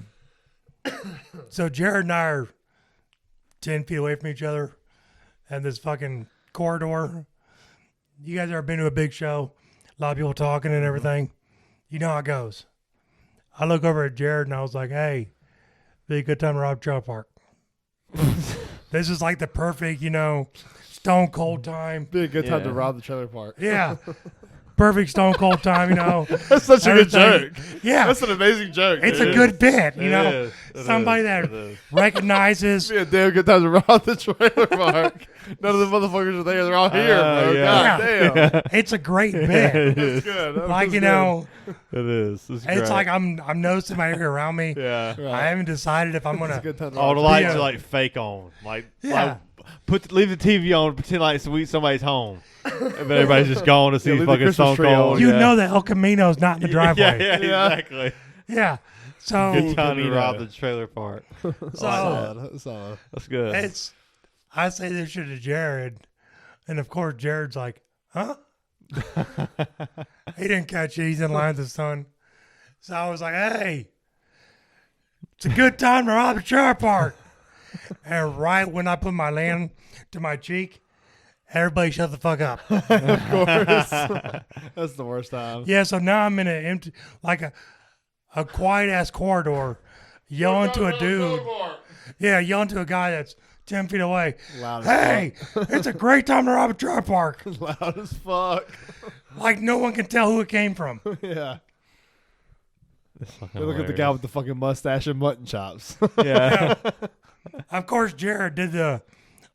so Jared and I are 10 feet away from each other, and this fucking corridor. You guys ever been to a big show? A lot of people talking and everything. You know how it goes. I look over at Jared and I was like, "Hey, be a good time to rob Trailer Park." This is like the perfect, stone cold time. Be a good time to Yeah. rob the trailer park. Yeah. Perfect stone cold time, That's such a good Everything. joke. Yeah. That's an amazing joke. It's dude. a good bit, It is. It Somebody is. that It is. recognizes. Be a damn good time to rob the trailer park. None of the motherfuckers are there. They're all here, bro. yeah. God damn. It's a great bit. It That's is. good. That Like, was you good. know, It is. It's it's great. like I'm noticing my area around me. Yeah. Right. I haven't decided if I'm It's a gonna. good time to All rob the the lights Yeah. are like fake on. Like, Yeah. leave the TV on, pretend like somebody's home. But everybody's just going to see leave the fucking Christmas Stone tree Cold. on. You yeah. know that El Camino's not in the driveway. Yeah, Yeah. exactly. Yeah. So Good time to Camino. rob the trailer park. So Solid. Solid. That's good. it's. I say this shit to Jared, and of course Jared's like, "Huh?" He didn't catch it. He's in line with his son. So I was like, "Hey, it's a good time to rob the trailer park." And right when I put my hand to my cheek, everybody shut the fuck up. Of course. That's the worst time. Yeah, so now I'm in an empty, like a quiet ass corridor, yelling to a dude. Yeah, yelling to a guy that's 10 feet away. Loud as Hey, it's a great time to rob a trailer park. fuck. Loud as fuck. Like no one can tell who it came from. Yeah. It's fucking They look at the guy hilarious. with the fucking mustache and mutton chops. Yeah. Of course, Jared did the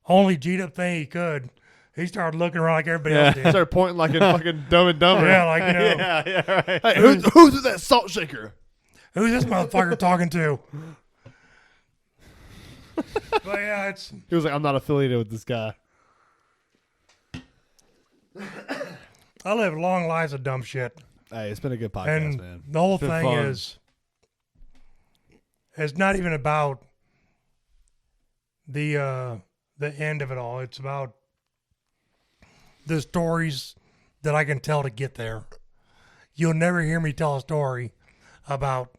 only G'd up thing he could. He started looking around like everybody else He did. started pointing like in fucking Dumb and Dumber. Yeah, like, yeah, right. Hey, who's with that salt shaker? Who's this motherfucker talking to? But yeah, it's He was like, I'm not affiliated with this guy. I live long lives of dumb shit. Hey, it's been a good podcast, And man. the whole been thing fun. is, it's not even about the end of it all. It's about the stories that I can tell to get there. You'll never hear me tell a story about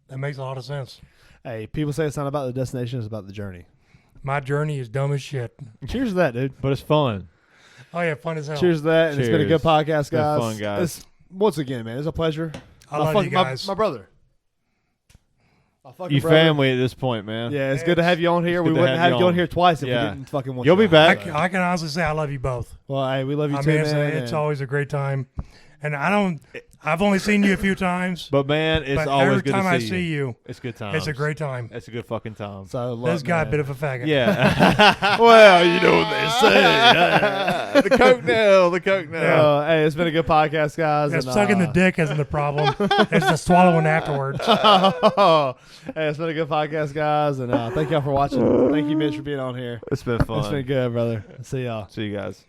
that makes a lot of sense. Hey, people say it's not about the destination, it's about the journey. My journey is dumb as shit. Cheers to that, dude. But it's fun. Oh yeah, fun as hell. Cheers to that. And it's been a good Cheers. podcast, been guys. fun, guys. It's, once again, man, it's a pleasure. I love you guys. My brother. My fucking You brother. family at this point, man. Yeah, it's good to have you on here. It's We good to wouldn't have have you you on on. here twice if Yeah. we didn't fucking want You'll you be on. back. I can honestly say I love you both. Well, hey, we love you I too, mean, man. it's and- always a great time, and I've only seen you a few times, But man, it's but always every good time to I see see you, It's good time. it's a great time. It's a good fucking time. So, look, This guy a man. bit of a faggot. Yeah. Well, you know what they say. the coke nail. The coke nail. Hey, it's been a good podcast, guys. Yeah, and, sucking the dick isn't the problem. It's the swallowing afterwards. Hey, it's been a good podcast, guys, and thank y'all for watching. Thank you, Mitch, for being on here. It's been fun. It's been good, brother. See y'all. See you guys.